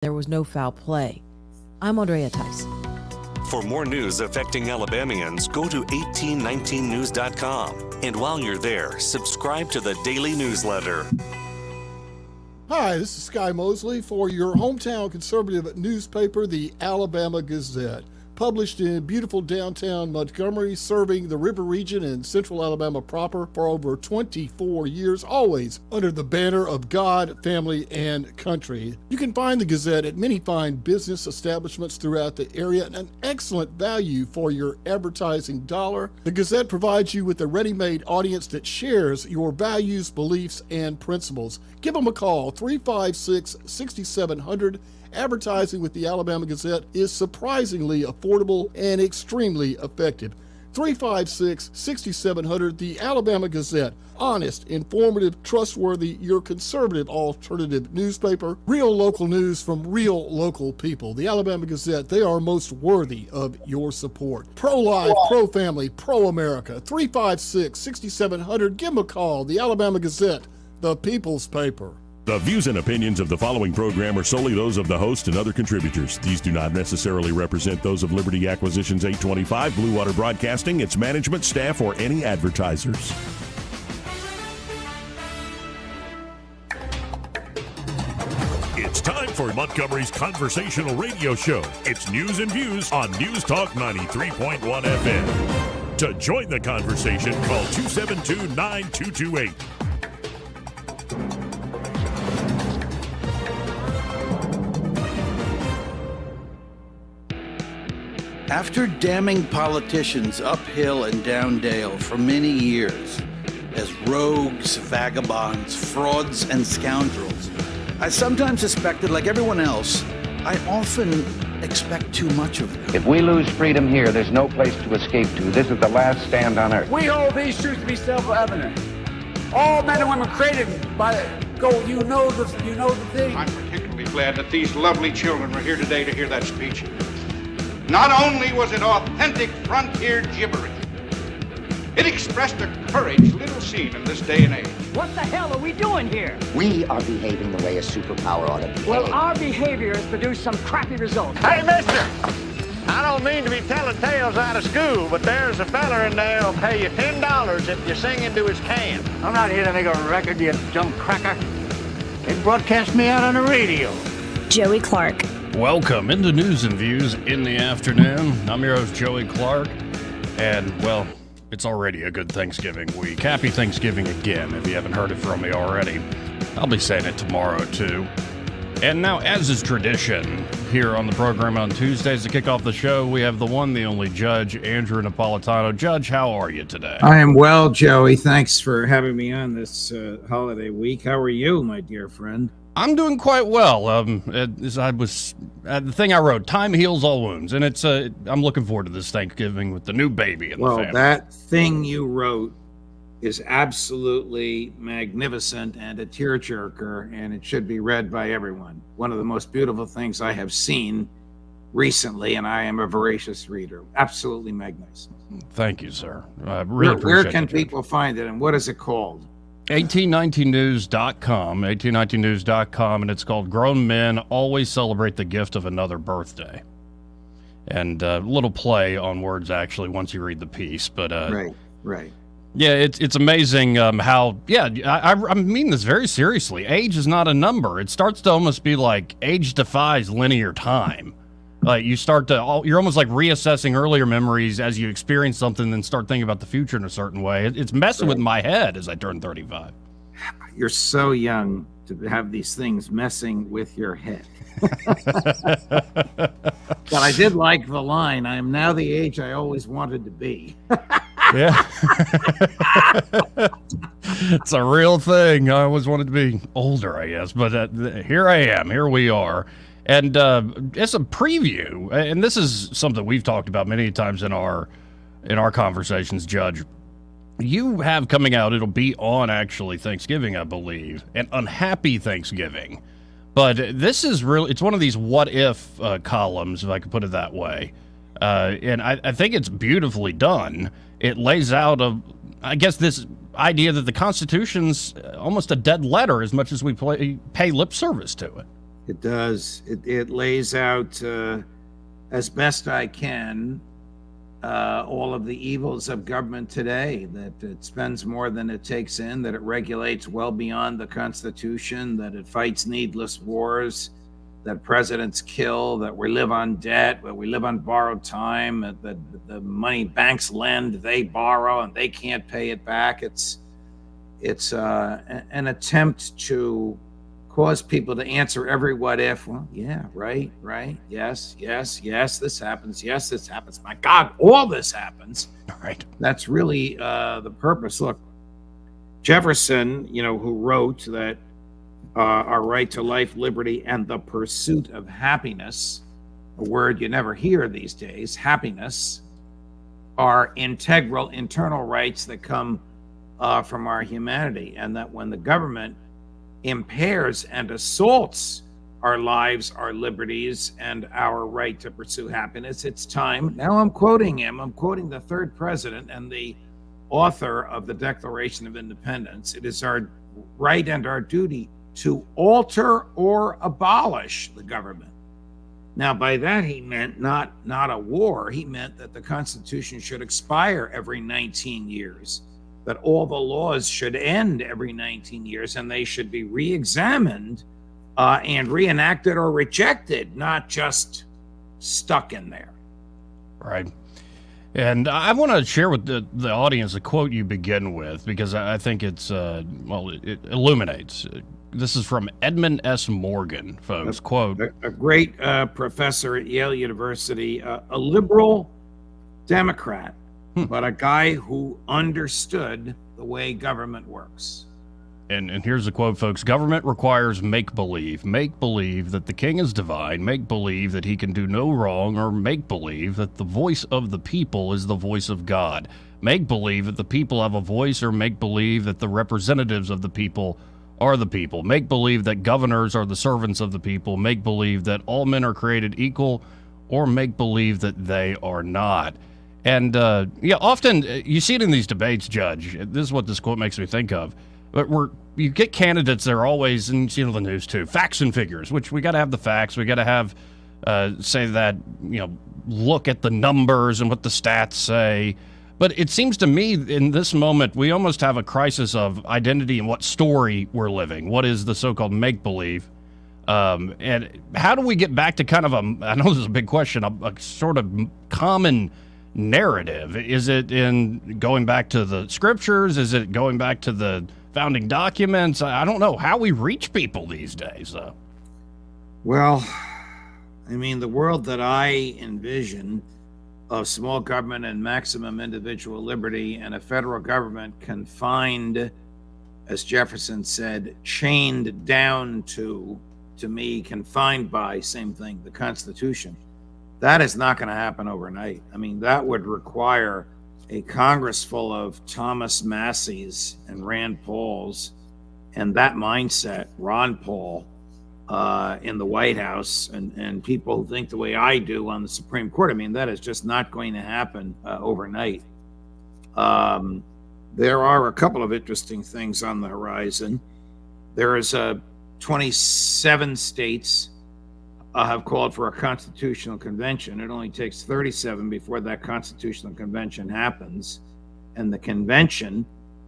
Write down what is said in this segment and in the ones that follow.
there was no foul play. I'm Andrea Tice. For more news affecting Alabamians, go to 1819news.com. And while you're there, subscribe to the daily newsletter. Hi, this is Sky Mosley for your hometown conservative newspaper, the Alabama Gazette. Published in beautiful downtown Montgomery, serving the river region and central Alabama proper for over 24 years, always under the banner of God, family, and country. You can find the Gazette at many fine business establishments throughout the area and an excellent value for your advertising dollar. The Gazette provides you with a ready-made audience that shares your values, beliefs, and principles. Give them a call, 356-6700. Advertising with the Alabama Gazette is surprisingly affordable and extremely effective. 356-6700, the Alabama Gazette. Honest, informative, trustworthy, your conservative alternative newspaper. Real local news from real local people. The Alabama Gazette, they are most worthy of your support. Pro-life, pro-family, pro-America. 356-6700, give them a call. The Alabama Gazette, the people's paper. The views and opinions of the following program are solely those of the host and other contributors. These do not necessarily represent those of Liberty Acquisitions 825, Blue Water Broadcasting, its management, staff, or any advertisers. It's time for Montgomery's conversational radio show. It's News and Views on News Talk 93.1 FM. To join the conversation, call 272-9228. After damning politicians uphill and down dale for many years as rogues, vagabonds, frauds, and scoundrels, I sometimes suspected, like everyone else, I often expect too much of them. If we lose freedom here, there's no place to escape to. This is the last stand on earth. We hold these truths to be self-evident. All men and women created by God. You know the thing. I'm particularly glad that these lovely children were here today to hear that speech. Not only was it authentic frontier gibberish, it expressed a courage little seen in this day and age. What the hell are we doing here? We are behaving the way a superpower ought to behave. Well, our behavior has produced some crappy results. Hey, mister! I don't mean to be telling tales out of school, but there's a fella in there who'll pay you $10 if you sing into his can. I'm not here to make a record, you dumb cracker. They broadcast me out on the radio. Joey Clark. Welcome into News and Views in the afternoon. I'm your host, Joey Clark, and, well, it's already a good Thanksgiving week. Happy Thanksgiving again, if you haven't heard it from me already. I'll be saying it tomorrow, too. And now, as is tradition, here on the program on Tuesdays to kick off the show, we have the one, the only Judge, Andrew Napolitano. Judge, how are you today? I am well, Joey. Thanks for having me on this holiday week. How are you, my dear friend? I'm doing quite well. The thing I wrote, time heals all wounds, and it's I'm looking forward to this Thanksgiving with the new baby in the family. Well, that thing you wrote is absolutely magnificent and a tearjerker, and it should be read by everyone. One of the most beautiful things I have seen recently, and I am a voracious reader. Absolutely magnificent. Thank you, sir. I really appreciate it. Where can people find it, and what is it called? 1819news.com, 1819news.com, and it's called Grown Men Always Celebrate the Gift of Another Birthday. And a little play on words, actually, once you read the piece. But Right. Yeah, it's amazing how, I mean this very seriously. Age is not a number. It starts to almost be like age defies linear time. Like you're almost like reassessing earlier memories as you experience something and start thinking about the future in a certain way. It's messing with my head as I turn 35. You're so young to have these things messing with your head. But I did like the line, I am now the age I always wanted to be. Yeah. It's a real thing. I always wanted to be older, I guess. But here I am. Here we are. And as a preview, and this is something we've talked about many times in our conversations, Judge, you have coming out, it'll be on actually Thanksgiving, I believe, an unhappy Thanksgiving. But this is really, it's one of these what if columns, if I could put it that way. And I think it's beautifully done. It lays out, I guess, this idea that the Constitution's almost a dead letter as much as we pay lip service to it. It does. It lays out, as best I can, all of the evils of government today, that it spends more than it takes in, that it regulates well beyond the Constitution, that it fights needless wars, that presidents kill, that we live on debt, that we live on borrowed time, that the money banks lend, they borrow, and they can't pay it back. It's an attempt to cause people to answer every what if. Well, yeah, right, yes, this happens, my God, all this happens. Right. That's really the purpose. Look, Jefferson, who wrote that our right to life, liberty, and the pursuit of happiness, a word you never hear these days, happiness, are integral internal rights that come from our humanity, and that when the government impairs and assaults our lives, our liberties, and our right to pursue happiness, it's time. Now I'm quoting him. I'm quoting the third president and the author of the Declaration of Independence. It is our right and our duty to alter or abolish the government. Now, by that he meant not a war. He meant that the Constitution should expire every 19 years. That all the laws should end every 19 years, and they should be re-examined and reenacted or rejected, not just stuck in there. Right. And I want to share with the audience a quote you begin with, because I think it's, it illuminates. This is from Edmund S. Morgan, folks. Quote. A great professor at Yale University, a liberal Democrat, but a guy who understood the way government works. And here's the quote, folks. Government requires make-believe. Make-believe that the king is divine. Make-believe that he can do no wrong, or make-believe that the voice of the people is the voice of God. Make-believe that the people have a voice, or make-believe that the representatives of the people are the people. Make-believe that governors are the servants of the people. Make-believe that all men are created equal, or make-believe that they are not. And, often you see it in these debates, Judge. This is what this quote makes me think of. But you get candidates that are always, and you know the news too, facts and figures, which we got to have the facts. We got to have, say that, look at the numbers and what the stats say. But it seems to me in this moment, we almost have a crisis of identity and what story we're living. What is the so-called make-believe? And how do we get back to kind of I know this is a big question, a sort of common narrative? Is it in going back to the scriptures? Is it going back to the founding documents? I don't know how we reach people these days. Well, I mean, the world that I envision of small government and maximum individual liberty, and a federal government confined, as Jefferson said, chained down to me, confined by, same thing, the Constitution. That is not going to happen overnight. I mean, that would require a Congress full of Thomas Masseys and Rand Pauls, and that mindset, Ron Paul, in the White House, and people who think the way I do on the Supreme Court. I mean, that is just not going to happen overnight. There are a couple of interesting things on the horizon. There is 27 states have called for a constitutional convention. It only takes 37 before that constitutional convention happens, and the convention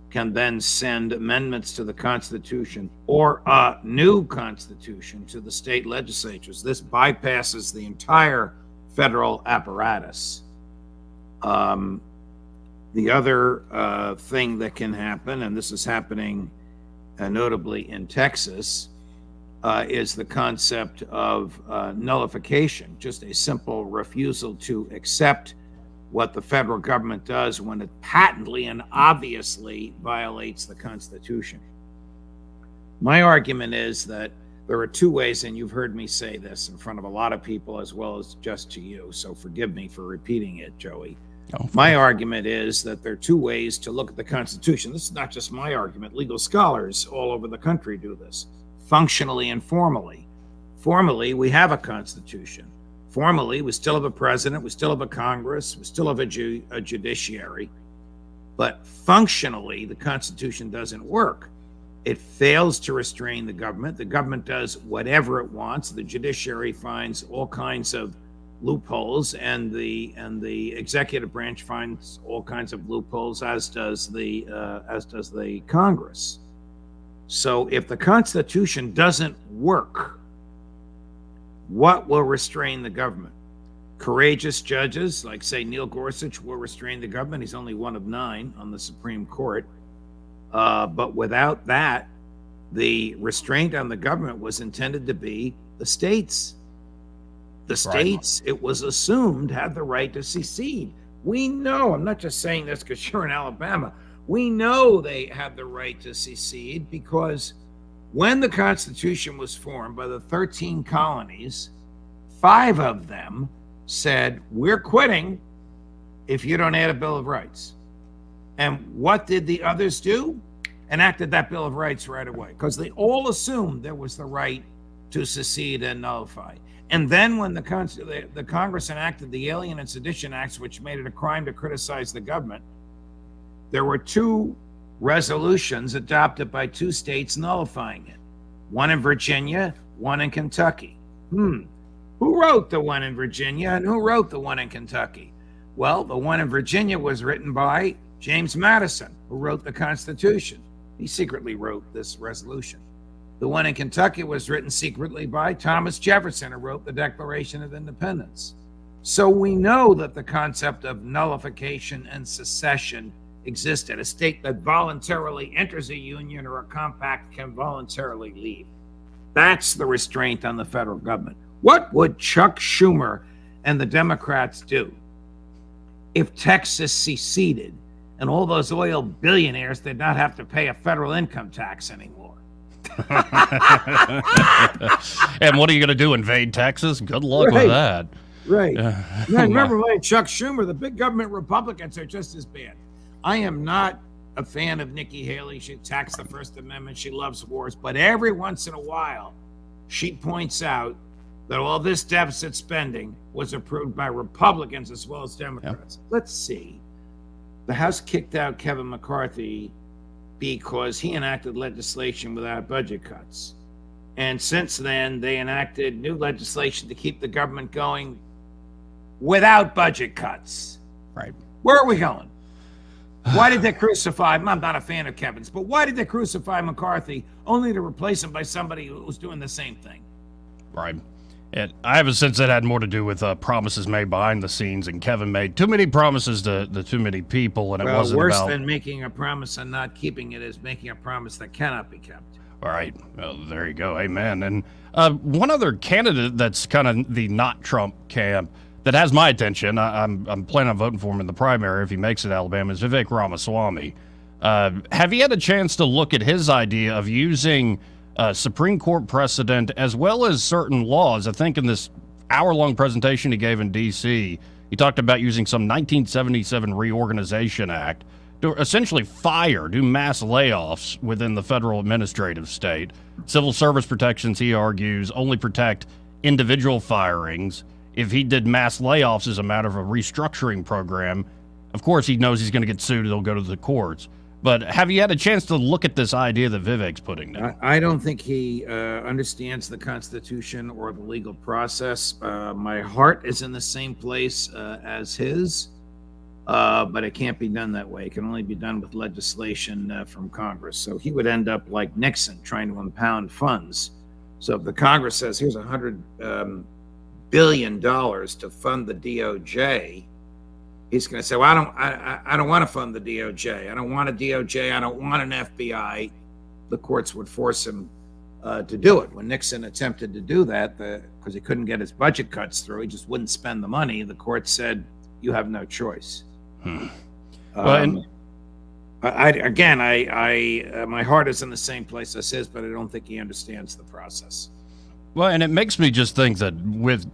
can then send amendments to the Constitution or a new Constitution to the state legislatures. This bypasses the entire federal apparatus. The other thing that can happen, and this is happening notably in Texas, is the concept of nullification, just a simple refusal to accept what the federal government does when it patently and obviously violates the Constitution. My argument is that there are two ways, and you've heard me say this in front of a lot of people as well as just to you, so forgive me for repeating it, Joey. My argument is that there are two ways to look at the Constitution. This is not just my argument. Legal scholars all over the country do this, functionally and formally. Formally, we have a Constitution. Formally, we still have a president, we still have a Congress, we still have a judiciary. But functionally, the Constitution doesn't work. It fails to restrain the government. The government does whatever it wants. The judiciary finds all kinds of loopholes, and the executive branch finds all kinds of loopholes, as does the Congress. So if the Constitution doesn't work, what will restrain the government? Courageous judges, like, say, Neil Gorsuch, will restrain the government. He's only one of 9 on the Supreme Court. But without that, the restraint on the government was intended to be the states. The states, it was assumed, had the right to secede. We know, I'm not just saying this because you're in Alabama, we know they had the right to secede because when the Constitution was formed by the 13 colonies, 5 of them said, we're quitting if you don't add a Bill of Rights. And what did the others do? Enacted that Bill of Rights right away, because they all assumed there was the right to secede and nullify. And then when the Congress enacted the Alien and Sedition Acts, which made it a crime to criticize the government, there were 2 resolutions adopted by 2 states nullifying it. One in Virginia, one in Kentucky. Who wrote the one in Virginia and who wrote the one in Kentucky? Well, the one in Virginia was written by James Madison, who wrote the Constitution. He secretly wrote this resolution. The one in Kentucky was written secretly by Thomas Jefferson, who wrote the Declaration of Independence. So we know that the concept of nullification and secession existed. A state that voluntarily enters a union or a compact can voluntarily leave. That's the restraint on the federal government. What would Chuck Schumer and the Democrats do if Texas seceded and all those oil billionaires did not have to pay a federal income tax anymore? And what are you going to do, invade Texas? Good luck with that. Right. Remember when Chuck Schumer, the big government Republicans are just as bad. I am not a fan of Nikki Haley. She attacks the First Amendment. She loves wars. But every once in a while, she points out that all this deficit spending was approved by Republicans as well as Democrats. Yep. Let's see. The House kicked out Kevin McCarthy because he enacted legislation without budget cuts. And since then, they enacted new legislation to keep the government going without budget cuts. Right. Where are we going? Why did they crucify him? I'm not a fan of Kevin's, but why did they crucify McCarthy only to replace him by somebody who was doing the same thing? Right. And I have a sense that had more to do with promises made behind the scenes, and Kevin made too many promises to too many people, and it wasn't worse about... than making a promise and not keeping it is making a promise that cannot be kept. All right. Well, there you go. Amen. And one other candidate that's kind of the not Trump camp that has my attention, I'm planning on voting for him in the primary if he makes it Alabama, is Vivek Ramaswamy. Have you had a chance to look at his idea of using Supreme Court precedent as well as certain laws? I think in this hour-long presentation he gave in D.C., he talked about using some 1977 Reorganization Act to essentially do mass layoffs within the federal administrative state. Civil service protections, he argues, only protect individual firings. If he did mass layoffs as a matter of a restructuring program, of course he knows he's going to get sued. He'll go to the courts. But have you had a chance to look at this idea that Vivek's putting down? I don't think he understands the Constitution or the legal process. My heart is in the same place as his, but it can't be done that way. It can only be done with legislation from Congress. So he would end up like Nixon, trying to impound funds. So if the Congress says, here's $100 billion to fund the DOJ, he's going to say, well, I don't want to fund the DOJ. I don't want a DOJ. I don't want an FBI. The courts would force him to do it. When Nixon attempted to do that, because he couldn't get his budget cuts through, he just wouldn't spend the money. The court said, you have no choice. My heart is in the same place as his, but I don't think he understands the process. Well, and it makes me just think that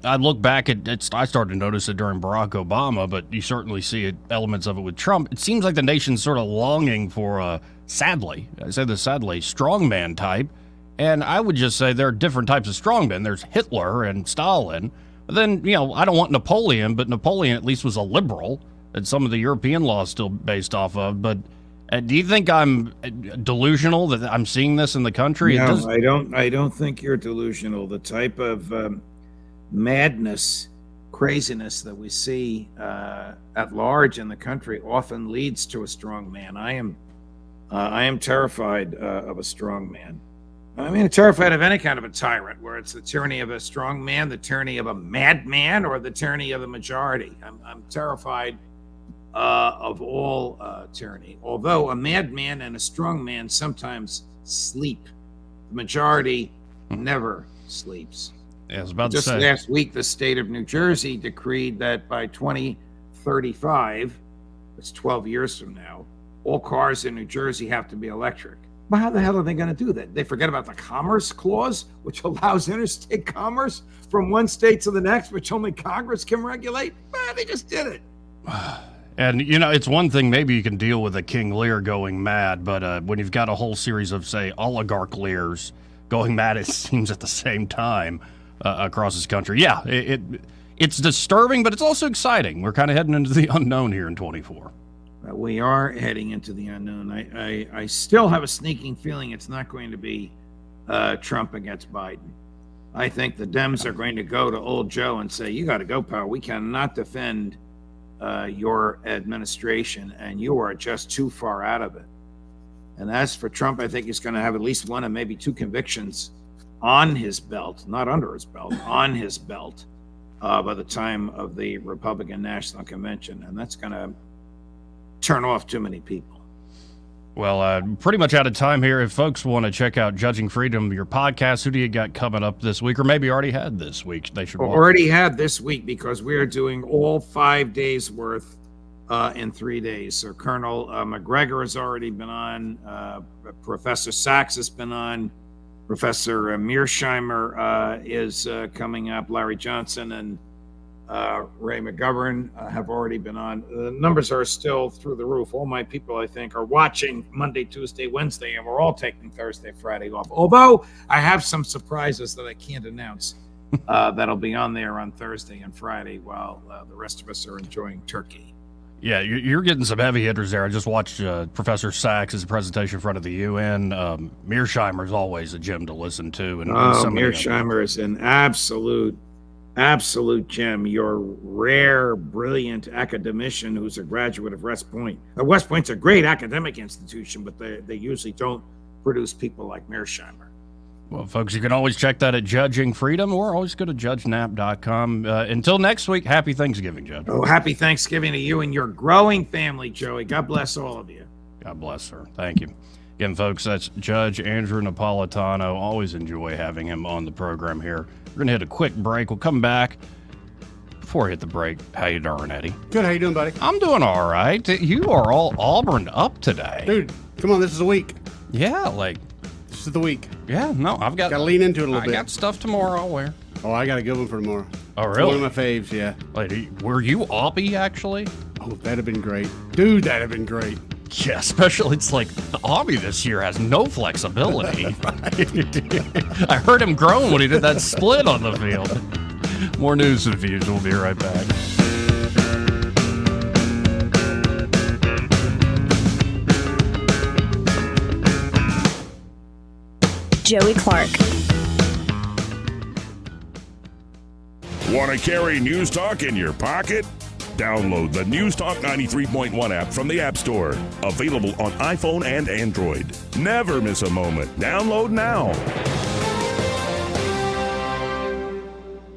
I look back at it, I started to notice it during Barack Obama, but you certainly see elements of it with Trump. It seems like the nation's sort of longing for sadly, strongman type. And I would just say there are different types of strongmen. There's Hitler and Stalin. But then, I don't want Napoleon, but Napoleon at least was a liberal, and some of the European law is still based off of. But Do you think I'm delusional that I'm seeing this in the country? No, I don't think you're delusional. The type of madness, craziness that we see at large in the country often leads to a strong man. I am terrified of a strong man. I mean, terrified of any kind of a tyrant, where it's the tyranny of a strong man, the tyranny of a madman, or the tyranny of the majority. I'm terrified of all tyranny. Although a madman and a strong man sometimes sleep, the majority never sleeps. Yeah, I was about Just to say. last week, the state of New Jersey decreed that by 2035, that's 12 years from now, all cars in New Jersey have to be electric. But how the hell are they going to do that? They forget about the Commerce Clause, which allows interstate commerce from one state to the next, which only Congress can regulate? They just did it. And, it's one thing maybe you can deal with a King Lear going mad, but when you've got a whole series of, say, oligarch Lears going mad, it seems, at the same time across this country. Yeah, it's disturbing, but it's also exciting. We're kind of heading into the unknown here in 24. We are heading into the unknown. I still have a sneaking feeling it's not going to be Trump against Biden. I think the Dems are going to go to old Joe and say, you got to go, pal. We cannot defend your administration, and you are just too far out of it. And as for Trump, I think he's going to have at least one and maybe two convictions on his belt, not under his belt, on his belt by the time of the Republican National Convention. And that's going to turn off too many people. Well, pretty much out of time here. If folks want to check out Judging Freedom, your podcast, who do you got coming up this week, or maybe already had this week? They should already had this week, because we are doing all 5 days worth in 3 days. So Colonel McGregor has already been on. Professor Sachs has been on. Professor Mearsheimer is coming up. Larry Johnson and Ray McGovern have already been on. The numbers are still through the roof. All my people, I think, are watching Monday, Tuesday, Wednesday, and we're all taking Thursday, Friday off. Although I have some surprises that I can't announce that'll be on there on Thursday and Friday while the rest of us are enjoying turkey. Yeah, you're getting some heavy hitters there. I just watched Professor Sachs' presentation in front of the UN. Mearsheimer is always a gem to listen to. And Mearsheimer is an absolute gem. You're rare, brilliant academician who's a graduate of West Point. West Point's a great academic institution, but they usually don't produce people like Mearsheimer. Well, folks, you can always check that at Judging Freedom, or always go to judgenap.com. Until next week, happy Thanksgiving, Judge. Oh, happy Thanksgiving to you and your growing family, Joey. God bless all of you. God bless, sir. Thank you. Again, folks, that's Judge Andrew Napolitano. Always enjoy having him on the program here. We're going to hit a quick break. We'll come back. Before I hit the break, how you doing, Eddie? Good. How you doing, buddy? I'm doing all right. You are all Auburn up today. Dude, come on. This is the week. Yeah, this is the week. Yeah, no, I've got to lean into it a little bit. I got stuff tomorrow I'll wear. Oh, I got a good one for tomorrow. Oh, really? One of my faves, yeah. Wait, were you Aubie, actually? Oh, that'd have been great. Dude, that'd have been great. Yeah, especially it's like the Aubie this year has no flexibility. I heard him groan when he did that split on the field. More news and views. We'll be right back. Joey Clark. Want to carry News Talk in your pocket? Download the News Talk 93.1 app from the App Store. Available on iPhone and Android. Never miss a moment. Download now.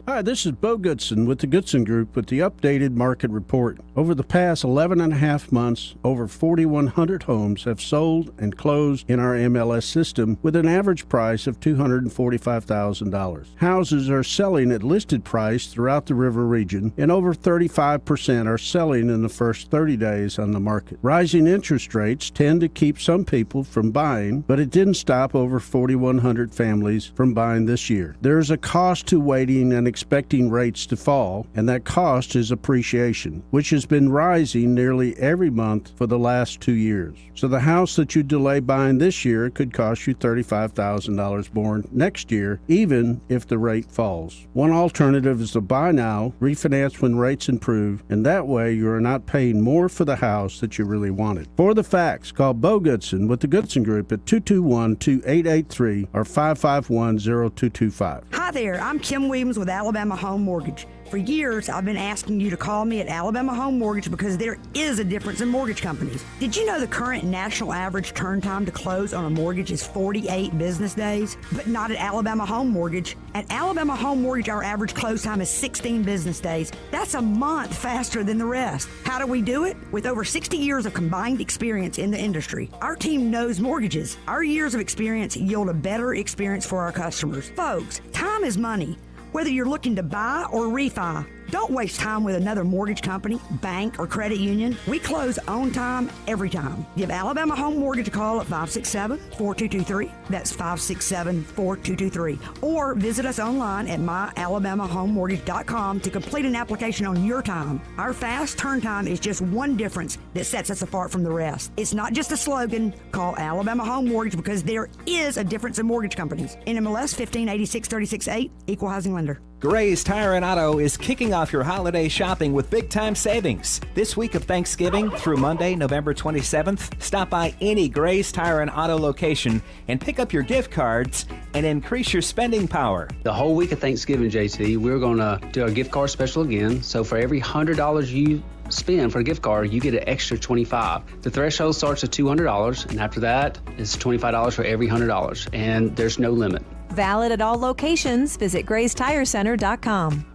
Hi, this is Bo Goodson with the Goodson Group with the updated market report. Over the past 11 and a half months, over 4,100 homes have sold and closed in our MLS system with an average price of $245,000. Houses are selling at listed price throughout the river region, and over 35% are selling in the first 30 days on the market. Rising interest rates tend to keep some people from buying, but it didn't stop over 4,100 families from buying this year. There is a cost to waiting and expecting expecting rates to fall, and that cost is appreciation, which has been rising nearly every month for the last 2 years. So the house that you delay buying this year could cost you $35,000 more next year, even if the rate falls. One alternative is to buy now, refinance when rates improve, and that way you are not paying more for the house that you really wanted. For the facts, call Bo Goodson with the Goodson Group at 221-2883 or 551-0225. Hi there, I'm Kim Williams with Alabama Home Mortgage. For years, I've been asking you to call me at Alabama Home Mortgage because there is a difference in mortgage companies. Did you know the current national average turn time to close on a mortgage is 48 business days? But not at Alabama Home Mortgage. At Alabama Home Mortgage, our average close time is 16 business days. That's a month faster than the rest. How do we do it? With over 60 years of combined experience in the industry. Our team knows mortgages. Our years of experience yield a better experience for our customers. Folks, time is money. Whether you're looking to buy or refi, don't waste time with another mortgage company, bank, or credit union. We close on time, every time. Give Alabama Home Mortgage a call at 567-4223. That's 567-4223. Or visit us online at myalabamahomemortgage.com to complete an application on your time. Our fast turn time is just one difference that sets us apart from the rest. It's not just a slogan. Call Alabama Home Mortgage because there is a difference in mortgage companies. NMLS 1586368, Equal Housing Lender. Gray's Tire and Auto is kicking off your holiday shopping with big-time savings. This week of Thanksgiving through Monday, November 27th, stop by any Gray's Tire and Auto location and pick up your gift cards and increase your spending power. The whole week of Thanksgiving, JT, we're going to do our gift card special again. So for every $100 you spend for a gift card, you get an extra $25. The threshold starts at $200, and after that, it's $25 for every $100, and there's no limit. Valid at all locations. Visit graystirecenter.com.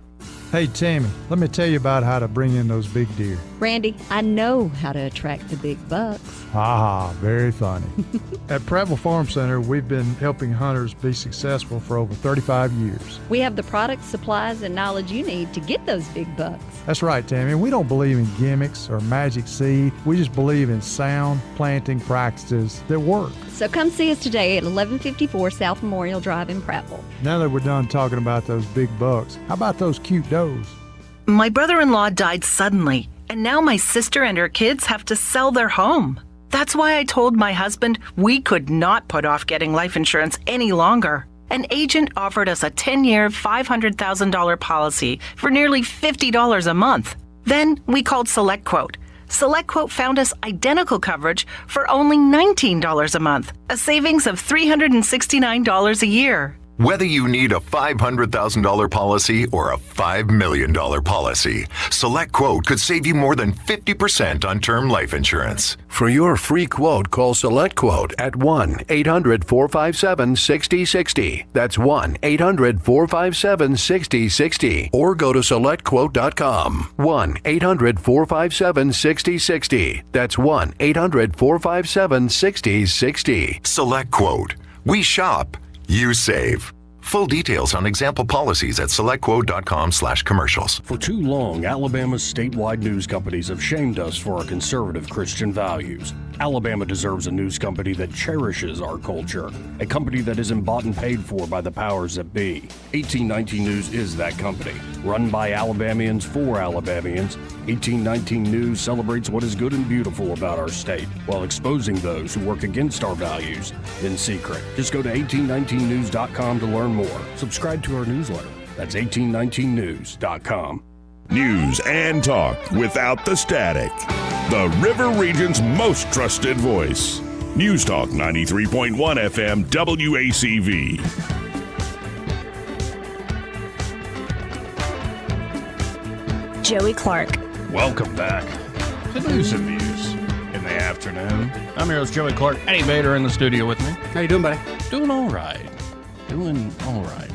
Hey, Tammy, let me tell you about how to bring in those big deer. Randy, I know how to attract the big bucks. Ah, very funny. At Prattville Farm Center, we've been helping hunters be successful for over 35 years. We have the products, supplies, and knowledge you need to get those big bucks. That's right, Tammy. We don't believe in gimmicks or magic seed. We just believe in sound planting practices that work. So come see us today at 1154 South Memorial Drive in Prattville. Now that we're done talking about those big bucks, how about those cute does? My brother-in-law died suddenly, and now my sister and her kids have to sell their home. That's why I told my husband we could not put off getting life insurance any longer. An agent offered us a 10-year, $500,000 policy for nearly $50 a month. Then we called SelectQuote. SelectQuote found us identical coverage for only $19 a month, a savings of $369 a year. Whether you need a $500,000 policy or a $5 million policy, SelectQuote could save you more than 50% on term life insurance. For your free quote, call SelectQuote at 1-800-457-6060. That's 1-800-457-6060. Or go to SelectQuote.com. 1-800-457-6060. That's 1-800-457-6060. SelectQuote. We shop. You save. Full details on example policies at selectquote.com/commercials. For too long, Alabama's statewide news companies have shamed us for our conservative Christian values. Alabama deserves a news company that cherishes our culture, a company that isn't bought and paid for by the powers that be. 1819 News is that company. Run by Alabamians for Alabamians, 1819 News celebrates what is good and beautiful about our state, while exposing those who work against our values in secret. Just go to 1819news.com to learn more. Subscribe to our newsletter. That's 1819news.com. News and talk without the static. The River Region's most trusted voice. News Talk 93.1 FM WACV. Joey Clark. Welcome back to News and Views in the afternoon. I'm your host, Joey Clark. Eddie Vader in the studio with me. How you doing, buddy? Doing all right. Doing all right.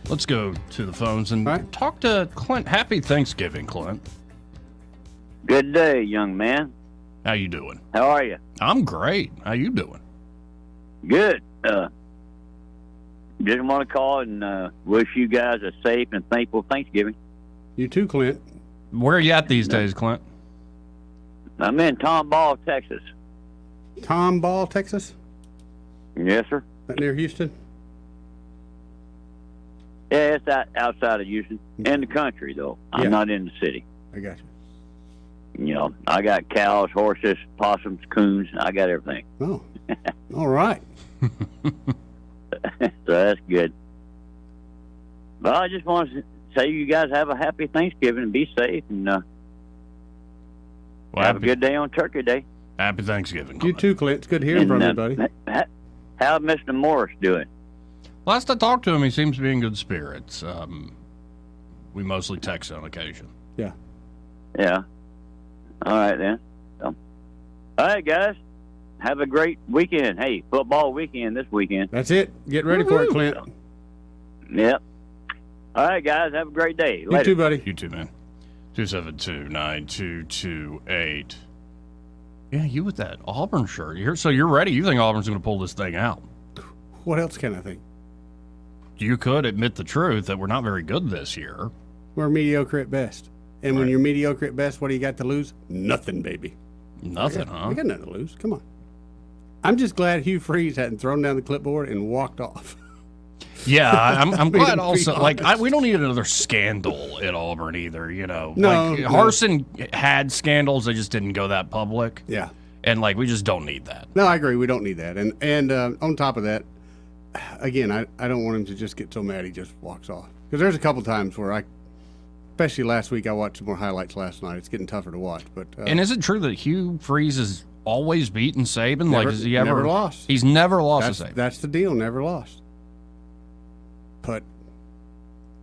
Let's go to the phones and talk to Clint. Happy Thanksgiving, Clint. Good day, young man. How you doing? How are you? I'm great. How you doing? Good. Didn't want to call and wish you guys a safe and thankful Thanksgiving. You too, Clint. Where are you at these days, Clint? I'm in Tomball, Texas. Tomball, Texas? Yes, sir. That near Houston? Yeah, it's outside of Houston. In the country, though. I'm not in the city. I got you. You know, I got cows, horses, possums, coons. I got everything. Oh, all right. So that's good. Well, I just want to say you guys have a happy Thanksgiving and be safe and have a good day on Turkey Day. Happy Thanksgiving. You too, Clint. It's good hearing from you, buddy. How's Mr. Morris doing? Last I talked to him, he seems to be in good spirits. We mostly text on occasion. Yeah. Yeah. All right, then. So, all right, guys. Have a great weekend. Hey, football weekend this weekend. That's it. Get ready for it, Clint. Yep. All right, guys. Have a great day. Later. You too, buddy. You too, man. 272-9228. Yeah, you with that Auburn shirt. So you're ready. You think Auburn's going to pull this thing out. What else can I think? You could admit the truth that we're not very good this year. We're mediocre at best. And when you're mediocre at best, what do you got to lose? Nothing, baby. Nothing, huh? We got nothing to lose. Come on. I'm just glad Hugh Freeze hadn't thrown down the clipboard and walked off. Yeah, I'm glad be also. honest. We don't need another scandal at Auburn either, you know. No, no. Harsin had scandals, they just didn't go that public. Yeah. And, we just don't need that. No, I agree. We don't need that. And on top of that, again, I don't want him to just get so mad he just walks off. Because there's a couple times where especially last week, I watched some more highlights last night. It's getting tougher to watch. But and is it true that Hugh Freeze has always beaten Saban? Never, has he ever never lost? He's never lost to Saban. That's the deal. Never lost. But,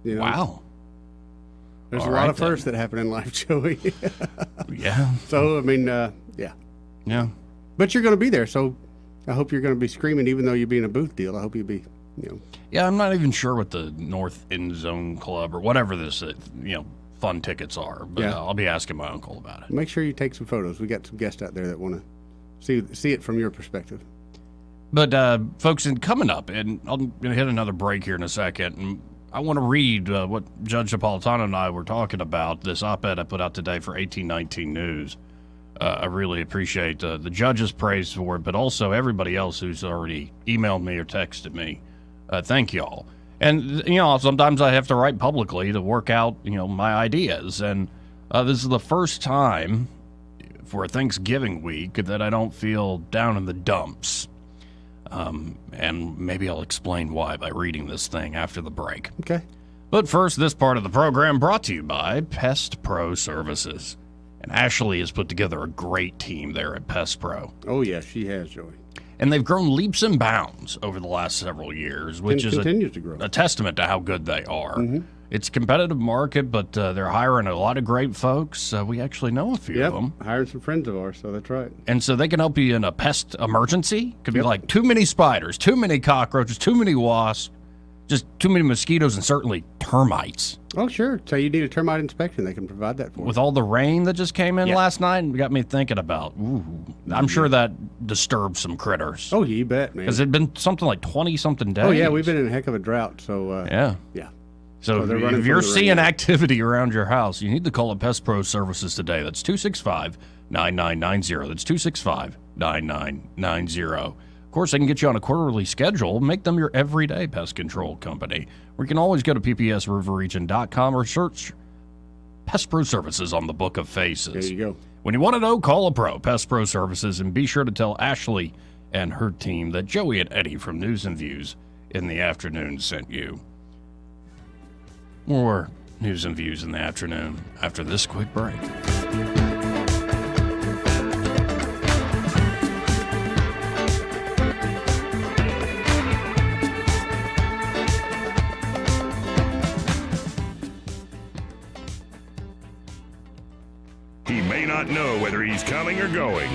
you know. Wow. There's All a lot right, of firsts that happen in life, Joey. Yeah. So, I mean, yeah. Yeah. But you're going to be there, so I hope you're going to be screaming, even though you'll be in a booth deal. I hope you'll be, Yeah, I'm not even sure what the North End Zone Club or whatever this, fun tickets are. But I'll be asking my uncle about it. Make sure you take some photos. We got some guests out there that want to see it from your perspective. But, folks, coming up, and I'm going to hit another break here in a second, and I want to read what Judge Napolitano and I were talking about, this op-ed I put out today for 1819 News. I really appreciate the judge's praise for it, but also everybody else who's already emailed me or texted me. Thank y'all. And, sometimes I have to write publicly to work out, my ideas. And this is the first time for Thanksgiving week that I don't feel down in the dumps. And maybe I'll explain why by reading this thing after the break. Okay. But first, this part of the program brought to you by Pest Pro Services. And Ashley has put together a great team there at Pest Pro. Oh, yeah, she has, Joey. And they've grown leaps and bounds over the last several years, which is continues to grow. A testament to how good they are. Mm-hmm. It's a competitive market, but they're hiring a lot of great folks. We actually know a few of them. Hiring some friends of ours, so that's right. And so they can help you in a pest emergency. Could be like too many spiders, too many cockroaches, too many wasps, just too many mosquitoes, and certainly termites. Oh, sure. So you need a termite inspection. They can provide that for you. With all the rain that just came in last night, it got me thinking about, I'm sure that disturbed some critters. Oh, you bet, man. Because it'd been something like 20-something days. Oh, yeah, we've been in a heck of a drought, so... Yeah. So if you're seeing activity around your house, you need to call up Pest Pro Services today. That's 265-9990. That's 265-9990. Of course, they can get you on a quarterly schedule, make them your everyday pest control company. Or you can always go to ppsriverregion.com or search Pest Pro Services on the Book of Faces. There you go. When you want to know, call a pro, Pest Pro Services, and be sure to tell Ashley and her team that Joey and Eddie from News and Views in the Afternoon sent you. More News and Views in the Afternoon after this quick break. He may not know whether he's coming or going,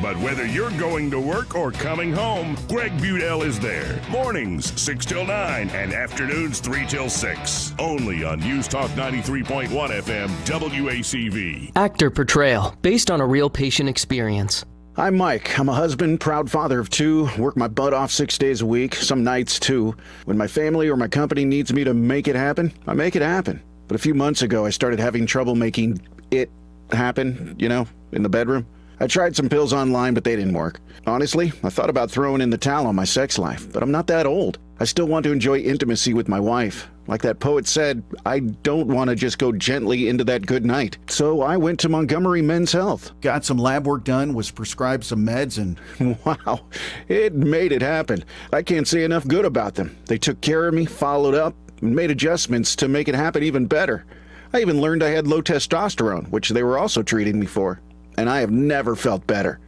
but whether you're going to work or coming home, Greg Budell is there. Mornings 6 till 9 and afternoons 3 till 6. Only on News Talk 93.1 FM WACV. Actor Portrayal, based on a real patient experience. I'm Mike. I'm a husband, proud father of 2, work my butt off 6 days a week, some nights too. When my family or my company needs me to make it happen, I make it happen. But a few months ago, I started having trouble making it happen, in the bedroom. I tried some pills online, but they didn't work. Honestly, I thought about throwing in the towel on my sex life, but I'm not that old. I still want to enjoy intimacy with my wife. Like that poet said, I don't want to just go gently into that good night. So I went to Montgomery Men's Health. Got some lab work done, was prescribed some meds, and wow, it made it happen. I can't say enough good about them. They took care of me, followed up, and made adjustments to make it happen even better. I even learned I had low testosterone, which they were also treating me for. And I have never felt better.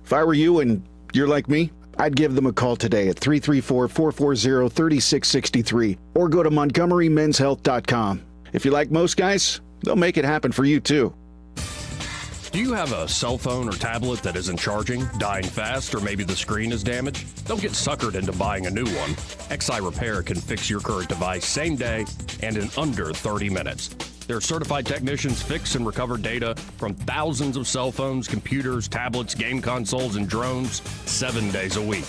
If I were you and you're like me, I'd give them a call today at 334-440-3663 or go to montgomerymenshealth.com. If you like most guys, they'll make it happen for you too. Do you have a cell phone or tablet that isn't charging, dying fast, or maybe the screen is damaged? Don't get suckered into buying a new one. XI Repair can fix your current device same day and in under 30 minutes. Their certified technicians fix and recover data from thousands of cell phones, computers, tablets, game consoles, and drones 7 days a week.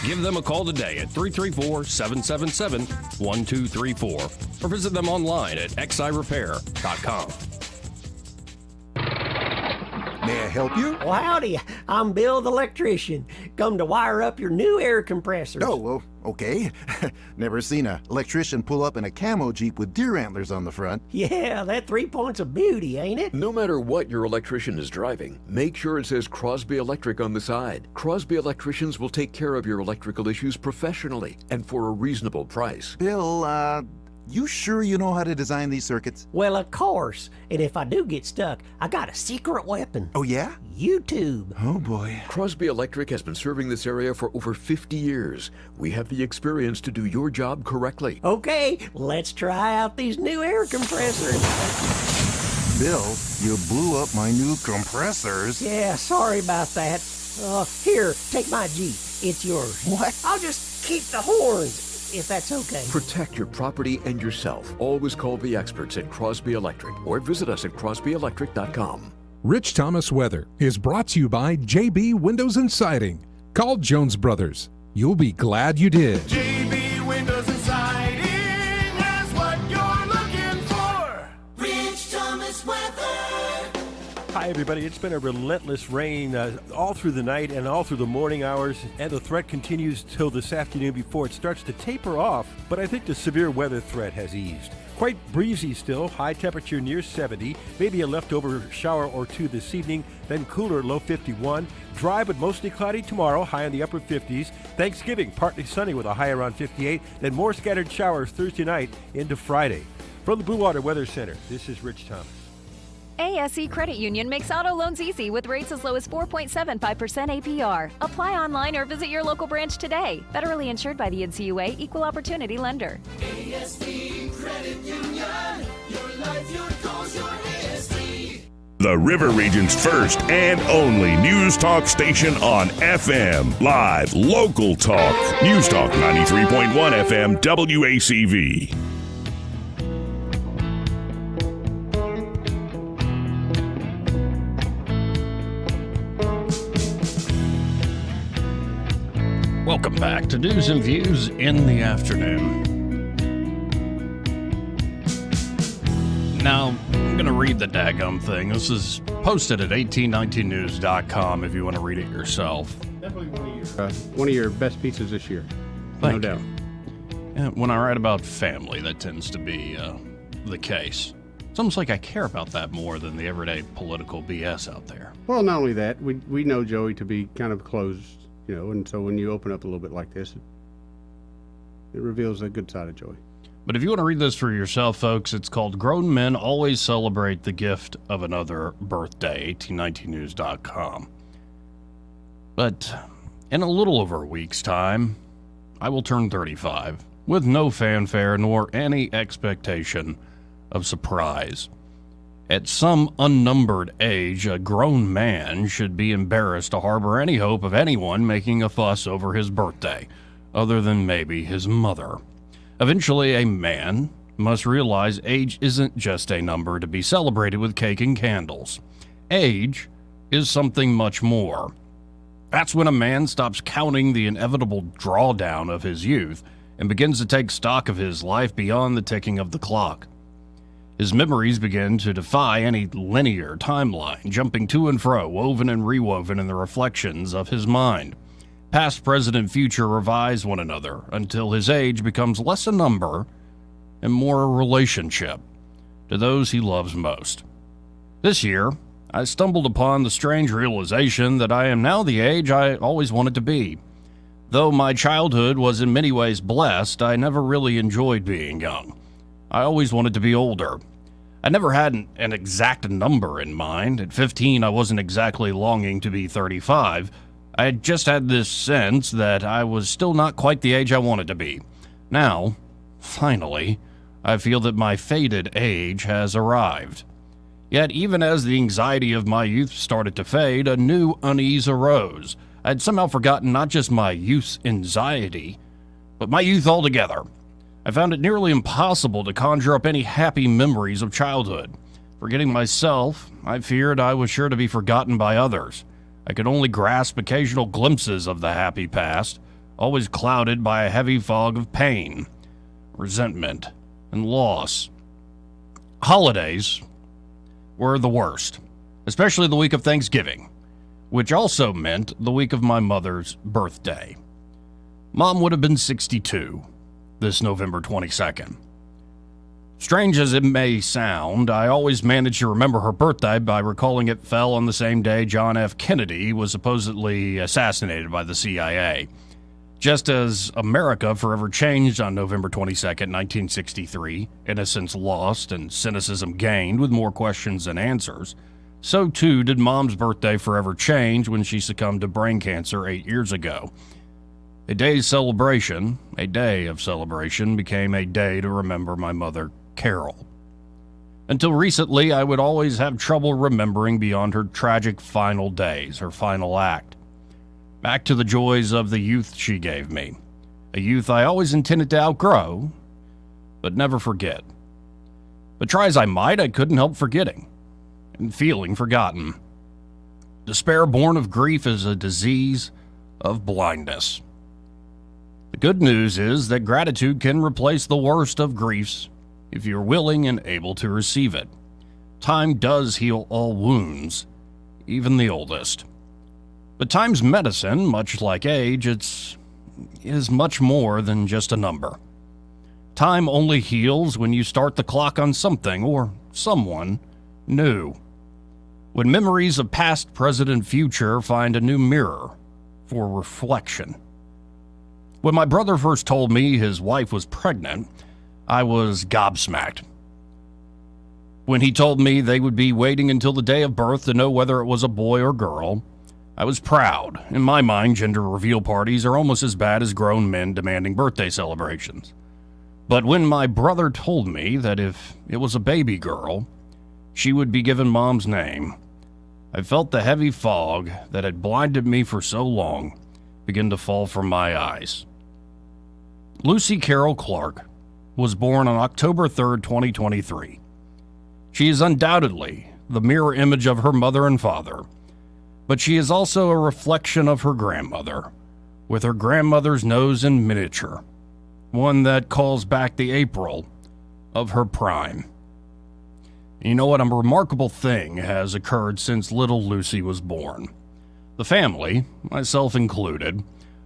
Give them a call today at 334-777-1234 or visit them online at xirepair.com. May I help you? Well, howdy. I'm Bill the electrician. Come to wire up your new air compressors. Oh, well, okay. Never seen an electrician pull up in a camo Jeep with deer antlers on the front. Yeah, that 3 points of beauty, ain't it? No matter what your electrician is driving, make sure it says Crosby Electric on the side. Crosby Electricians will take care of your electrical issues professionally and for a reasonable price. Bill, you sure you know how to design these circuits? Well, of course. And if I do get stuck, I got a secret weapon. Oh, yeah? YouTube. Oh, boy. Crosby Electric has been serving this area for over 50 years. We have the experience to do your job correctly. Okay, let's try out these new air compressors. Bill, you blew up my new compressors. Yeah, sorry about that. Here, take my Jeep. It's yours. What? I'll just keep the horns, if that's okay. Protect your property and yourself. Always call the experts at Crosby Electric or visit us at crosbyelectric.com. Rich Thomas Weather is brought to you by JB Windows and Siding. Call Jones Brothers. You'll be glad you did. JB Windows and Siding has what you're looking for. Rich Thomas Weather. Hi, everybody. It's been a relentless rain all through the night and all through the morning hours, and the threat continues till this afternoon before it starts to taper off, but I think the severe weather threat has eased. Quite breezy still, high temperature near 70, maybe a leftover shower or two this evening, then cooler, low 51. Dry but mostly cloudy tomorrow, high in the upper 50s. Thanksgiving, partly sunny with a high around 58, then more scattered showers Thursday night into Friday. From the Blue Water Weather Center, this is Rich Thomas. ASE Credit Union makes auto loans easy with rates as low as 4.75% APR. Apply online or visit your local branch today. Federally insured by the NCUA, Equal Opportunity Lender. ASE Credit Union, your life, your goals, your ASE. The River Region's first and only news talk station on FM. Live, local talk. News Talk 93.1 FM, WACV. Welcome back to News and Views in the afternoon. Now, I'm going to read the daggum thing. This is posted at 1819news.com if you want to read it yourself. Definitely one of your best pieces this year. No doubt. Yeah, when I write about family, that tends to be the case. It's almost like I care about that more than the everyday political BS out there. Well, not only that, we know Joey to be kind of closed, and so when you open up a little bit like this, it reveals a good side of Joey. But if you want to read this for yourself, folks, it's called Grown Men Always Celebrate the Gift of Another Birthday, 1819news.com. But in a little over a week's time, I will turn 35, with no fanfare nor any expectation of surprise. At some unnumbered age, a grown man should be embarrassed to harbor any hope of anyone making a fuss over his birthday, other than maybe his mother. Eventually, a man must realize age isn't just a number to be celebrated with cake and candles. Age is something much more. That's when a man stops counting the inevitable drawdown of his youth and begins to take stock of his life beyond the ticking of the clock. His memories begin to defy any linear timeline, jumping to and fro, woven and rewoven in the reflections of his mind. Past, present, and future revise one another until his age becomes less a number and more a relationship to those he loves most. This year, I stumbled upon the strange realization that I am now the age I always wanted to be. Though my childhood was in many ways blessed, I never really enjoyed being young. I always wanted to be older. I never had an exact number in mind. At 15, I wasn't exactly longing to be 35. I had just had this sense that I was still not quite the age I wanted to be. Now, finally, I feel that my fated age has arrived. Yet, even as the anxiety of my youth started to fade, a new unease arose. I had somehow forgotten not just my youth's anxiety, but my youth altogether. I found it nearly impossible to conjure up any happy memories of childhood. Forgetting myself, I feared I was sure to be forgotten by others. I could only grasp occasional glimpses of the happy past, always clouded by a heavy fog of pain, resentment, and loss. Holidays were the worst, especially the week of Thanksgiving, which also meant the week of my mother's birthday. Mom would have been 62 this November 22nd. Strange as it may sound, I always managed to remember her birthday by recalling it fell on the same day John F. Kennedy was supposedly assassinated by the CIA. Just as America forever changed on November 22nd, 1963, innocence lost and cynicism gained with more questions than answers, so too did Mom's birthday forever change when she succumbed to brain cancer 8 years ago. A day of celebration became a day to remember my mother, Carol. Until recently, I would always have trouble remembering beyond her tragic final days, her final act. Back to the joys of the youth she gave me, a youth I always intended to outgrow, but never forget. But try as I might, I couldn't help forgetting and feeling forgotten. Despair born of grief is a disease of blindness. The good news is that gratitude can replace the worst of griefs if you're willing and able to receive it. Time does heal all wounds, even the oldest. But time's medicine, much like age, is much more than just a number. Time only heals when you start the clock on something or someone new. When memories of past, present, and future find a new mirror for reflection. When my brother first told me his wife was pregnant, I was gobsmacked. When he told me they would be waiting until the day of birth to know whether it was a boy or girl, I was proud. In my mind, gender reveal parties are almost as bad as grown men demanding birthday celebrations. But when my brother told me that if it was a baby girl, she would be given Mom's name, I felt the heavy fog that had blinded me for so long begin to fall from my eyes. Lucy Carol Clark was born on October 3rd, 2023. She is undoubtedly the mirror image of her mother and father, but she is also a reflection of her grandmother, with her grandmother's nose in miniature, one that calls back the April of her prime. You know what? A remarkable thing has occurred since little Lucy was born. The family, myself included,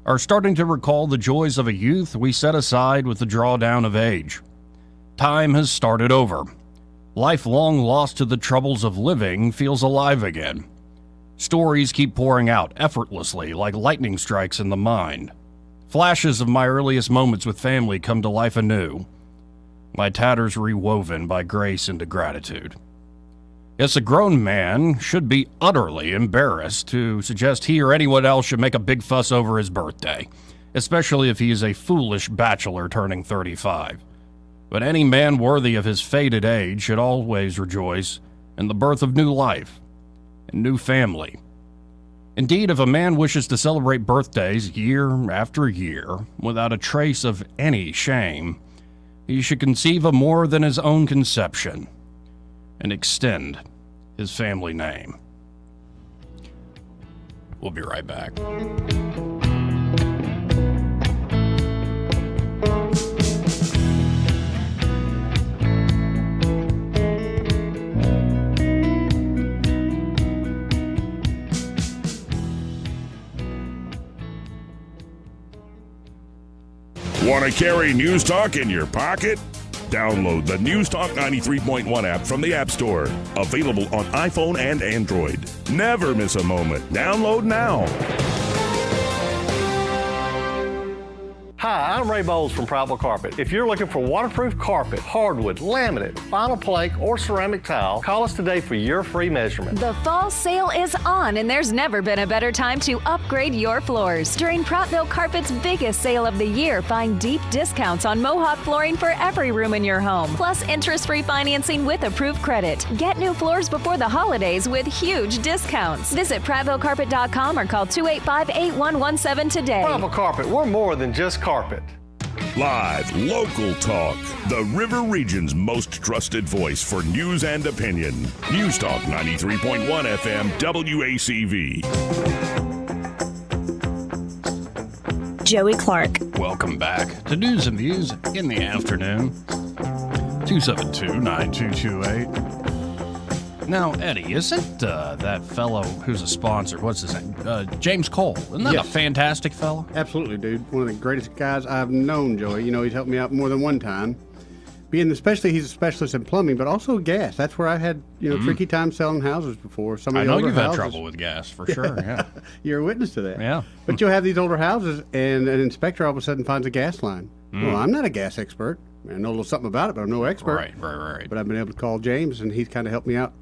are starting to recall the joys of a youth we set aside with the drawdown of age. Time has started over. Life long lost to the troubles of living feels alive again. Stories keep pouring out effortlessly like lightning strikes in the mind. Flashes of my earliest moments with family come to life anew, my tatters rewoven by grace into gratitude. Yes, a grown man should be utterly embarrassed to suggest he or anyone else should make a big fuss over his birthday, especially if he is a foolish bachelor turning 35. But any man worthy of his fated age should always rejoice in the birth of new life and new family. Indeed, if a man wishes to celebrate birthdays year after year without a trace of any shame, he should conceive of more than his own conception and extend his family name. We'll be right back. Want to carry News Talk in your pocket? Download the News Talk 93.1 app from the App Store. Available on iPhone and Android. Never miss a moment. Download now. Hi, I'm Ray Bowles from Prattville Carpet. If you're looking for waterproof carpet, hardwood, laminate, vinyl plank, or ceramic tile, call us today for your free measurement. The fall sale is on, and there's never been a better time to upgrade your floors. During Prattville Carpet's biggest sale of the year, find deep discounts on Mohawk flooring for every room in your home, plus interest-free financing with approved credit. Get new floors before the holidays with huge discounts. Visit PrattvilleCarpet.com or call 285-8117 today. Prattville Carpet, we're more than just carpet. Live, local talk. The River Region's most trusted voice for news and opinion. News Talk 93.1 FM WACV. Joey Clark. Welcome back to News and Views in the afternoon. 272-9228. Now, Eddie, isn't that fellow who's a sponsor, what's his name? James Cole. Isn't that a fantastic fellow? Absolutely, dude. One of the greatest guys I've known, Joey. You know, he's helped me out more than one time. Especially he's a specialist in plumbing, but also gas. That's where I've had, tricky times selling houses before. Some of I the know older you've houses, had trouble with gas, for sure, yeah. You're a witness to that. Yeah. But you'll have these older houses, and an inspector all of a sudden finds a gas line. Well, I'm not a gas expert. I know a little something about it, but I'm no expert. Right. But I've been able to call James, and he's kind of helped me out,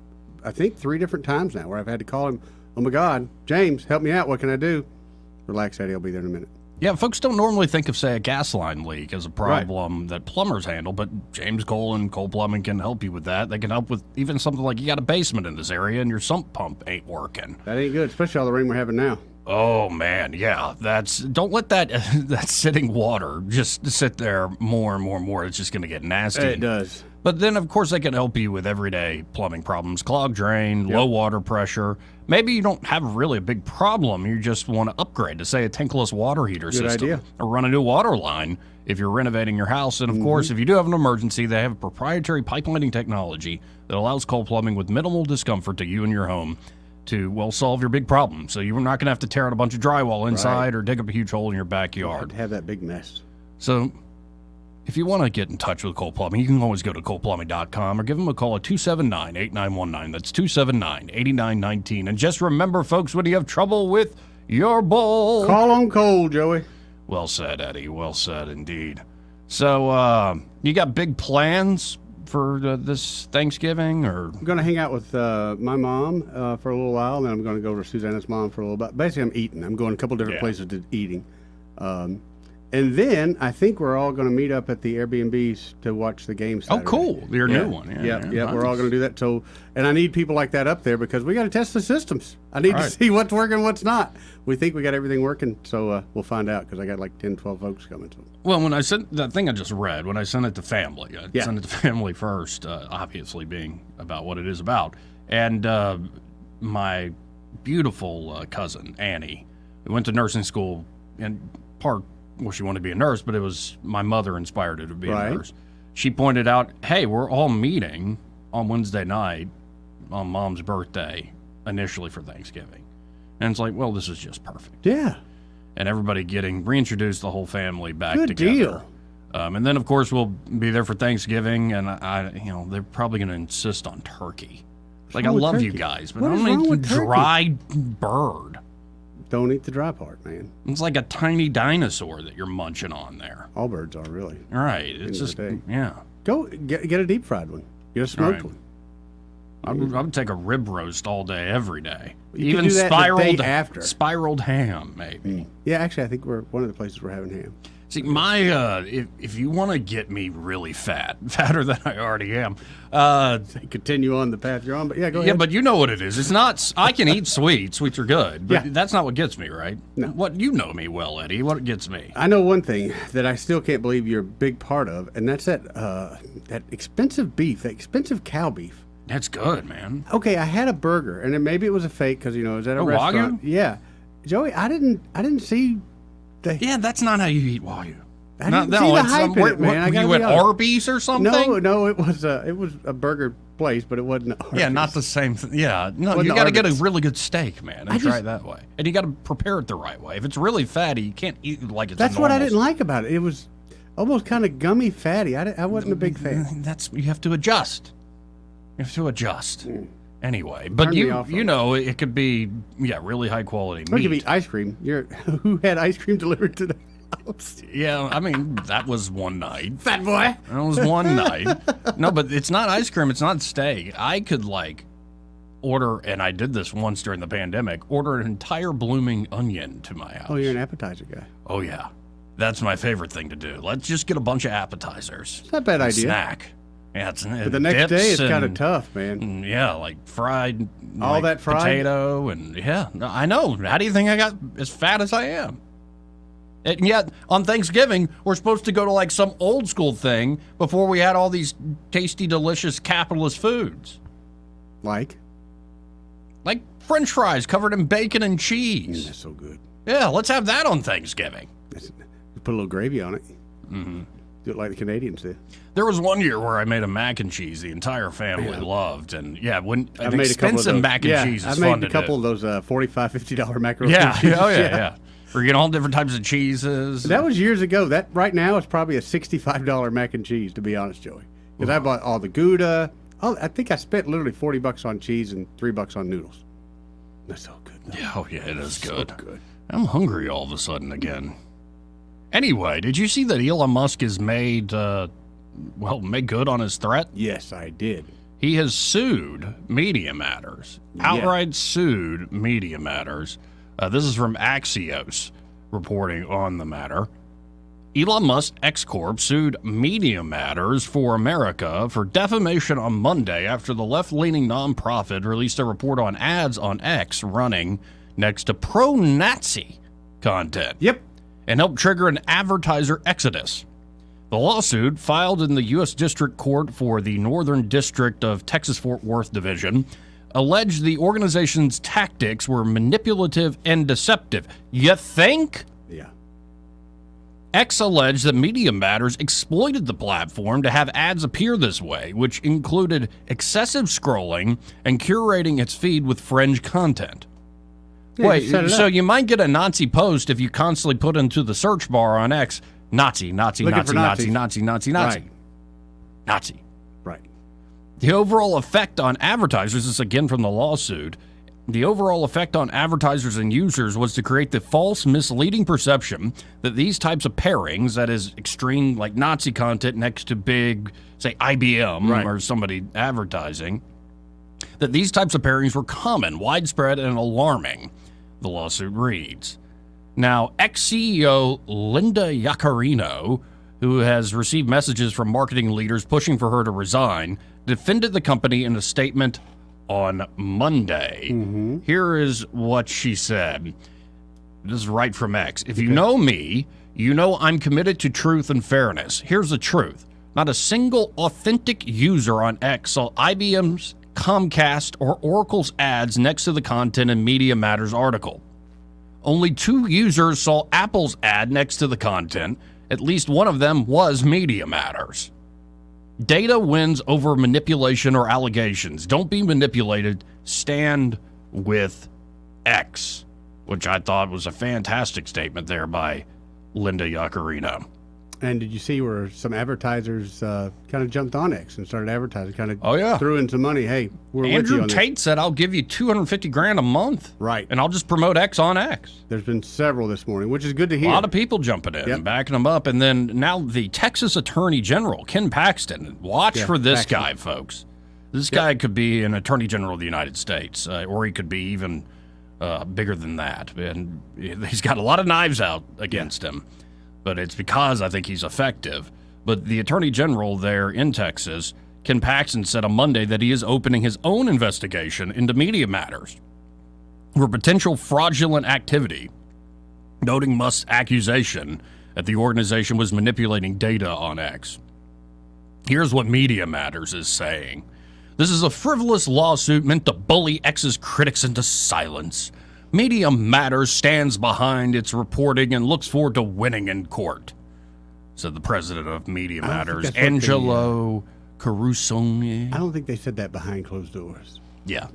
I think, 3 different times now, where I've had to call him, oh my God, James, help me out. What can I do? Relax, Eddie. I'll be there in a minute. Yeah, folks don't normally think of, say, a gas line leak as a problem that plumbers handle, but James Cole and Cole Plumbing can help you with that. They can help with even something like you got a basement in this area and your sump pump ain't working. That ain't good, especially all the rain we're having now. Oh, man, yeah. Don't let that that sitting water just sit there more and more and more. It's just going to get nasty. It does. But then, of course, they can help you with everyday plumbing problems. Clogged drain, low water pressure. Maybe you don't have really a big problem. You just want to upgrade to, say, a tankless water heater Good system. idea. Or run a new water line if you're renovating your house. And, of course, if you do have an emergency, they have proprietary pipelining technology that allows Cole Plumbing with minimal discomfort to you and your home to, well, solve your big problem. So you're not going to have to tear out a bunch of drywall inside or dig up a huge hole in your backyard. Have that big mess. So if you want to get in touch with Cole Plumbing, you can always go to coleplumbing.com or give them a call at 279-8919. That's 279-8919. And just remember, folks, when you have trouble with your bowl, call on Cole, Joey. Well said, Eddie. Well said, indeed. So you got big plans for this Thanksgiving, or? I'm going to hang out with my mom for a little while, and then I'm going to go to Susanna's mom for a little bit. Basically, I'm eating. I'm going a couple different places to eating. And then I think we're all going to meet up at the Airbnbs to watch the game Saturday. Oh, cool. Your new one. Yeah, nice. We're all going to do that. So, and I need people like that up there because we got to test the systems. I need to see what's working, what's not. We think we got everything working, so we'll find out because I got like 10, 12 folks coming. So. Well, when I sent that thing I just read, when I sent it to family, I sent it to family first, obviously being about what it is about. And my beautiful cousin, Annie, who went to nursing school in part, well, she wanted to be a nurse, but it was my mother inspired her to be a nurse. She pointed out, hey, we're all meeting on Wednesday night on Mom's birthday, initially for Thanksgiving. And it's like, well, this is just perfect. Yeah. And everybody getting reintroduced, the whole family back Good together. deal. And then, of course, we'll be there for Thanksgiving, and they're probably going to insist on turkey. Like, I love you guys, but I don't eat dry bird. Don't eat the dry part, man. It's like a tiny dinosaur that you're munching on there. All birds are, really. Right. It's just, yeah. Go get a deep fried one. Get a smoked one. I would take a rib roast all day, every day. You Even could do that spiraled the day after. Spiraled ham, maybe. Yeah, actually, I think we're one of the places we're having ham. See, if you want to get me really fatter than I already am, continue on the path you're on. But yeah, go ahead. Yeah, but you know what it is. It's not. I can eat sweets. Sweets are good, but that's not what gets me, right? No. What you know me well, Eddie. What gets me? I know one thing that I still can't believe you're a big part of, and that's that expensive beef, that expensive cow beef. That's good, man. Okay, I had a burger, and then maybe it was a fake because it was at a restaurant. Wagyu? Yeah, Joey, I didn't see. Yeah, that's not how you eat Wagyu. I didn't see the hype in it, man. You at Arby's or something? No, it was a burger place, but it wasn't Arby's. Yeah, not the same thing. Yeah, no, you got to get a really good steak, man, and try it that way. And you got to prepare it the right way. If it's really fatty, you can't eat it like it's That's a what normal I didn't like about it. It was almost kind of gummy fatty. I wasn't a big fan. You have to adjust. You have to adjust. Anyway, but Turn me off you know, it could be really high quality Or it meat. could be ice cream. Who had ice cream delivered to the house? Yeah, I mean, that was one night. Fat boy. That was one night. No, but it's not ice cream. It's not steak. I could order, and I did this once during the pandemic, order an entire blooming onion to my house. Oh, you're an appetizer guy. Oh, yeah. That's my favorite thing to do. Let's just get a bunch of appetizers. It's not a bad idea. Snack. Yeah, But the next day it's kind of tough, man. Yeah, like fried. All that fried? potato and I know. How do you think I got as fat as I am? And yet on Thanksgiving we're supposed to go to some old school thing before we had all these tasty, delicious capitalist foods. Like French fries covered in bacon and cheese. That's so good. Yeah, let's have that on Thanksgiving. Put a little gravy on it. Mm-hmm. Do it like the Canadians do. There was one year where I made a mac and cheese the entire family loved, and when I've an made a couple of expensive those. mac and cheese is I've fun made to a couple do. of those $45, $50 macaroni Yeah, and cheese. yeah. We're getting all different types of cheeses. That was years ago. That right now is probably a $65 mac and cheese, to be honest, Joey. Because I bought all the Gouda. I think I spent literally $40 on cheese and $3 on noodles. That's so good. Yeah, it is good. So good. I'm hungry all of a sudden again. Anyway, did you see that Elon Musk has made good on his threat? Yes, I did. He has sued Media Matters, outright sued Media Matters. This is from Axios reporting on the matter. Elon Musk X Corp sued Media Matters for America for defamation on Monday after the left-leaning nonprofit released a report on ads on X running next to pro-Nazi content. Yep. And helped trigger an advertiser exodus. The lawsuit, filed in the U.S. District Court for the Northern District of Texas-Fort Worth Division, alleged the organization's tactics were manipulative and deceptive. You think? Yeah. X alleged that Media Matters exploited the platform to have ads appear this way, which included excessive scrolling and curating its feed with fringe content. Yeah, Wait, set it so up. you might get a Nazi post if you constantly put into the search bar on X, Nazi, Nazi, Looking Nazi, for Nazi, Nazis. Nazi, Nazi, Nazi, Right. Nazi. Right. The overall effect on advertisers, this is again from the lawsuit, the overall effect on advertisers and users was to create the false, misleading perception that these types of pairings, that is extreme, like Nazi content next to big, say, IBM Right. or somebody advertising, that these types of pairings were common, widespread, and alarming, the lawsuit reads. Now, ex-CEO Linda Yaccarino, who has received messages from marketing leaders pushing for her to resign, defended the company in a statement on Monday. Mm-hmm. Here is what she said. This is right from X. If you know me, you know I'm committed to truth and fairness. Here's the truth. Not a single authentic user on X saw IBM's, Comcast, or Oracle's ads next to the content in Media Matters article. Only 2 users saw Apple's ad next to the content. At least one of them was Media Matters. Data wins over manipulation or allegations. Don't be manipulated. Stand with X, which I thought was a fantastic statement there by Linda Yaccarino. And did you see where some advertisers kind of jumped on X and started advertising, kind of yeah. threw in some money? Hey, we're with you Andrew on this. Tate said, I'll give you $250,000 a month. Right. And I'll just promote X on X. There's been several this morning, which is good to A hear. lot of people jumping in and backing them up. And then now the Texas Attorney General, Ken Paxton. Watch for this guy, folks. This guy could be an Attorney General of the United States, or he could be even bigger than that. And he's got a lot of knives out against him. But it's because I think he's effective. But the Attorney General there in Texas, Ken Paxton, said on Monday that he is opening his own investigation into Media Matters for potential fraudulent activity, noting Musk's accusation that the organization was manipulating data on X. Here's what Media Matters is saying. This is a frivolous lawsuit meant to bully X's critics into silence. Media Matters stands behind its reporting and looks forward to winning in court, said the president of Media Matters, Angelo Carusone. I don't think they said that behind closed doors. Yeah.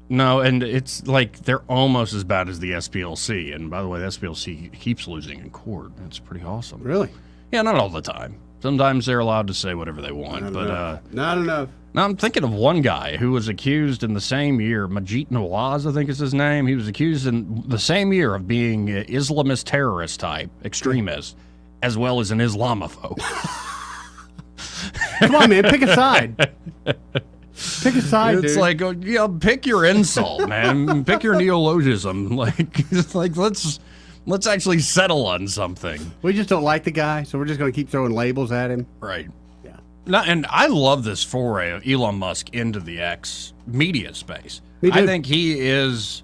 No, and it's like they're almost as bad as the SPLC. And by the way, the SPLC keeps losing in court. It's pretty awesome. Really? Yeah, not all the time. Sometimes they're allowed to say whatever they want, not enough. Now I'm thinking of one guy who was accused in the same year, Majid Nawaz, I think is his name. He was accused in the same year of being an Islamist terrorist type, extremist, as well as an Islamophobe. Come on, man, pick a side. Pick a side, It's dude. like, pick your insult, man. Pick your neologism. Let's actually settle on something. We just don't like the guy, so we're just going to keep throwing labels at him. Right. No, and I love this foray of Elon Musk into the X media space. Me too. I think he's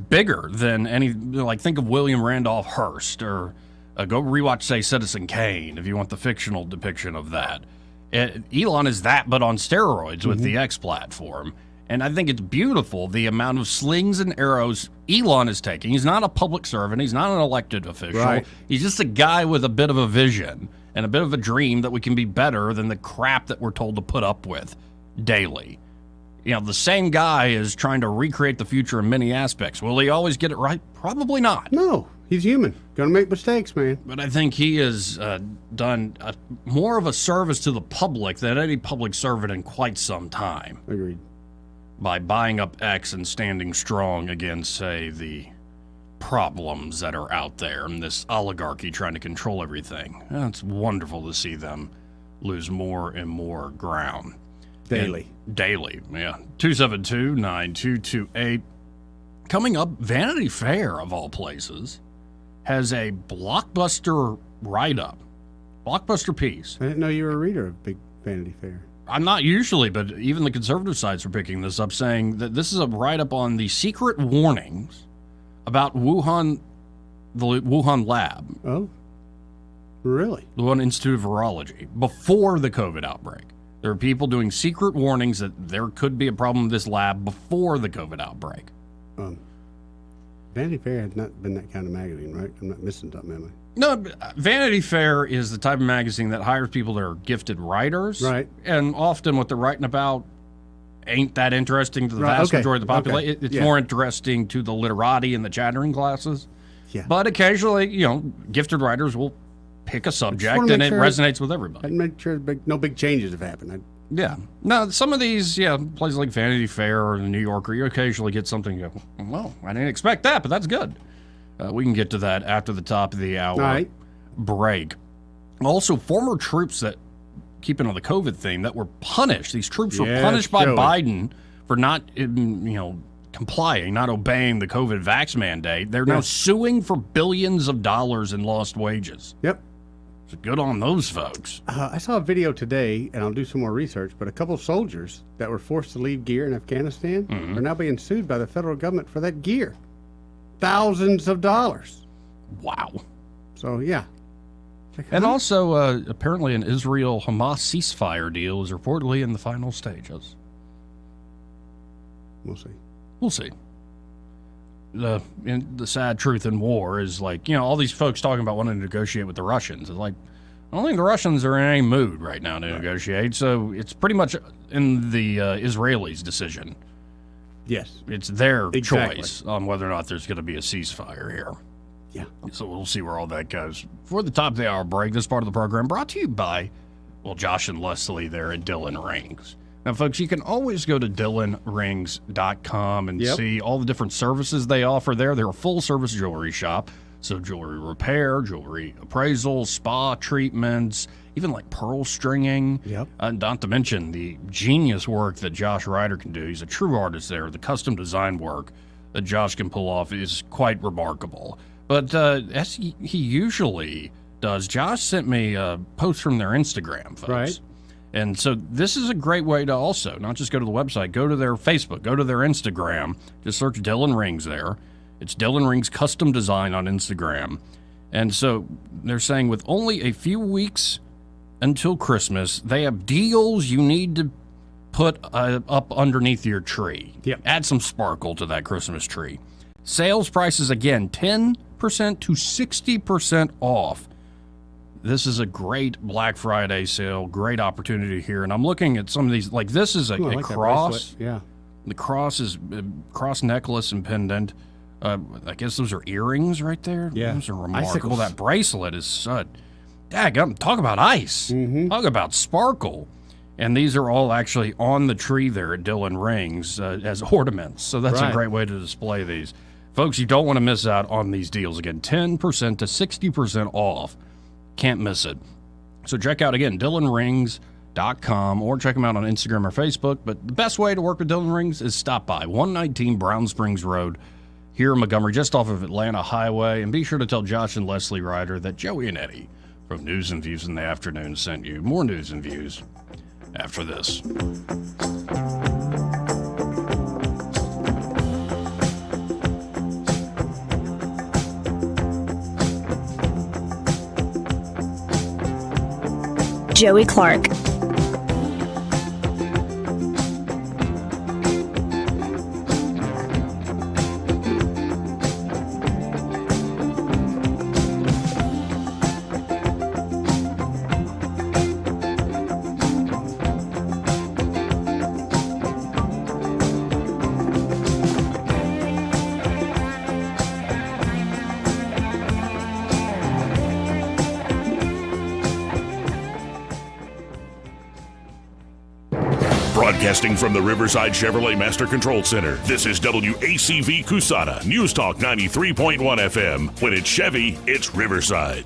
bigger than any, think of William Randolph Hearst, or go rewatch, say, Citizen Kane, if you want the fictional depiction of that. Elon is that, but on steroids with the X platform. And I think it's beautiful, the amount of slings and arrows Elon is taking. He's not a public servant. He's not an elected official. Right. He's just a guy with a bit of a vision and a bit of a dream that we can be better than the crap that we're told to put up with daily. The same guy is trying to recreate the future in many aspects. Will he always get it right? Probably not. No, he's human. Gonna make mistakes, man. But I think he has done more of a service to the public than any public servant in quite some time. Agreed. By buying up X and standing strong against, say, the problems that are out there and this oligarchy trying to control everything. It's wonderful to see them lose more and more ground. Daily. Daily, yeah. 272-9228. Coming up, Vanity Fair, of all places, has a blockbuster write-up. Blockbuster piece. I didn't know you were a reader of Big Vanity Fair. I'm not usually, but even the conservative sides are picking this up, saying that this is a write-up on the secret warnings about the Wuhan lab. Oh, really? The Wuhan Institute of Virology, before the COVID outbreak. There are people doing secret warnings that there could be a problem with this lab before the COVID outbreak. Vanity Fair has not been that kind of magazine, right? I'm not missing something, am I? No, Vanity Fair is the type of magazine that hires people that are gifted writers. Right. And often what they're writing about ain't that interesting to the Right, vast okay, majority of the population. okay, It's yeah. more interesting to the literati and the chattering classes. Yeah. But occasionally, gifted writers will pick a subject wanna and make it sure- resonates with everybody. I'd make sure no big changes have happened. Yeah. No, some of these, places like Vanity Fair or the New Yorker, you occasionally get something you go, well, I didn't expect that, but that's good. We can get to that after the top of the hour All right. break. Also, former troops that, keeping on the COVID theme, that were punished. These troops were Yes, punished by Joey. Biden for not, complying, not obeying the COVID vax mandate. They're now Yes. suing for billions of dollars in lost wages. Yep. So good on those folks. I saw a video today, and I'll do some more research, but a couple soldiers that were forced to leave gear in Afghanistan are now being sued by the federal government for that gear. Thousands of dollars. Wow. So, yeah. And also, apparently an Israel-Hamas ceasefire deal is reportedly in the final stages. We'll see. We'll see. The sad truth in war is all these folks talking about wanting to negotiate with the Russians. It's like, I don't think the Russians are in any mood right now to negotiate, so it's pretty much in the Israelis' decision. Yes. It's their Exactly. choice on whether or not there's going to be a ceasefire here. Yeah. So we'll see where all that goes. For the top of the hour break, this part of the program brought to you by, Josh and Leslie there at Dillon Rings. Now, folks, you can always go to DillonRings.com and Yep. see all the different services they offer there. They're a full-service jewelry shop, so jewelry repair, jewelry appraisal, spa treatments, even like pearl stringing. Yep. Not to mention the genius work that Josh Ryder can do. He's a true artist there. The custom design work that Josh can pull off is quite remarkable. But as he usually does, Josh sent me a post from their Instagram, folks. Right. And so this is a great way to also not just go to the website, go to their Facebook, go to their Instagram, just search Dillon Rings there. It's Dillon Rings Custom Design on Instagram. And so they're saying with only a few weeks until Christmas, they have deals you need to put up underneath your tree. Yep. Add some sparkle to that Christmas tree. Sales prices, again, 10% to 60% off. This is a great Black Friday sale, great opportunity here. And I'm looking at some of these, like this is a Ooh, I like that cross. bracelet. Yeah. The cross is cross necklace and pendant. I guess those are earrings right there. Yeah. Those are remarkable. Icicles. That bracelet is daggum, talk about ice. Talk about sparkle. And these are all actually on the tree there at Dillon Rings as ornaments. So that's a great way to display these. Folks, you don't want to miss out on these deals. Again, 10% to 60% off. Can't miss it. So check out, again, DillonRings.com, or check them out on Instagram or Facebook. But the best way to work with Dillon Rings is stop by 119 Brown Springs Road here in Montgomery, just off of Atlanta Highway. And be sure to tell Josh and Leslie Ryder that Joey and Eddie from News and Views in the Afternoon sent you. More news and views after this. Joey Clark. Broadcasting from the Riverside Chevrolet Master Control Center, this is WACV Cusana, News Talk 93.1 FM. When it's Chevy, it's Riverside.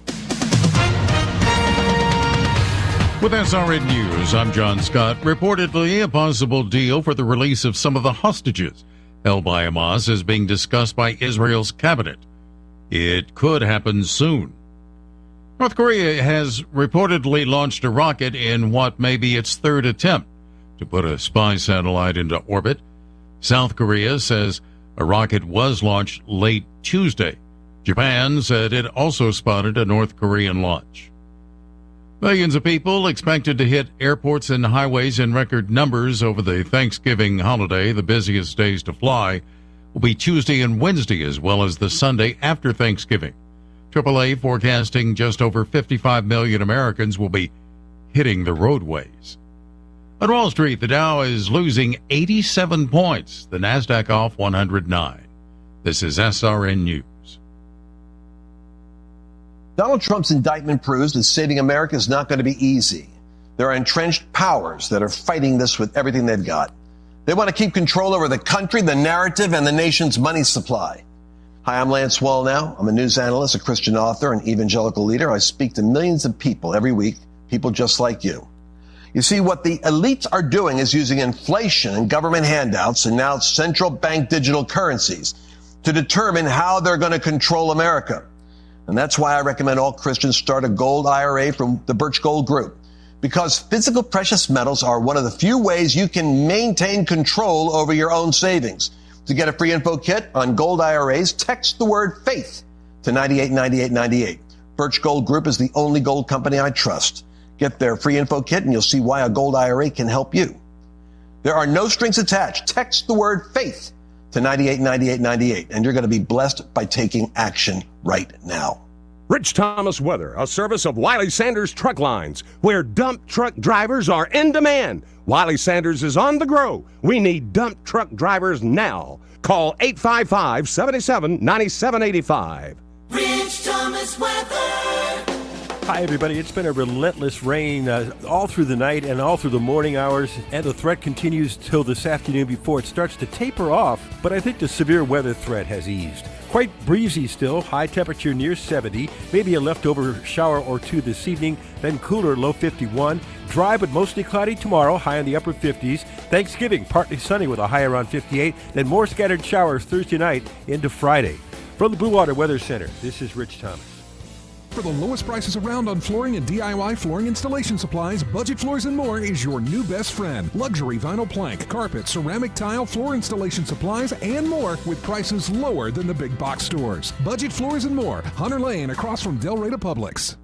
With SRN News, I'm John Scott. Reportedly, a possible deal for the release of some of the hostages held by Hamas is being discussed by Israel's cabinet. It could happen soon. North Korea has reportedly launched a rocket in what may be its third attempt to put a spy satellite into orbit. South Korea says a rocket was launched late Tuesday. Japan said it also spotted a North Korean launch. Millions of people expected to hit airports and highways in record numbers over the Thanksgiving holiday. The busiest days to fly will be Tuesday and Wednesday, as well as the Sunday after Thanksgiving. AAA forecasting just over 55 million Americans will be hitting the roadways. On Wall Street, the Dow is losing 87 points. The Nasdaq off 109. This is SRN News. Donald Trump's indictment proves that saving America is not going to be easy. There are entrenched powers that are fighting this with everything they've got. They want to keep control over the country, the narrative, and the nation's money supply. Hi, I'm Lance Wallnau. I'm a news analyst, a Christian author, and evangelical leader. I speak to millions of people every week, people just like you. You see, what the elites are doing is using inflation and government handouts and now central bank digital currencies to determine how they're going to control America. And that's why I recommend all Christians start a gold IRA from the Birch Gold Group. Because physical precious metals are one of the few ways you can maintain control over your own savings. To get a free info kit on gold IRAs, text the word FAITH to 989898. Birch Gold Group is the only gold company I trust. Get their free info kit and you'll see why a gold IRA can help you. There are no strings attached. Text the word FAITH to 989898 and you're going to be blessed by taking action right now. Rich Thomas Weather, a service of Wiley Sanders Truck Lines, where dump truck drivers are in demand. Wiley Sanders is on the grow. We need dump truck drivers now. Call 855-77-9785. Rich Thomas Weather. Hi, everybody. It's been a relentless rain all through the night and all through the morning hours, and the threat continues till this afternoon before it starts to taper off, but I think the severe weather threat has eased. Quite breezy still, high temperature near 70, maybe a leftover shower or two this evening, then cooler, low 51. Dry but mostly cloudy tomorrow, high in the upper 50s. Thanksgiving, partly sunny with a high around 58, then more scattered showers Thursday night into Friday. From the Blue Water Weather Center, this is Rich Thomas. For the lowest prices around on flooring and DIY flooring installation supplies, Budget Floors and More is your new best friend. Luxury vinyl plank, carpet, ceramic tile, floor installation supplies, and more with prices lower than the big box stores. Budget Floors and More, Hunter Lane across from Del Rey to Publix.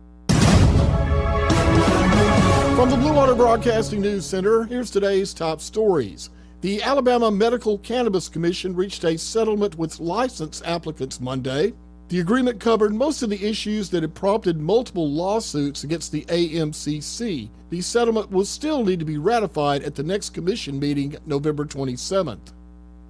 From the Blue Water Broadcasting News Center, here's today's top stories. The Alabama Medical Cannabis Commission reached a settlement with license applicants Monday. The agreement covered most of the issues that had prompted multiple lawsuits against the AMCC. The settlement will still need to be ratified at the next commission meeting November 27th.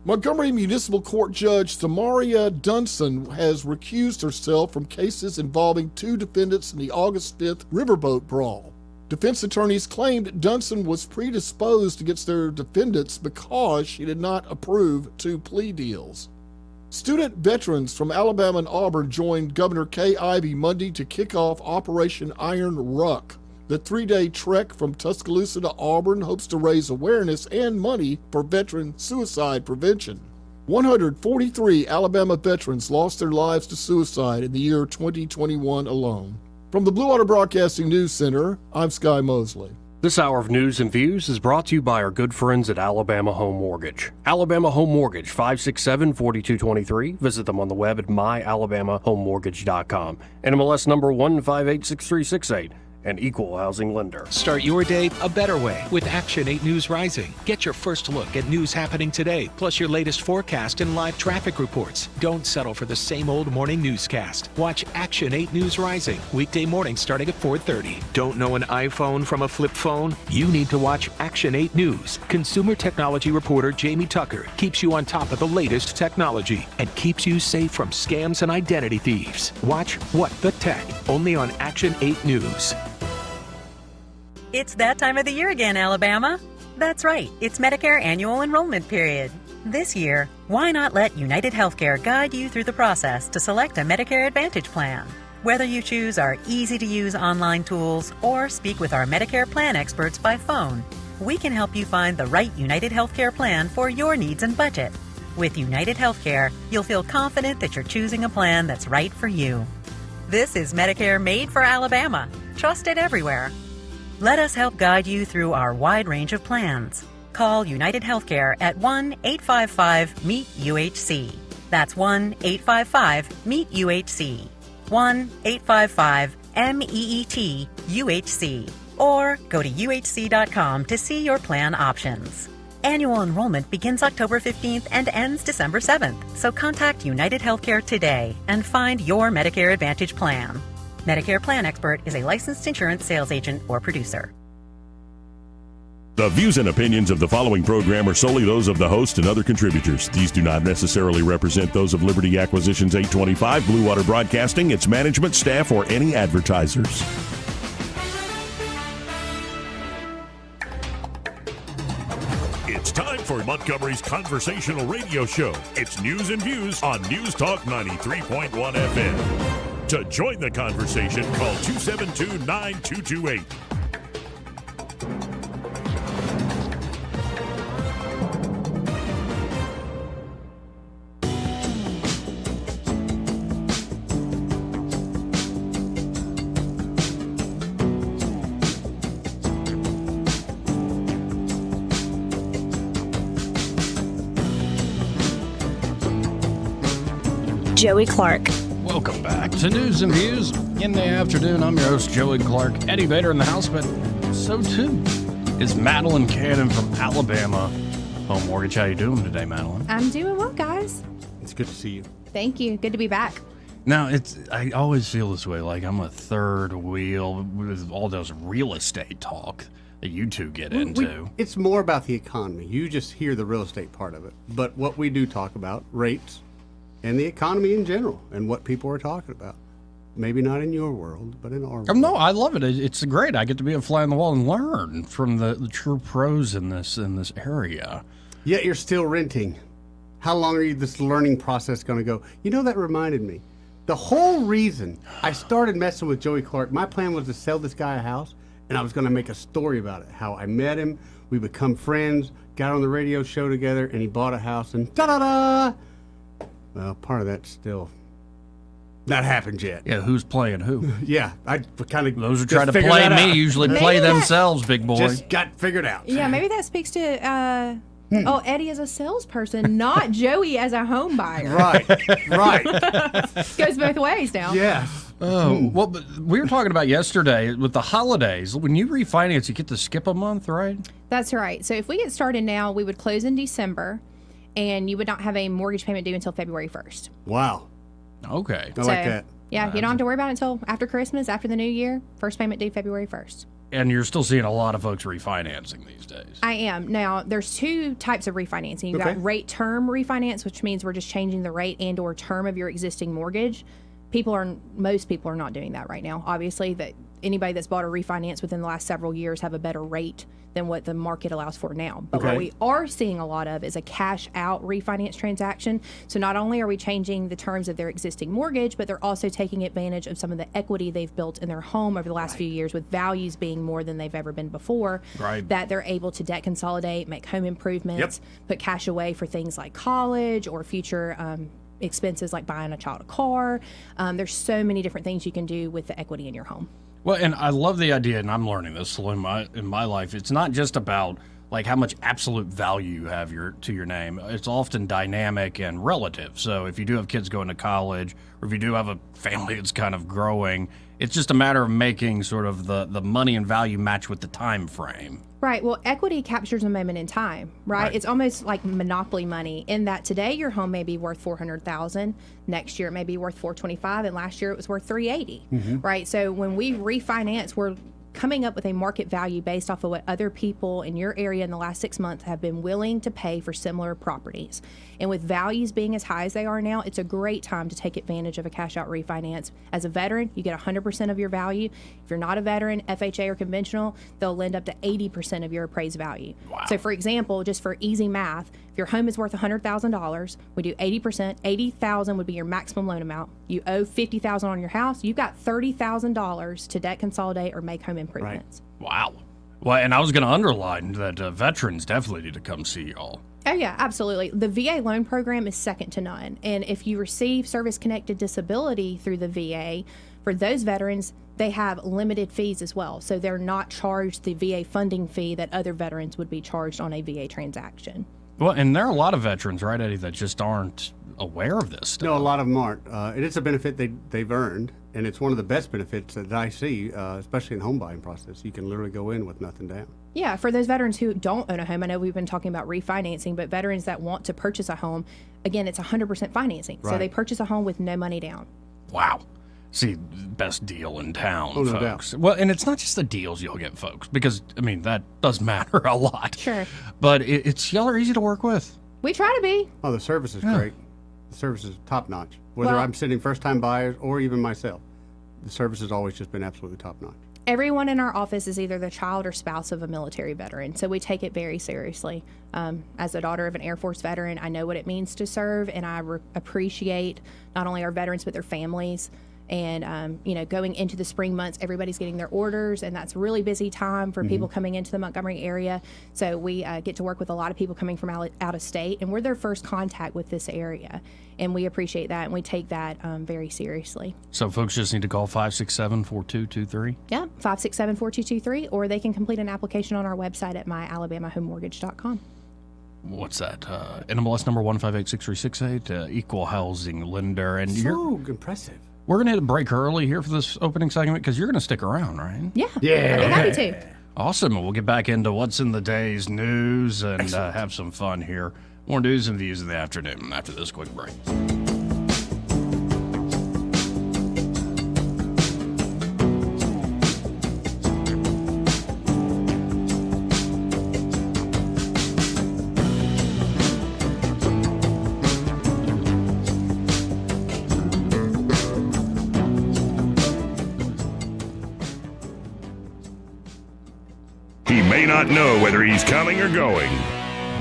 Montgomery Municipal Court Judge Samaria Dunson has recused herself from cases involving 2 defendants in the August 5th riverboat brawl. Defense attorneys claimed Dunson was predisposed against their defendants because she did not approve 2 plea deals. Student veterans from Alabama and Auburn joined Governor Kay Ivey Monday to kick off Operation Iron Ruck. The 3-day trek from Tuscaloosa to Auburn hopes to raise awareness and money for veteran suicide prevention. 143 Alabama veterans lost their lives to suicide in the year 2021 alone. From the Blue Water Broadcasting News Center, I'm Sky Mosley. This hour of news and views is brought to you by our good friends at Alabama Home Mortgage. Alabama Home Mortgage, 567-4223. Visit them on the web at myalabamahomemortgage.com. NMLS number 1586368. An equal housing lender. Start your day a better way with Action 8 News Rising. Get your first look at news happening today, plus your latest forecast and live traffic reports. Don't settle for the same old morning newscast. Watch Action 8 News Rising, weekday mornings starting at 4:30. Don't know an iPhone from a flip phone? You need to watch Action 8 News. Consumer technology reporter Jamie Tucker keeps you on top of the latest technology and keeps you safe from scams and identity thieves. Watch What the Tech, only on Action 8 News. It's that time of the year again, Alabama. That's right, it's Medicare annual enrollment period. This year, why not let United Healthcare guide you through the process to select a Medicare Advantage plan? Whether you choose our easy-to-use online tools or speak with our Medicare plan experts by phone, we can help you find the right United Healthcare plan for your needs and budget. With United Healthcare, you'll feel confident that you're choosing a plan that's right for you. This is Medicare made for Alabama, trusted everywhere. Let us help guide you through our wide range of plans. Call United Healthcare at 1-855-MEET-UHC. That's 1-855-MEET-UHC. 1-855-MEET-UHC. Or go to uhc.com to see your plan options. Annual enrollment begins October 15th and ends December 7th, so contact United Healthcare today and find your Medicare Advantage plan. Medicare Plan Expert is a licensed insurance sales agent or producer. The views and opinions of the following program are solely those of the host and other contributors. These do not necessarily represent those of Liberty Acquisitions 825, Blue Water Broadcasting, its management, staff, or any advertisers. It's time for Montgomery's conversational radio show. It's news and views on News Talk 93.1 FM. To join the conversation, call 272-9228. Joey Clark. Welcome back to News and Views in the afternoon. I'm your host, Joey Clark. Eddie Vader in the house, but so too is Madeline Cannon from Alabama Home Mortgage. How you doing today, Madeline? I'm doing well, guys. It's good to see you. Thank you. Good to be back. Now, I always feel this way, like I'm a third wheel with all those real estate talk that you two get into. It's more about the economy. You just hear the real estate part of it. But what we do talk about, rates, and the economy in general, and what people are talking about. Maybe not in your world, but in our world. No, I love it. It's great. I get to be a fly on the wall and learn from the true pros in this area. Yet you're still renting. How long are this learning process going to go? You know, that reminded me. The whole reason I started messing with Joey Clark, my plan was to sell this guy a house, and I was going to make a story about it. How I met him, we become friends, got on the radio show together, and he bought a house, and da-da-da! Well, part of that's still not happened yet. Yeah, who's playing who? Yeah, I kind of... Those who try to play me usually play themselves, big boy. Just got figured out. Yeah, maybe that speaks to... Eddie as a salesperson, not Joey as a home buyer. Right. Goes both ways now. Yes. Oh, well, but we were talking about yesterday with the holidays. When you refinance, you get to skip a month, right? That's right. So if we get started now, we would close in December, and you would not have a mortgage payment due until February 1st. Wow. Okay. I like that. Yeah, you don't have to worry about it until after Christmas, after the new year. First payment due February 1st. And you're still seeing a lot of folks refinancing these days. I am. Now, there's two types of refinancing. You've got rate term refinance, which means we're just changing the rate and or term of your existing mortgage. Most people are not doing that right now. Obviously, that anybody that's bought a refinance within the last several years have a better rate than what the market allows for now. But what we are seeing a lot of is a cash out refinance transaction. So not only are we changing the terms of their existing mortgage, but they're also taking advantage of some of the equity they've built in their home over the last few years, with values being more than they've ever been before, that they're able to debt consolidate, make home improvements, put cash away for things like college or future expenses like buying a child a car. There's so many different things you can do with the equity in your home. Well, and I love the idea, and I'm learning this in my life. It's not just about like how much absolute value you have to your name. It's often dynamic and relative. So if you do have kids going to college, or if you do have a family that's kind of growing, it's just a matter of making sort of the money and value match with the time frame. Right. Well, equity captures a moment in time, right? It's almost like monopoly money in that today your home may be worth $400,000, next year it may be worth $425,000, and last year it was worth $380,000, right? So when we refinance, we're coming up with a market value based off of what other people in your area in the last 6 months have been willing to pay for similar properties. And with values being as high as they are now, it's a great time to take advantage of a cash out refinance. As a veteran, you get 100% of your value. If you're not a veteran, FHA or conventional, they'll lend up to 80% of your appraised value. Wow. So for example, just for easy math, if your home is worth $100,000, we do 80%, $80,000 would be your maximum loan amount. You owe $50,000 on your house, you've got $30,000 to debt consolidate or make home improvements. Wow. Well, and I was going to underline that veterans definitely need to come see y'all. Oh, yeah, absolutely. The VA loan program is second to none. And if you receive service-connected disability through the VA, for those veterans, they have limited fees as well. So they're not charged the VA funding fee that other veterans would be charged on a VA transaction. Well, and there are a lot of veterans, right, Eddie, that just aren't aware of this stuff. No, a lot of them aren't. And it's a benefit they've earned, and it's one of the best benefits that I see, especially in the home buying process. You can literally go in with nothing down. Yeah, for those veterans who don't own a home, I know we've been talking about refinancing, but veterans that want to purchase a home, again, it's 100% financing. So they purchase a home with no money down. Wow. See, best deal in town, no folks. doubt. Well, and it's not just the deals you'll get, folks, because, I mean, that does matter a lot. Sure. But y'all are easy to work with. We try to be. Oh, the service is great. The service is top-notch. Whether I'm sending first-time buyers or even myself, the service has always just been absolutely top-notch. Everyone in our office is either the child or spouse of a military veteran, so we take it very seriously. As a daughter of an Air Force veteran, I know what it means to serve, and I appreciate not only our veterans but their families. And, going into the spring months, everybody's getting their orders, and that's a really busy time for people coming into the Montgomery area. So we get to work with a lot of people coming from out of state, and we're their first contact with this area. And we appreciate that, and we take that very seriously. So folks just need to call 567-4223? Yeah, 567-4223, or they can complete an application on our website at myalabamahomemortgage.com. What's that? NMLS number 1586368, equal housing lender. And so impressive. We're going to hit a break early here for this opening segment because you're going to stick around, right? Yeah. Yeah. I'm happy to. Awesome. We'll get back into what's in the day's news and have some fun here. More news and views in the afternoon after this quick break. He may not know whether he's coming or going,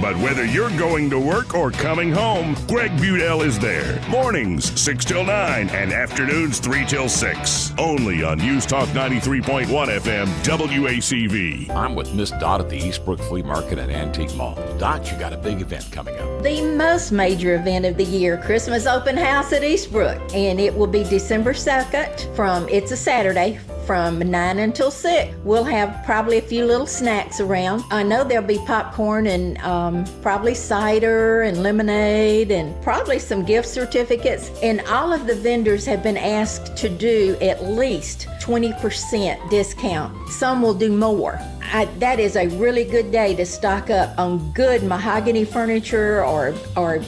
but whether you're going to work or coming home, Greg Budell is there. Mornings, 6 till 9, and afternoons, 3 till 6. Only on News Talk 93.1 FM, WACV. I'm with Miss Dot at the Eastbrook Flea Market and Antique Mall. Dot, you got a big event coming up. The most major event of the year, Christmas Open House at Eastbrook. And it will be December 2nd it's a Saturday, from 9 until 6. We'll have probably a few little snacks around. I know there'll be popcorn and probably cider and lemonade and probably some gift certificates. And all of the vendors have been asked to do at least 20% discount. Some will do more. That is a really good day to stock up on good mahogany furniture or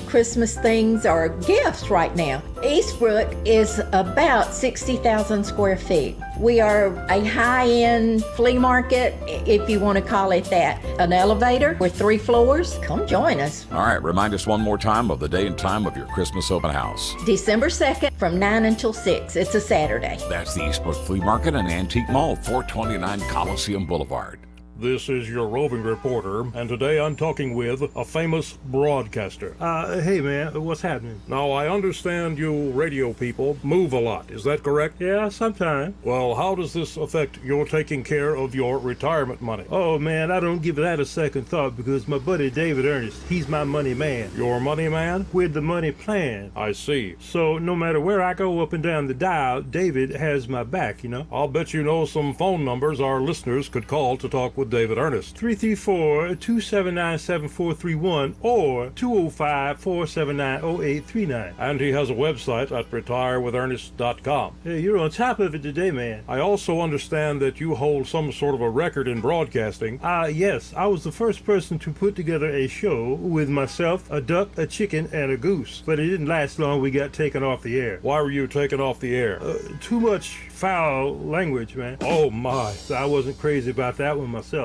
Christmas things or gifts right now. Eastbrook is about 60,000 square feet. We are a high-end flea market, if you want to call it that. An elevator with 3 floors. Come join us. All right, remind us one more time of the day and time of your Christmas open house. December 2nd from 9 until 6. It's a Saturday. That's the Eastbrook Flea Market and Antique Mall, 429 Coliseum Boulevard. This is your roving reporter, and today I'm talking with a famous broadcaster. Hey man, what's happening? Now, I understand you radio people move a lot, is that correct? Yeah, sometime. Well, how does this affect your taking care of your retirement money? Oh man, I don't give that a second thought because my buddy David Ernest, he's my money man. Your money man? With the money plan. I see. So no matter where I go up and down the dial, David has my back, you know? I'll bet you know some phone numbers our listeners could call to talk with David Ernest. 334-279-7431 or 205-479-0839. And he has a website at retirewithernest.com. Hey, you're on top of it today, man. I also understand that you hold some sort of a record in broadcasting. Yes. I was the first person to put together a show with myself, a duck, a chicken, and a goose. But it didn't last long. We got taken off the air. Why were you taken off the air? Too much foul language, man. Oh, my. So I wasn't crazy about that one myself.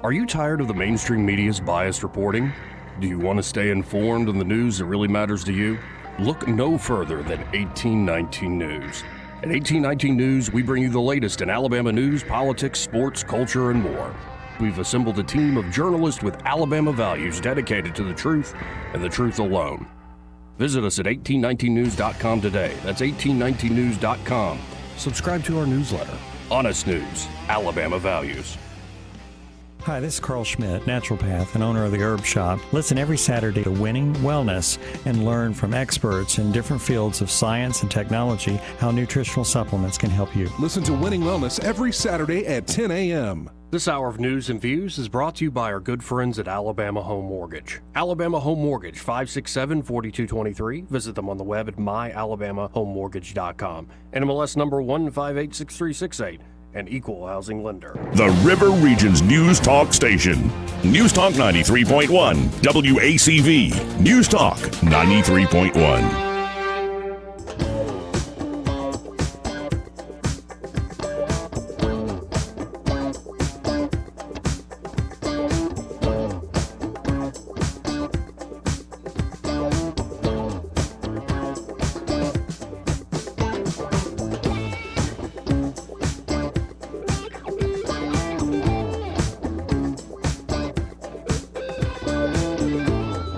Are you tired of the mainstream media's biased reporting? Do you want to stay informed on the news that really matters to you? Look no further than 1819 News. At 1819 News, we bring you the latest in Alabama news, politics, sports, culture, and more. We've assembled a team of journalists with Alabama values dedicated to the truth and the truth alone. Visit us at 1819news.com today. That's 1819news.com. Subscribe to our newsletter. Honest News, Alabama Values. Hi, this is Carl Schmidt, naturopath and owner of the Herb Shop. Listen every Saturday to Winning Wellness and learn from experts in different fields of science and technology how nutritional supplements can help you. Listen to Winning Wellness every Saturday at 10 a.m. This hour of news and views is brought to you by our good friends at Alabama Home Mortgage. Alabama Home Mortgage, 567-4223. Visit them on the web at myalabamahomemortgage.com. NMLS number 1586368. An equal housing lender. The River Region's News Talk Station. News Talk 93.1. WACV. News Talk 93.1.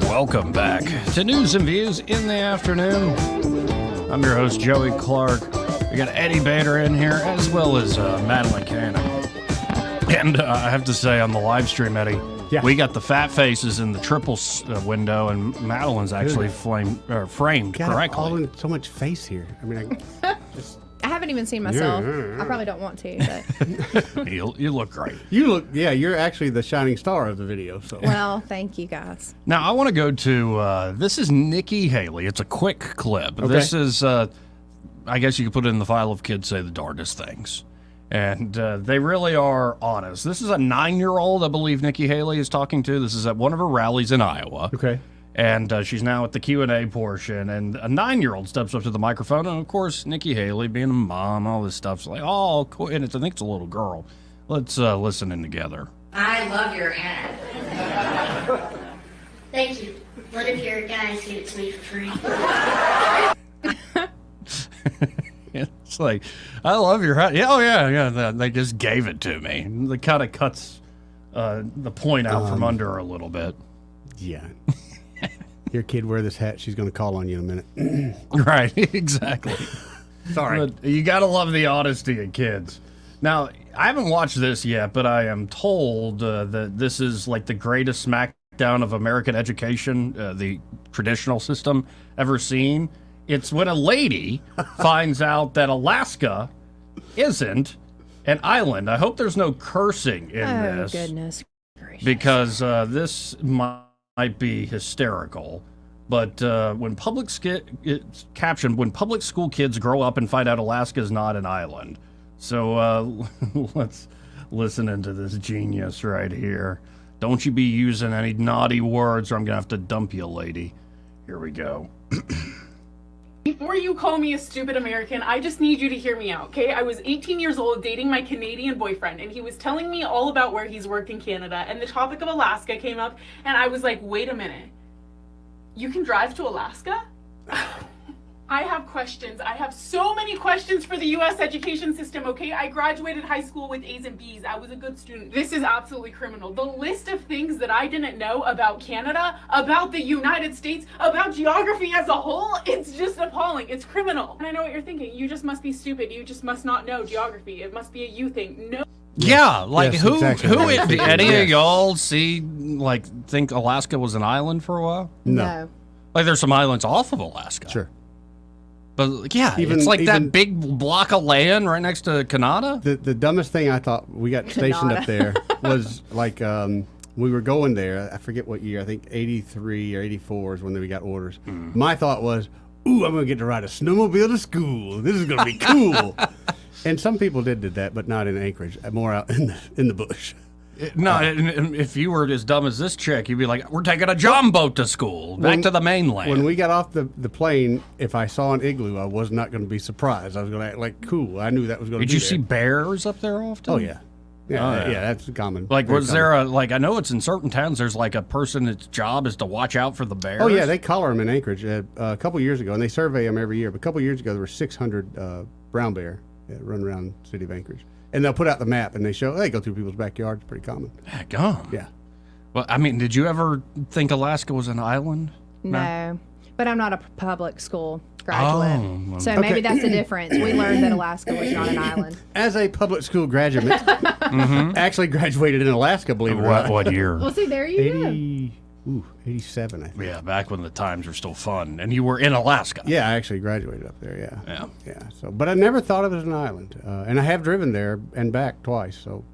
Welcome back to News and Views in the afternoon. I'm your host, Joey Clark. We got Eddie Bader in here, as well as Madeline Cannon. And I have to say, on the live stream, Eddie, we got the fat faces in the triple window, and Madeline's actually framed correctly. All in so much face here. I mean, I haven't even seen myself. I probably don't want to, but you look great. You're actually the shining star of the video. So well, thank you guys. Now I want to go to this is Nikki Haley. It's a quick clip. Okay. This is I guess you could put it in the file of kids say the darndest things, and they really are honest. This is a 9-year-old, I believe Nikki Haley is talking to. This is at one of her rallies in Iowa. Okay. And she's now at the Q&A portion, and a 9-year-old steps up to the microphone, and of course, Nikki Haley, being a mom, all this stuff's like, oh, cool. And I think it's a little girl. Let's listen in together. I love your hat. Thank you. What if your guys give it to me for free? It's like, I love your hat. Yeah, oh, yeah. They just gave it to me. It kind of cuts the point out from under her a little bit. Yeah. Your kid wear this hat, she's going to call on you in a minute. Right, exactly. Sorry. But you got to love the honesty of kids. Now, I haven't watched this yet, but I am told that this is like the greatest smackdown of American education, the traditional system, ever seen. It's when a lady finds out that Alaska isn't an island. I hope there's no cursing in this. Oh, goodness gracious. Because this might be hysterical, but when public it's captioned, when public school kids grow up and find out Alaska is not an island. So let's listen into this genius right here. Don't you be using any naughty words or I'm gonna have to dump you, lady. Here we go. before you call me a stupid American, I just need you to hear me out, okay? I was 18 years old dating my Canadian boyfriend, and he was telling me all about where he's worked in Canada, and the topic of Alaska came up, and I was like, wait a minute. You can drive to Alaska? I have questions. I have so many questions for the U.S. education system, okay? I graduated high school with A's and B's. I was a good student. This is absolutely criminal. The list of things that I didn't know about Canada, about the United States, about geography as a whole, it's just appalling. It's criminal. And I know what you're thinking. You just must be stupid. You just must not know geography. It must be a you thing. No. Yeah, like Yes, who exactly. did any Yes. of y'all think Alaska was an island for a while? No. Like there's some islands off of Alaska. Sure. But like, yeah, Even- it's like even- that big block of land right next to Canada. The dumbest thing I thought we got stationed up there was like we were going there. I forget what year. I think 83 or 84 is when we got orders. My thought was, ooh, I'm going to get to ride a snowmobile to school. This is going to be cool. And some people did that, but not in Anchorage. More out in the bush. No, and if you were as dumb as this chick, you'd be like, we're taking a John boat to school, back to the mainland. When we got off the plane, if I saw an igloo, I was not going to be surprised. I was going to act like cool. I knew that was going to be Did you there. see bears up there often? Oh, yeah. Yeah, Oh, yeah, that's common. Like, Very was common. there I know it's in certain towns, there's like a person that's job is to watch out for the bears. Oh, yeah, they collar them in Anchorage a couple years ago, and they survey them every year. But a couple years ago, there were 600 brown bear that run around the city of Anchorage. And they'll put out the map, and they go through people's backyards. Pretty common. Heck, on. Yeah. Well, I mean, did you ever think Alaska was an island? No, but I'm not a public school graduate. Oh, So okay. maybe that's the difference. We learned that Alaska was not an island. As a public school graduate, actually graduated in Alaska, believe it or not. What year? Well, see, there you go. 87, I think. Yeah, back when the times were still fun, and you were in Alaska. Yeah, I actually graduated up there. Yeah. So, but I never thought of it as an island, and I have driven there and back twice. So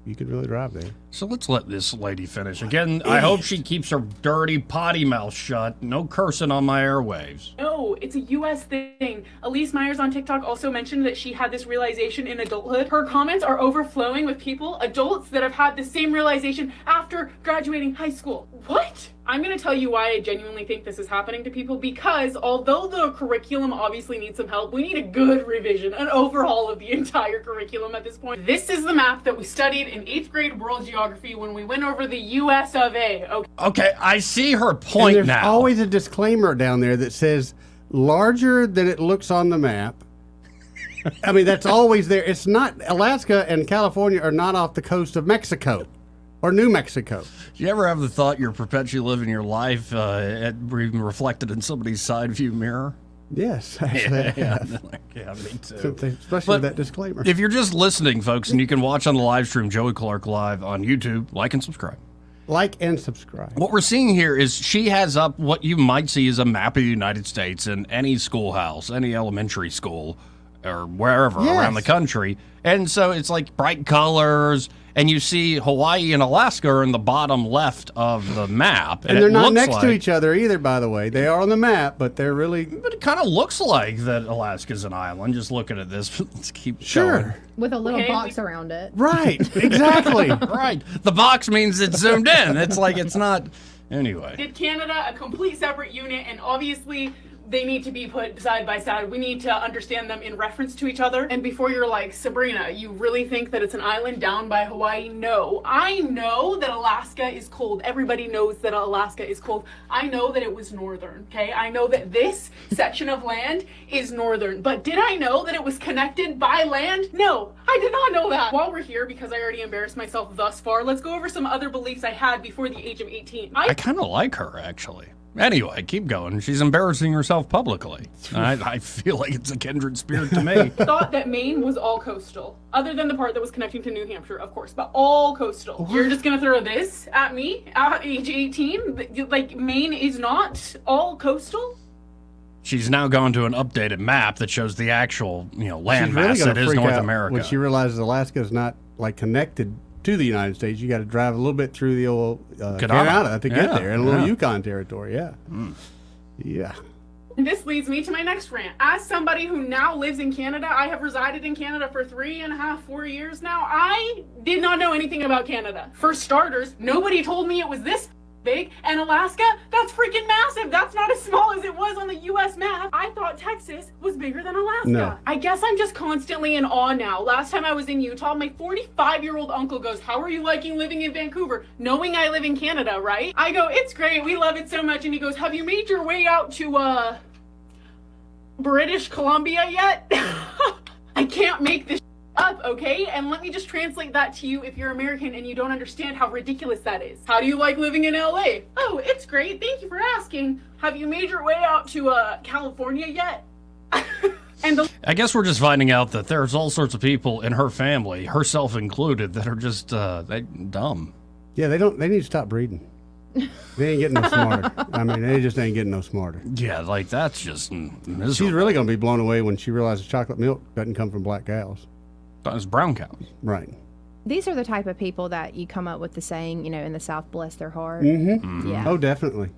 you could really drive there. So let's let this lady finish. Again, I hope she keeps her dirty potty mouth shut. No cursing on my airwaves. No, it's a U.S. thing. Elise Myers on TikTok also mentioned that she had this realization in adulthood. Her comments are overflowing with people, adults, that have had the same realization after graduating high school. What? I'm going to tell you why I genuinely think this is happening to people, because although the curriculum obviously needs some help, we need a good revision, an overhaul of the entire curriculum at this point. This is the map that we studied in 8th grade world geography when we went over the U.S. of A. Okay, I see her point and there's now. always a disclaimer down there that says larger than it looks on the map. I mean, that's always there. It's not, Alaska and California are not off the coast of Mexico or New Mexico. Do you ever have the thought you're perpetually living your life being reflected in somebody's side view mirror? Yes, actually, I have. Yeah, me too. Especially with that disclaimer. If you're just listening, folks, and you can watch on the live stream Joey Clark Live on YouTube, like and subscribe. Like and subscribe. What we're seeing here is she has up what you might see as a map of the United States in any schoolhouse, any elementary school, or wherever around the country. And so it's like bright colors, and you see Hawaii and Alaska are in the bottom left of the map. And they're it not looks next to like- each other either, by the way. They are on the map, but they're really... But it kind of looks like that Alaska's an island, just looking at this. Let's keep Sure. going. With a little Okay, box around it. Right, exactly. Right. The box means it's zoomed in. It's like it's not... Anyway. Did Canada a complete separate unit, and obviously they need to be put side by side. We need to understand them in reference to each other. And before you're like, Sabrina, you really think that it's an island down by Hawaii? No. I know that Alaska is cold. Everybody knows that Alaska is cold. I know that it was northern, okay? I know that this section of land is northern. But did I know that it was connected by land? No, I did not know that. While we're here, because I already embarrassed myself thus far, let's go over some other beliefs I had before the age of 18. I kind of like her, actually. Anyway, keep going. She's embarrassing herself publicly. I feel like it's a kindred spirit to me. Thought that Maine was all coastal, other than the part that was connecting to New Hampshire, of course, but all coastal. You're just gonna throw this at me at age 18? Like, Maine is not all coastal? She's now gone to an updated map that shows the actual, land She's really mass gonna that is freak North out America. when she realizes Alaska is not like connected to the United States. You got to drive a little bit through the old Canada to get there, and a little Yukon territory. Yeah, yeah. This leads me to my next rant. As somebody who now lives in Canada, I have resided in Canada for 3.5, 4 years now. I did not know anything about Canada. For starters, nobody told me it was this big, and Alaska, that's freaking massive. That's not as small as it was on the US map. I thought bigger than Alaska. No. I guess I'm just constantly in awe now. Last time I was in Utah, my 45-year-old uncle goes, "How are you liking living in Vancouver?" Knowing I live in Canada, right? I go, "It's great. We love it so much." And he goes, "Have you made your way out to, British Columbia yet?" I can't make this up, okay? And let me just translate that to you if you're American and you don't understand how ridiculous that is. "How do you like living in LA?" "Oh, it's great. Thank you for asking. Have you made your way out to California yet?" And I guess we're just finding out that there's all sorts of people in her family, herself included, that are just dumb. Yeah, they need to stop breeding. They ain't getting no smarter. I mean, they just ain't getting no smarter. Yeah, like that's just miserable. She's really going to be blown away when she realizes chocolate milk doesn't come from black cows. It's brown cows. Right. These are the type of people that you come up with the saying, in the South, bless their heart. Mm-hmm. Yeah. Oh, definitely.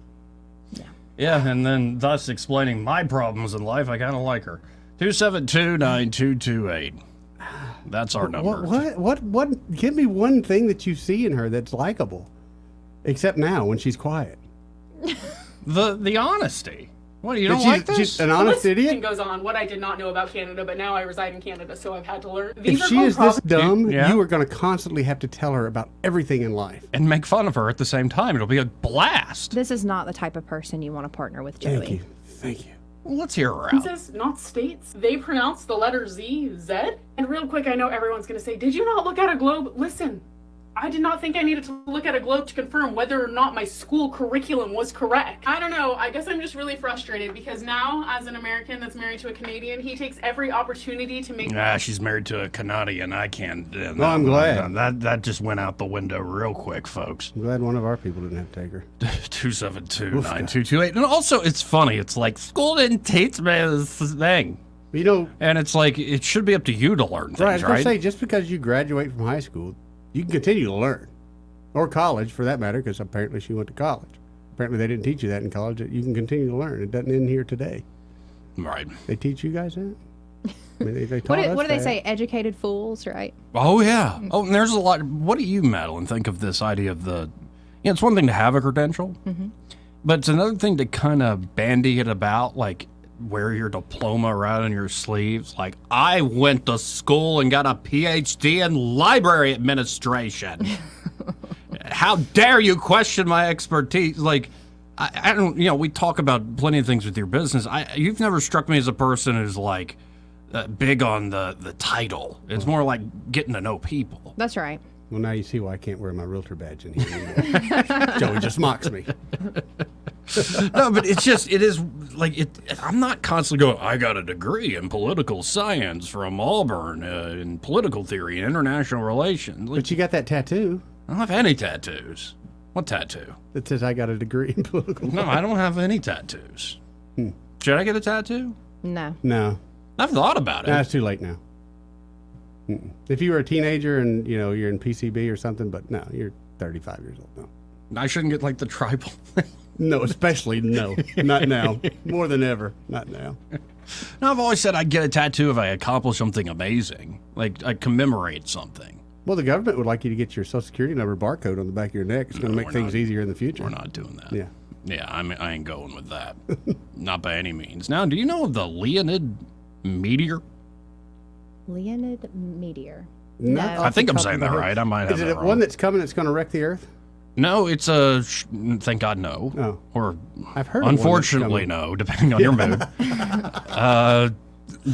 Yeah, and then thus explaining my problems in life, I kind of like her. 272-9228. That's our number. What? Give me one thing that you see in her that's likable, except now when she's quiet. The honesty. What, you But don't she's- like this? she's an honest the list idiot? goes on. What I did not know about Canada, but now I reside in Canada, so I've had to learn. If These are she called is this dumb, Yeah. you are going to constantly have to tell her about everything in life. And make fun of her at the same time. It'll be a blast. This is not the type of person you want to partner with, Joey. Thank you. Thank you. Well, let's hear her out. Provinces, not states. They pronounce the letter Z, Z. And real quick, I know everyone's going to say, "Did you not look at a globe?" Listen, I did not think I needed to look at a globe to confirm whether or not my school curriculum was correct. I don't know. I guess I'm just really frustrated because now, as an American that's married to a Canadian, he takes every opportunity to make... She's married to a Canadian. I can't. Well, I'm glad. That just went out the window real quick, folks. I'm glad one of our people didn't have to take her. 272-9228. And also, it's funny. It's like, school didn't teach me this thing. And it's like, it should be up to you to learn things, Right. I was going right? to say, just because you graduate from high school, you can continue to learn. Or college, for that matter, because apparently she went to college. Apparently they didn't teach you that in college, that you can continue to learn. It doesn't end here today. Right. They teach you guys that? I mean, they taught us What do they that. say? Educated fools, right? Oh, yeah. Oh, and there's a lot. What do you, Madeline, think of this idea of the... it's one thing to have a credential, but it's another thing to kind of bandy it about, like wear your diploma around on your sleeves. Like, I went to school and got a PhD in library administration. How dare you question my expertise? Like, I don't, we talk about plenty of things with your business. You've never struck me as a person who's like big on the title. It's more like getting to know people. That's right. Well, now you see why I can't wear my realtor badge in here anymore. Joey just mocks me. No, but it is like I'm not constantly going, I got a degree in political science from Auburn in political theory and international relations. But you got that tattoo. I don't have any tattoos. What tattoo? That says I got a degree in political No, I don't have any tattoos. Should I get a tattoo? No. No. I've thought about it. No, it's too late now. Mm-mm. If you were a teenager and, you're in PCB or something, but no, you're 35 years old now. I shouldn't get like the tribal thing. No, especially no. Not now. More than ever. Not now. No, I've always said I'd get a tattoo if I accomplish something amazing. Like, I commemorate something. Well, the government would like you to get your Social Security number barcode on the back of your neck. It's going to make things easier in the future. We're not doing that. Yeah. Yeah, I ain't going with that. Not by any means. Now, do you know of the Leonid meteor? Leonid meteor. Not No. I think I'm off the saying top that of my right. head. I might have Is that it wrong. one that's coming that's going to wreck the Earth? No, it's thank God, no. Oh. Or I've heard of one that's unfortunately, coming. no, depending on your mood.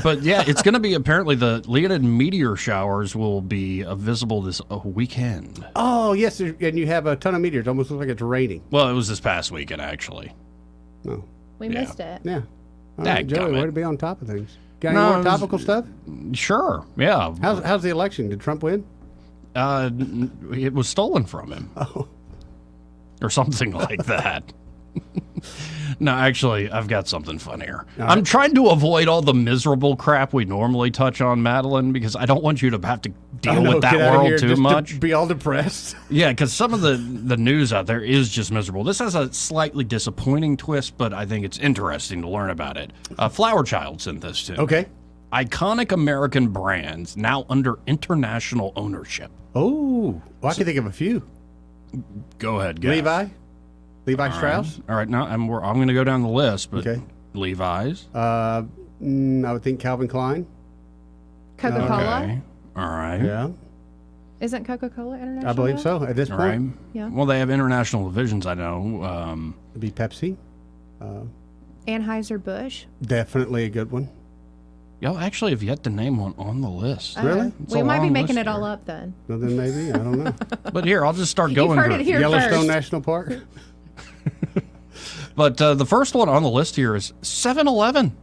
But yeah, it's going to be apparently the Leonid meteor showers will be visible this weekend. Oh, yes. And you have a ton of meteors. Almost looks like it's raining. Well, it was this past weekend, actually. No. We Yeah. missed it. Yeah. All right, Joey, way to be on top of things. Got any No, more it was- topical stuff? Sure, yeah. How's the election? Did Trump win? It was stolen from him. Oh. Or something like that. No, actually, I've got something funnier. All I'm right. trying to avoid all the miserable crap we normally touch on, Madeline, because I don't want you to have to I deal know, with that get out of world here too just to much. be all depressed. Yeah, because some of the news out there is just miserable. This has a slightly disappointing twist, but I think it's interesting to learn about it. Flower Child sent this to me. Okay. Iconic American brands now under international ownership. Oh, well, I can think of a few. Go ahead, guys. Levi Strauss. All right, now I'm going to go down the list, but Okay. Levi's. I would think Calvin Klein. Coca-Cola? Okay. All right. Yeah. Isn't Coca-Cola international? I believe so at this All point. right. Yeah. Well, they have international divisions, I know. It'd be Pepsi. Anheuser-Busch. Definitely a good one. Y'all actually have yet to name one on the list. Really? It's We a might be long making list it all here. up then. Well, then maybe. I don't know. But here, I'll just start You've going heard to it here Yellowstone first. National Park. But the first one on the list here is 7-Eleven.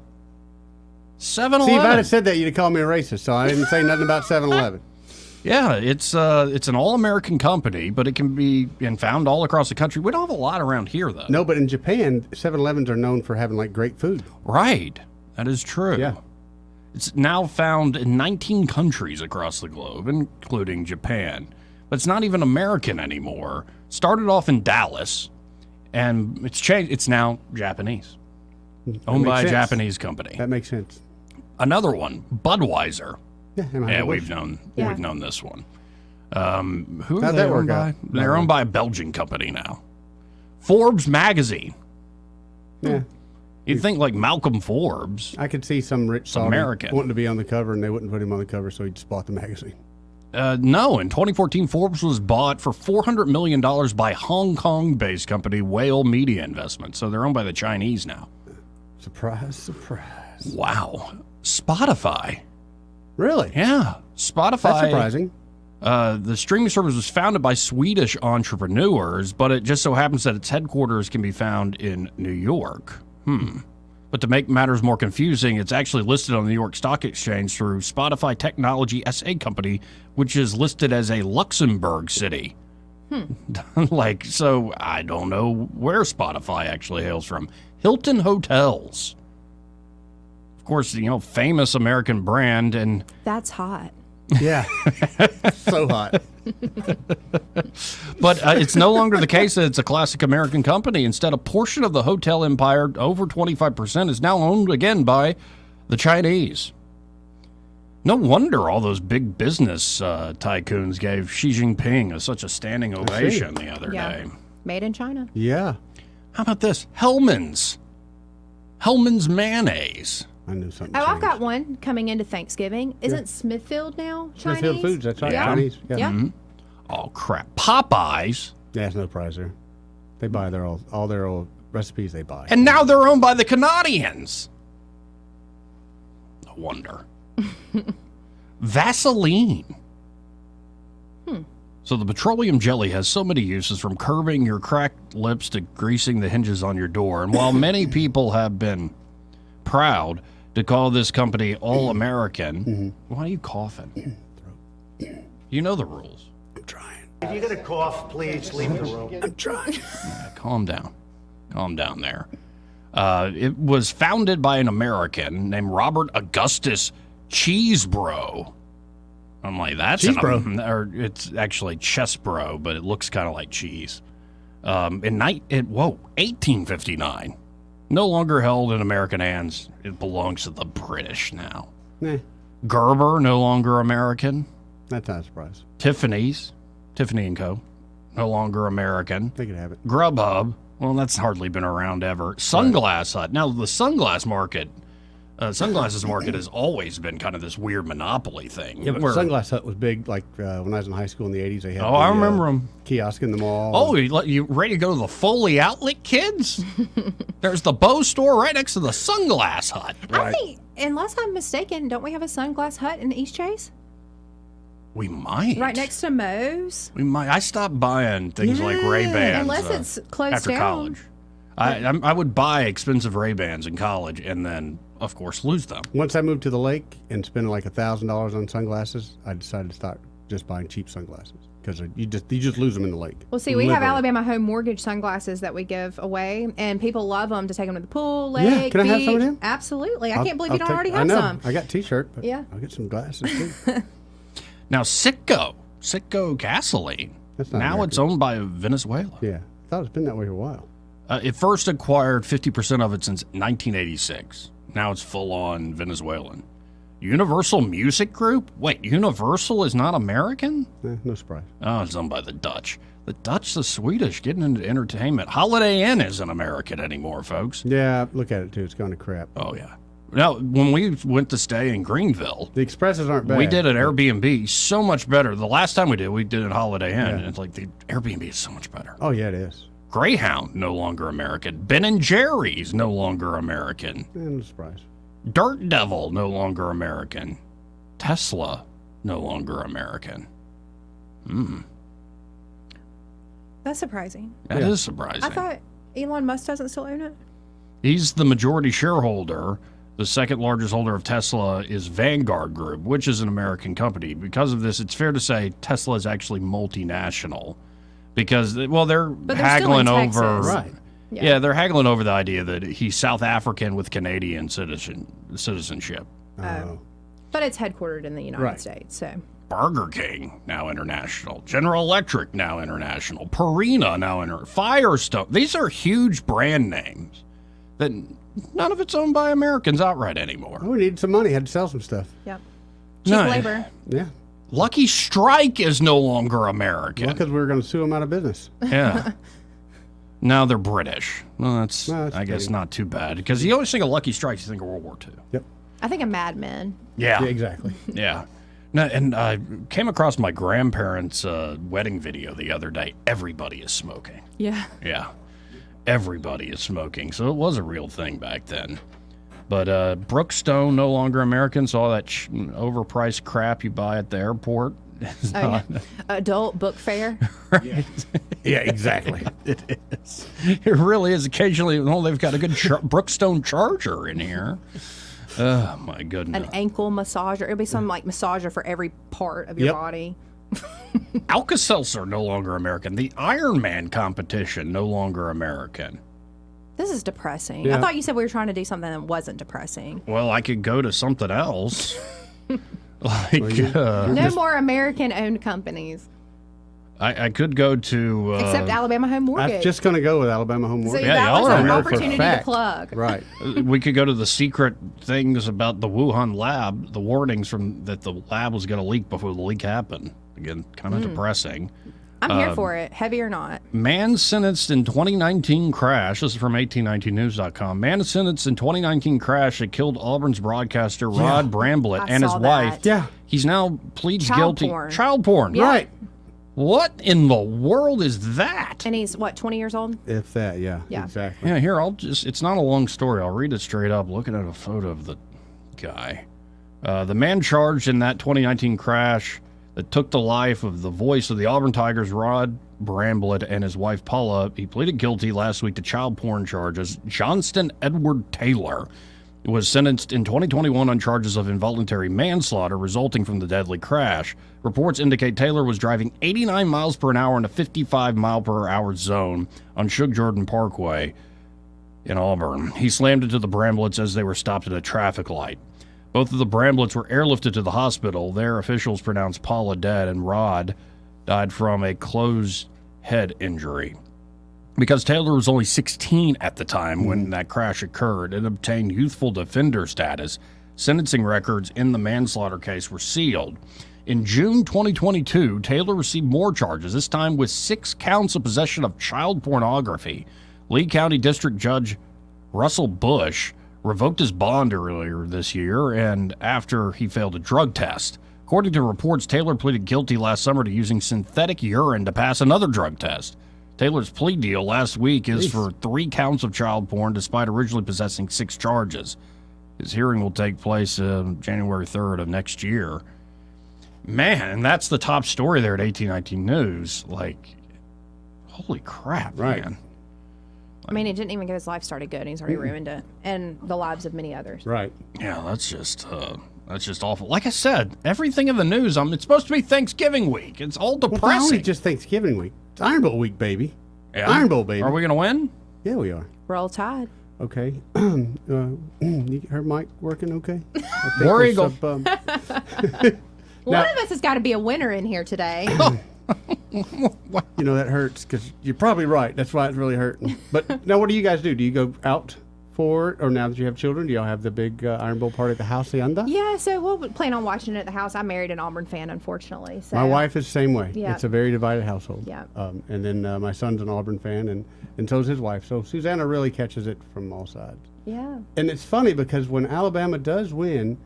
7-Eleven. See, if I'd have said that, you'd have called me a racist, so I didn't say nothing about 7-Eleven. Yeah, it's an all-American company, but it can be found all across the country. We don't have a lot around here, though. No, but in Japan, 7-Elevens are known for having, like, great food. Right. That is true. Yeah. It's now found in 19 countries across the globe, including Japan. But it's not even American anymore. Started off in Dallas, and it's changed. It's now Japanese. Owned by a Japanese company. That makes sense. Another one, Budweiser. Yeah, we've known this one. Who are How'd they that work owned by? out? They're owned by a Belgian company now. Forbes magazine. Yeah. You'd think like Malcolm Forbes. I could see some rich Saudi American. wanting to be on the cover, and they wouldn't put him on the cover, so he just bought the magazine. No, in 2014, Forbes was bought for $400 million by Hong Kong-based company Whale Media Investments. So they're owned by the Chinese now. Surprise, surprise. Wow. Spotify. Really? Yeah. Spotify. That's surprising. The streaming service was founded by Swedish entrepreneurs, but it just so happens that its headquarters can be found in New York. But to make matters more confusing, it's actually listed on the New York Stock Exchange through Spotify Technology SA Company, which is listed as a Luxembourg city. So I don't know where Spotify actually hails from. Hilton Hotels. Of course, famous American brand, and That's hot. Yeah. So hot. But it's no longer the case that it's a classic American company. Instead, a portion of the hotel empire, over 25%, is now owned again by the Chinese. No wonder all those big business tycoons gave Xi Jinping such a standing ovation the other day. Made in China. Yeah. How about this? Hellman's mayonnaise. I knew something. Oh, I've got one coming into Thanksgiving. Isn't Smithfield now Chinese? Smithfield Foods, that's right. Yeah. Chinese. Yeah. Yeah. Oh, crap. Popeyes. Yeah, it's no prize there. They buy all their old recipes they buy. And now they're owned by the Canadians. No wonder. Vaseline. So the petroleum jelly has so many uses, from curving your cracked lips to greasing the hinges on your door. And while many people have been proud to call this company all-American, why are you coughing? You know the rules. I'm trying. If you get a cough, please leave the room. I'm trying. Yeah, calm down. Calm down there. It was founded by an American named Robert Augustus Cheesebro. I'm like, that's Cheesebro. It's actually Chesbro, but it looks kind of like cheese. In 1859. No longer held in American hands. It belongs to the British now. Gerber, no longer American. That's not a surprise. Tiffany & Co., no longer American. They could have it. Grubhub, well, that's hardly been around ever. Sunglass Hut. Now, the sunglasses market has always been kind of this weird monopoly thing. Yeah, but Sunglass Hut was big, like when I was in high school in the 80s. They had I remember them. Kiosk in the mall. Oh, you ready to go to the Foley Outlet, kids? There's the Bow store right next to the Sunglass Hut. I think, unless I'm mistaken, don't we have a Sunglass Hut in East Chase? We might. Right next to Moe's? We might. I stopped buying things like Ray-Bans. Unless it's closed after down. college. I would buy expensive Ray-Bans in college and then, of course, lose them. Once I moved to the lake and spent like $1,000 on sunglasses, I decided to start just buying cheap sunglasses because you just lose them in the lake. Well, see, we have Alabama Home Mortgage sunglasses that we give away, and people love them to take them to the pool, lake, Yeah, can I have some of beach. them? Absolutely. I can't believe you don't already I have know. some. I got a T-shirt, but Yeah. I'll get some glasses too. Now, Citgo gasoline. That's not now American. it's owned by Venezuela. Yeah, I thought it's been that way for a while. It first acquired 50% of it since 1986. Now it's full-on Venezuelan. Universal Music Group? Wait, Universal is not American? No surprise. Oh, it's owned by the Dutch. The Dutch, the Swedish, getting into entertainment. Holiday Inn isn't American anymore, folks. Yeah, look at it too. It's gone to crap. Oh, yeah. Now, when we went to stay in Greenville, the expresses aren't bad. We did an Airbnb so much better. The last time we did a Holiday Inn. And it's like the Airbnb is so much better. Oh, yeah, it is. Greyhound, no longer American. Ben & Jerry's, no longer American. No surprise. Dirt Devil, no longer American. Tesla, no longer American. That's surprising. That is surprising. I thought Elon Musk doesn't still own it. He's the majority shareholder. The second largest holder of Tesla is Vanguard Group, which is an American company. Because of this, it's fair to say Tesla is actually multinational. Because, well, they're haggling over. Right. Yeah, they're haggling over the idea that he's South African with Canadian citizenship. But it's headquartered in the United States, so. Burger King, now international. General Electric, now international. Purina, now international. Firestone. These are huge brand names that none of it's owned by Americans outright anymore. Oh, we needed some money. Had to sell some stuff. Yep. Cheap labor. Yeah. Lucky Strike is no longer American. Well, because we were going to sue them out of business. Yeah. Now they're British. Well, that's I guess, not too bad. Because you always think of Lucky Strikes, you think of World War II. Yep. I think of Mad Men. Yeah. Exactly. Yeah. Now, and I came across my grandparents' wedding video the other day. Everybody is smoking. Yeah. Yeah. Everybody is smoking. So it was a real thing back then. But Brookstone, no longer American, so all that overpriced crap you buy at the airport is not. Adult book fair. Right? Yeah, exactly. It is. It really is. Occasionally, they've got a good Brookstone charger in here. Oh, my goodness. An ankle massager. It'll be some massager for every part of your body. Alka-Seltzer, no longer American. The Ironman competition, no longer American. This is depressing. Yeah. I thought you said we were trying to do something that wasn't depressing. Well, I could go to something else. No more American-owned companies. I could go to... Except Alabama Home Mortgage. I was just going to go with Alabama Home Mortgage. See, that was an opportunity to plug. Right. We could go to the secret things about the Wuhan lab, the warnings from that the lab was going to leak before the leak happened. Again, kind of depressing. I'm here for it, heavy or not. Man sentenced in 2019 crash. This is from 1819news.com. Man sentenced in 2019 crash that killed Auburn's broadcaster Rod Bramblett and his wife. Yeah. He's now pleads Child guilty. porn. Child porn. Yeah. Right. What in the world is that? And he's, 20 years old? If that, yeah. Yeah. Exactly. Yeah, here, it's not a long story. I'll read it straight up looking at a photo of the guy. The man charged in that 2019 crash that took the life of the voice of the Auburn Tigers, Rod Bramblett, and his wife, Paula. He pleaded guilty last week to child porn charges. Johnston Edward Taylor was sentenced in 2021 on charges of involuntary manslaughter resulting from the deadly crash. Reports indicate Taylor was driving 89 miles per hour in a 55 mile per hour zone on Shug Jordan Parkway in Auburn. He slammed into the Brambletts as they were stopped at a traffic light. Both of the Brambletts were airlifted to the hospital. Their officials pronounced Paula dead, and Rod died from a closed head injury. Because Taylor was only 16 at the time when that crash occurred and obtained youthful defender status, sentencing records in the manslaughter case were sealed. In June 2022, Taylor received more charges, this time with 6 counts of possession of child pornography. Lee County District Judge Russell Bush revoked his bond earlier this year and after he failed a drug test. According to reports, Taylor pleaded guilty last summer to using synthetic urine to pass another drug test. Taylor's plea deal last week is for 3 counts of child porn, despite originally possessing 6 charges. His hearing will take place January 3rd of next year. Man, and that's the top story there at 1819 News. Like, holy crap, man. I mean, he didn't even get his life started good, and he's already ruined it, and the lives of many others. Right. Yeah, that's just awful. Like I said, everything in the news, it's supposed to be Thanksgiving week. It's all Well, depressing. not only just Thanksgiving week. It's Iron Bowl week, baby. Yeah. Iron Bowl, baby. Are we going to win? Yeah, we are. Roll Tide. Okay. You her mic working okay? I think War there's Eagle. some, One of us has got to be a winner in here today. You know, that hurts because you're probably right. That's why it's really hurting. But now what do you guys do? Do you go out or now that you have children, do y'all have the big Iron Bowl party at the house yonder? Yeah, so we'll plan on watching it at the house. I married an Auburn fan, unfortunately. So. My wife is the same way. Yeah. It's a very divided household. Yeah. And then my son's an Auburn fan, and so is his wife. So Susanna really catches it from all sides. Yeah. And it's funny because when Alabama does win,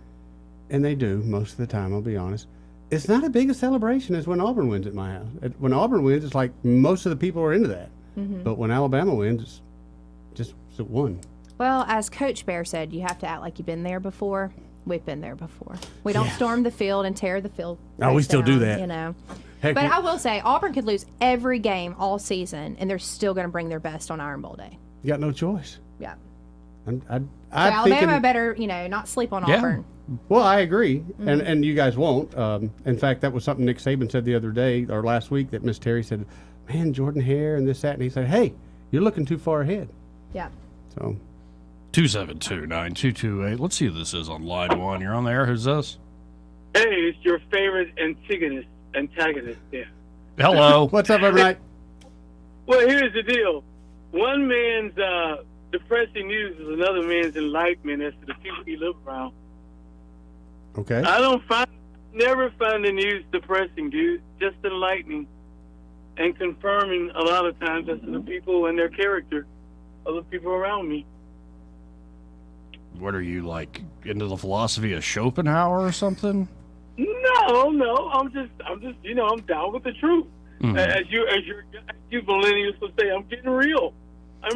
and they do most of the time, I'll be honest, it's not as big a celebration as when Auburn wins at my house. When Auburn wins, it's like most of the people are into that. Mhm. But when Alabama wins, it's just it's one. Well, as Coach Bear said, you have to act like you've been there before. We've been there before. We don't storm the field and tear the field. No, we still do down, that. You know. Heck, But I will say, Auburn could lose every game all season, and they're still going to bring their best on Iron Bowl Day. You got no choice. Yeah. I'm So Alabama better, not sleep on Auburn. Well, I agree, Mhm. and you guys won't. In fact, that was something Nick Saban said the other day or last week that Miss Terry said, "Man, Jordan Hare and this, that," and he said, "Hey, you're looking too far ahead." Yeah. So 272-9228. Let's see who this is on line one. You're on the air. Who's this? Hey, it's your favorite antagonist. Yeah. Hello. What's up, everybody? Well, here's the deal. One man's depressing news is another man's enlightenment as to the people he lives around. Okay. I never find the news depressing, dude. Just enlightening and confirming a lot of times as to the people and their character of the people around me. What are you, like, into the philosophy of Schopenhauer or something? No. I'm just, I'm down with the truth. Mhm. As you millennials would say, I'm getting real.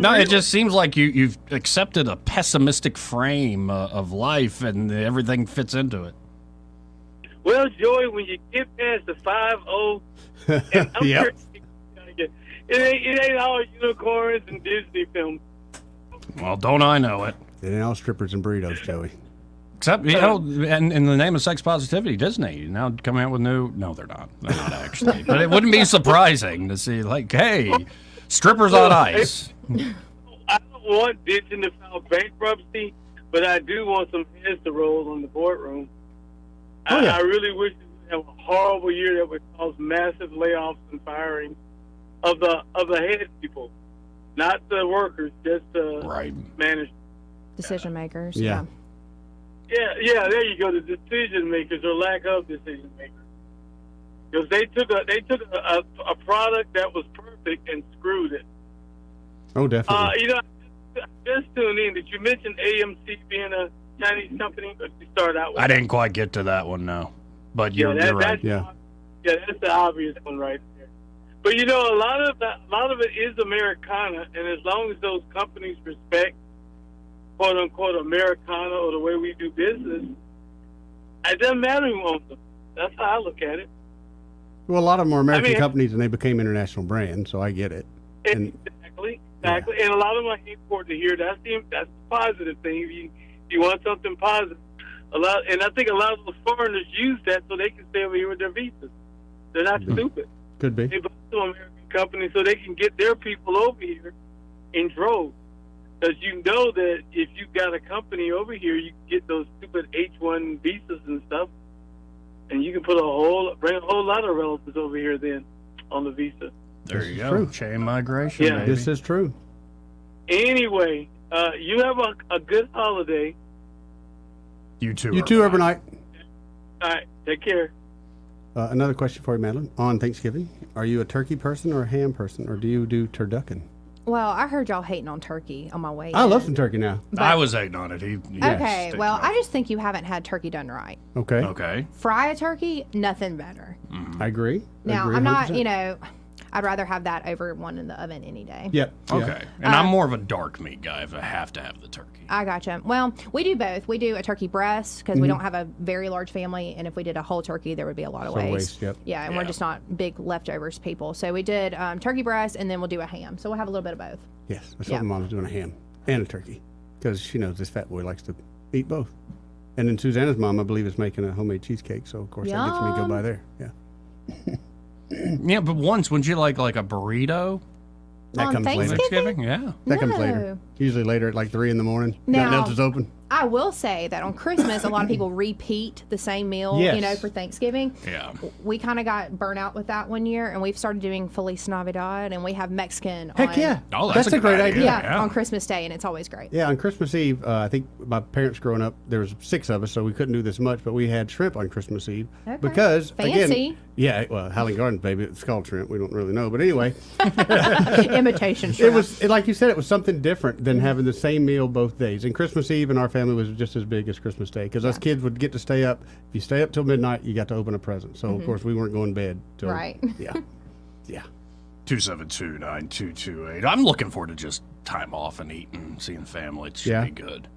No, real. it just seems like you've accepted a pessimistic frame of life and everything fits into it. Well, Joey, when you get past the 5-0, and I'm Yep. sure it ain't all unicorns and Disney films. Well, don't I know it. It ain't all strippers and burritos, Joey. Except, and in the name of sex positivity, Disney now coming out with new... No, they're not. They're not actually. But it wouldn't be surprising to see, like, hey, strippers on ice. I don't want Disney to file bankruptcy, but I do want some heads to roll on the boardroom. Oh, yeah. I really wish we would have a horrible year that would cause massive layoffs and firing of the head people, not the workers, just the managers. Decision makers. Yeah. Yeah, there you go. The decision makers or lack of decision makers, because they took a product that was perfect and screwed it. Oh, definitely. I just tuned in. Did you mention AMC being a Chinese company? But you started out with I didn't quite get to that one, no. But you're right. Yeah, that's the obvious one right there. But a lot of it is Americana, and as long as those companies respect quote unquote Americana or the way we do business, it doesn't matter who owns them. That's how I look at it. Well, a lot of them are American companies, and they became international brands, so I get it. Exactly. And a lot of them are important to hear. That's the positive thing. If you want something positive, and I think a lot of those foreigners use that so they can stay over here with their visas. They're not stupid. Could be. They buy some American companies so they can get their people over here in droves. Because you know that if you got a company over here, you can get those stupid H-1 visas and stuff, and you can bring a whole lot of relatives over here then on the visa. There This you is go. true. Chain migration, Yeah. baby. This is true. Anyway, you have a good holiday. You too. You too, overnight. All right, take care. Another question for you, Madeline. On Thanksgiving, are you a turkey person or a ham person, or do you do turducken? Well, I heard y'all hating on turkey on my way. I in. love some turkey now. I was hating on it. Okay, well, I just think you haven't had turkey done right. Okay. Okay. Fry a turkey, nothing better. I agree. Now, Agree I'm not, 100%. I'd rather have that over one in the oven any day. Yep. Okay. And I'm more of a dark meat guy if I have to have the turkey. I gotcha. Well, we do both. We do a turkey breast because we Mhm. don't have a very large family, and if we did a whole turkey, there would be a lot of Some waste. waste, yep. Yeah, and we're just not big leftovers people. So we did turkey breast, and then we'll do a ham. So we'll have a little bit of both. Yes, that's Yeah. what my mom's doing, a ham and a turkey, because she knows this fat boy likes to eat both. And then Susanna's mom, I believe, is making a homemade cheesecake, so of course that gets me to go by there. Yeah. Yeah, but once, wouldn't you like a burrito? That On comes later. Thanksgiving? Yeah. That comes No. later. Usually later at like 3 in the morning. Now- Nothing else is open. I will say that on Christmas, a lot of people repeat the same meal, Yes. for Thanksgiving. Yeah. We kind of got burnt out with that one year, and we've started doing Feliz Navidad, and we have Mexican Heck on, yeah. Oh, that's a great idea. yeah, on Christmas Day, and it's always great. Yeah, on Christmas Eve, I think my parents growing up, there was 6 of us, so we couldn't do this much, but we had shrimp on Christmas Eve. Okay. Because, Fancy. again, yeah, well, Howling Gardens, baby, it's called shrimp. We don't really know, but anyway. Imitation It shrimp. was, like you said, it was something different than having the same meal both days. And Christmas Eve in our family was just as big as Christmas Day, because us kids would get to stay up. If you stay up till midnight, you got to open a present. So, of course, we weren't going to bed till, Right. Yeah. Yeah. 272-9228. I'm looking forward to just time off and eating, seeing family. It should Yeah. be good.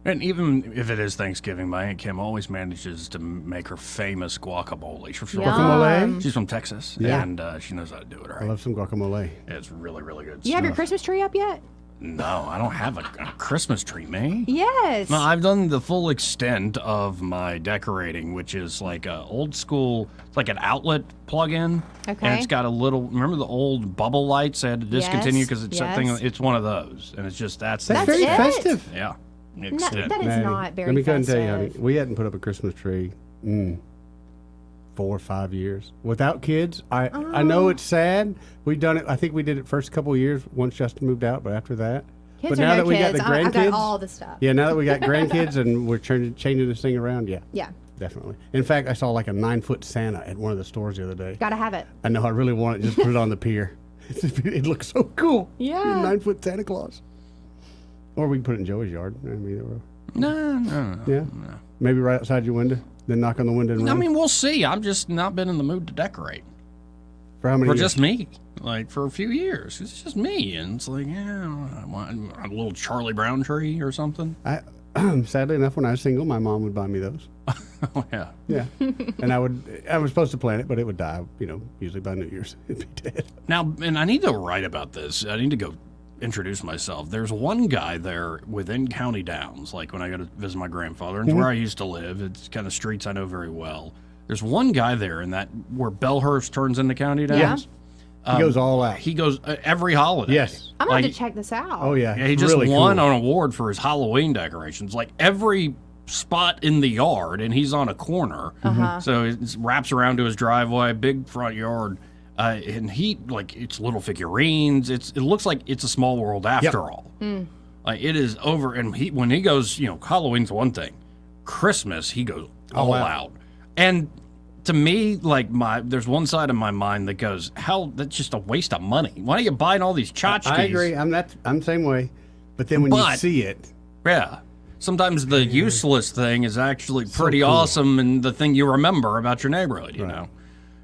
And even if it is Thanksgiving, my Aunt Kim always manages to make her famous guacamole. She's from, Guacamole? She's from Texas, Yeah. and she knows how to do it I right. love some guacamole. It's really, really good You have your stuff. Christmas tree up yet? No, I don't have a Christmas tree, me. Yes. No, I've done the full extent of my decorating, which is like a old school, it's like an outlet plug-in. Okay. And it's got a little, remember the old bubble lights they had to discontinue Yes, because it's yes. something, it's one of those. And it's just, that's very it? festive. Yeah. that Extent. is Maddie, not very let me go and tell you, honey, festive. we hadn't put up a Christmas tree 4 or 5 years without kids. I know it's sad. We've done it. I think we did it first couple of years once Justin moved out, but after that. Kids but or now no that we got kids, the I've grandkids, got all the stuff. yeah. Now that we got grandkids and we're changing this thing around, yeah, Yeah. definitely. In fact, I saw like a 9-foot Santa at one of the stores the other day. Gotta have it. I know. I really want it. Just put it on the pier. It looks so cool. Yeah. 9-foot Santa Claus. Or we can put it in Joey's yard. I mean, either way. No. Yeah. Maybe right outside your window. Then knock on the window and I run. mean, we'll see. I've just not been in the mood to decorate. For how many For years? just me. Like, for a few years. It's just me. And it's like, yeah, I want a little Charlie Brown tree or something. Sadly enough, when I was single, my mom would buy me those. Oh, yeah. Yeah. And I was supposed to plant it, but it would die, usually by New Year's. It'd be dead. Now, and I need to write about this. I need to go introduce myself. There's one guy there within County Downs, like when I go to visit my grandfather, and it's where I used to live. It's kind of streets I know very well. There's one guy there in that where Bellhurst turns into County Downs. He goes all out. He goes every holiday. Yes. I'm going to check this out. Oh, yeah. Yeah, he just really won cool. an award for his Halloween decorations. Like every spot in the yard, and he's on a corner. Uh-huh. So it wraps around to his driveway, big front yard. And he, like, it's little figurines. It looks like it's a small world after all. Like, it is over. And when he goes, Halloween's one thing. Christmas, he goes all out. And to me, like, there's one side of my mind that goes, that's just a waste of money. Why are you buying all these tchotchkes? I agree. I'm the same way. But then when you see it. Yeah. Sometimes the useless thing is actually pretty cool. awesome and the thing you remember about your neighborhood, you know?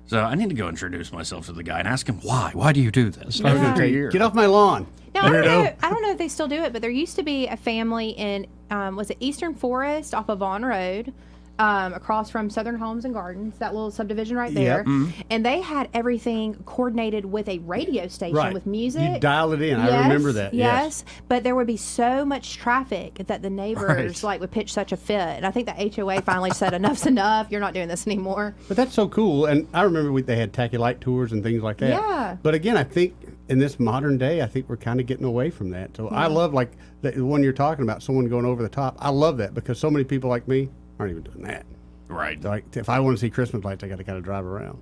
So I need to go introduce myself to the guy and ask him why. Why do you do this? I was gonna say, get off my lawn. Now, I don't know if they still do it, but there used to be a family in, was it Eastern Forest off of Vaughn Road, across from Southern Homes and Gardens, that little subdivision right there. Yep. Mhm. And they had everything coordinated with a radio station Right. with music. You dial it in. I Yes, remember that. Yes. But there would be so much traffic that the neighbors Right. would pitch such a fit. And I think the HOA finally said, enough's enough. You're not doing this anymore. But that's so cool. And I remember they had tacky light tours and things like that. Yeah. But again, I think in this modern day, I think we're kind of getting away from that. So I love, like, the one you're talking about, someone going over the top. I love that because so many people like me aren't even doing that. Right. Like, if I want to see Christmas lights, I got to kind of drive around.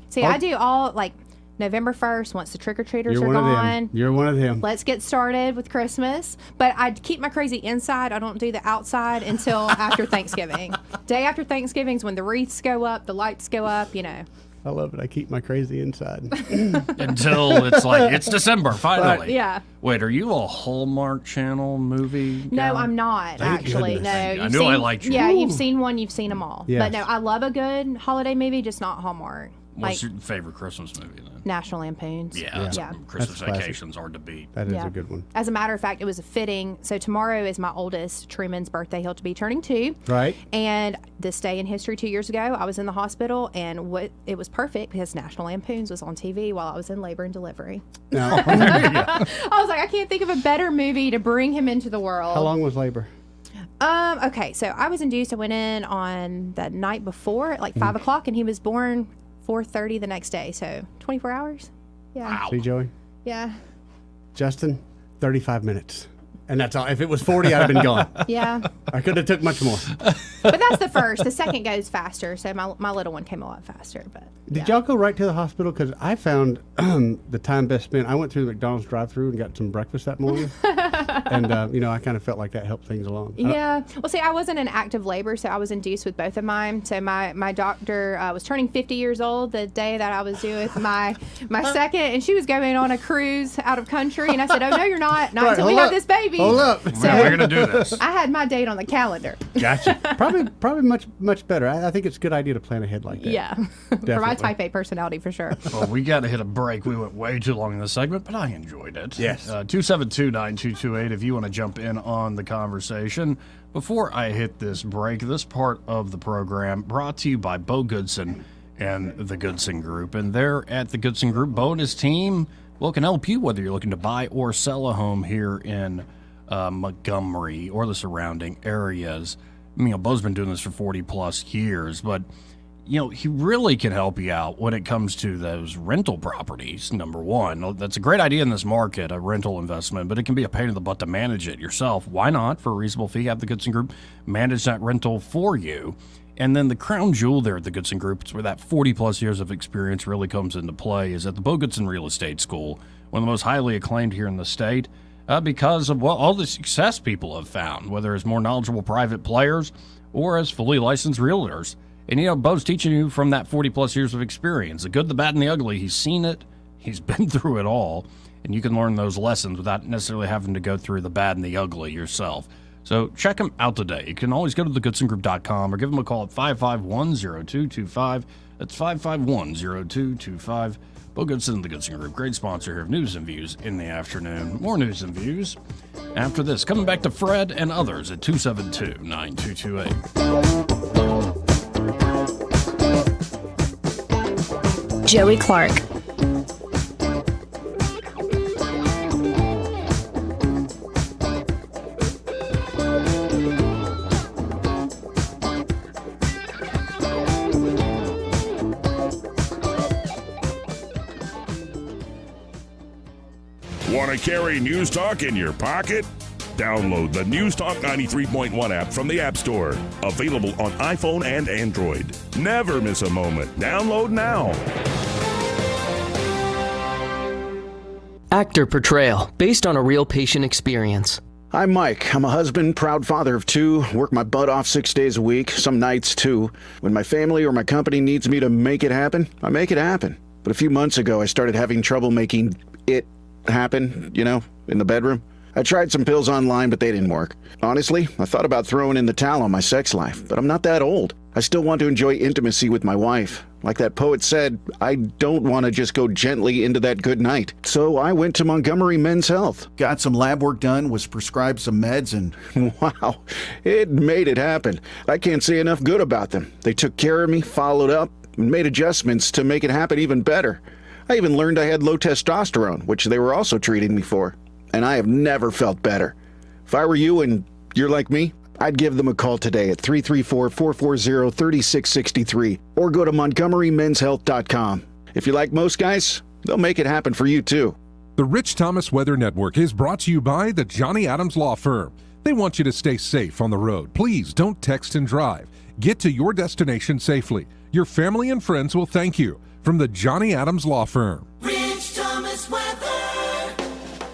See, I do all, like, November 1st, once the trick-or-treaters You're are one of gone. them. You're one of them. Let's get started with Christmas. But I keep my crazy inside. I don't do the outside until after Thanksgiving. Day after Thanksgiving is when the wreaths go up, the lights go up, I love it. I keep my crazy inside. Until it's like, it's December, finally. Yeah. Wait, are you a Hallmark Channel movie No, guy? I'm not, Thank actually. goodness. No. I you've knew I seen- liked you. Yeah, Ooh. you've seen one, you've seen them all. Yes. But no, I love a good holiday movie, just not Hallmark. What's your favorite Christmas movie then? National Lampoons. Yeah, Christmas That's classic. Vacation's hard to beat. That is Yeah. a good one. As a matter of fact, it was a fitting. So tomorrow is my oldest, Truman's birthday. He'll be turning 2. Right. And this day in history 2 years ago, I was in the hospital, and it was perfect because National Lampoons was on TV while I was in labor and delivery. Now, I was like, I can't think of a better movie to bring him into the world. how long was labor? Okay, so I was induced. I went in on the night before at like 5 o'clock, and he was born 4:30 the next day. So 24 hours. Yeah. See, Joey? Yeah. Justin, 35 minutes. And that's all. If it was 40, I'd have been gone. Yeah. I could have took much more. But that's the first. The second goes faster. So my little one came a lot faster. But Did y'all go right to the hospital? Because I found the time best spent. I went through the McDonald's drive-thru and got some breakfast that morning. And, I kind of felt like that helped things along. Yeah. Well, see, I wasn't in active labor, so I was induced with both of mine. So my doctor was turning 50 years old the day that I was due with my second, and she was going on a cruise out of country. And I said, "Oh, no, you're not. Not until we have this baby." Hold up. So we're going to do this. I had my date on the calendar. Gotcha. Probably much better. I think it's a good idea to plan ahead like that. Yeah. For my type A personality, for sure. Well, we got to hit a break. We went way too long in this segment, but I enjoyed it. Yes. 272-9228 if you want to jump in on the conversation. Before I hit this break, this part of the program brought to you by Bo Goodson and the Goodson Group. And they're at the Goodson Group. Bo and his team, well, can help you whether you're looking to buy or sell a home here in Montgomery or the surrounding areas. Bo's been doing this for 40 plus years, but he really can help you out when it comes to those rental properties. Number one, that's a great idea in this market, a rental investment, but it can be a pain in the butt to manage it yourself. Why not, for a reasonable fee, have the Goodson Group manage that rental for you? And then the crown jewel there at the Goodson Group, it's where that 40 plus years of experience really comes into play, is at the Bo Goodson Real Estate School, one of the most highly acclaimed here in the state. Because of all the success people have found, whether as more knowledgeable private players or as fully licensed realtors. And, Bo's teaching you from that 40 plus years of experience, the good, the bad, and the ugly. He's seen it. He's been through it all. And you can learn those lessons without necessarily having to go through the bad and the ugly yourself. So check him out today. You can always go to thegoodsongroup.com or give him a call at 551-0225. That's 551-0225. Bo Goodson and the Goodson Group, great sponsor here of News and Views in the afternoon. More news and views after this. Coming back to Fred and others at 272-9228. Joey Clark. Want to carry News Talk in your pocket? Download the News Talk 93.1 app from the App Store. Available on iPhone and Android. Never miss a moment. Download now. Actor Portrayal, based on a real patient experience. I'm Mike. I'm a husband, proud father of two, work my butt off 6 days a week, some nights too. When my family or my company needs me to make it happen, I make it happen. But a few months ago, I started having trouble making it happen, in the bedroom. I tried some pills online, but they didn't work. Honestly, I thought about throwing in the towel on my sex life, but I'm not that old. I still want to enjoy intimacy with my wife. Like that poet said, I don't want to just go gently into that good night. So I went to Montgomery Men's Health. Got some lab work done, was prescribed some meds, and wow, it made it happen. I can't say enough good about them. They took care of me, followed up, and made adjustments to make it happen even better. I even learned I had low testosterone, which they were also treating me for. And I have never felt better. If I were you and you're like me, I'd give them a call today at 334-440-3663 or go to MontgomeryMen'sHealth.com. If you like most guys, they'll make it happen for you too. The Rich Thomas Weather Network is brought to you by the Johnny Adams Law Firm. They want you to stay safe on the road. Please don't text and drive. Get to your destination safely. Your family and friends will thank you. From the Johnny Adams Law Firm. Rich Thomas Weather.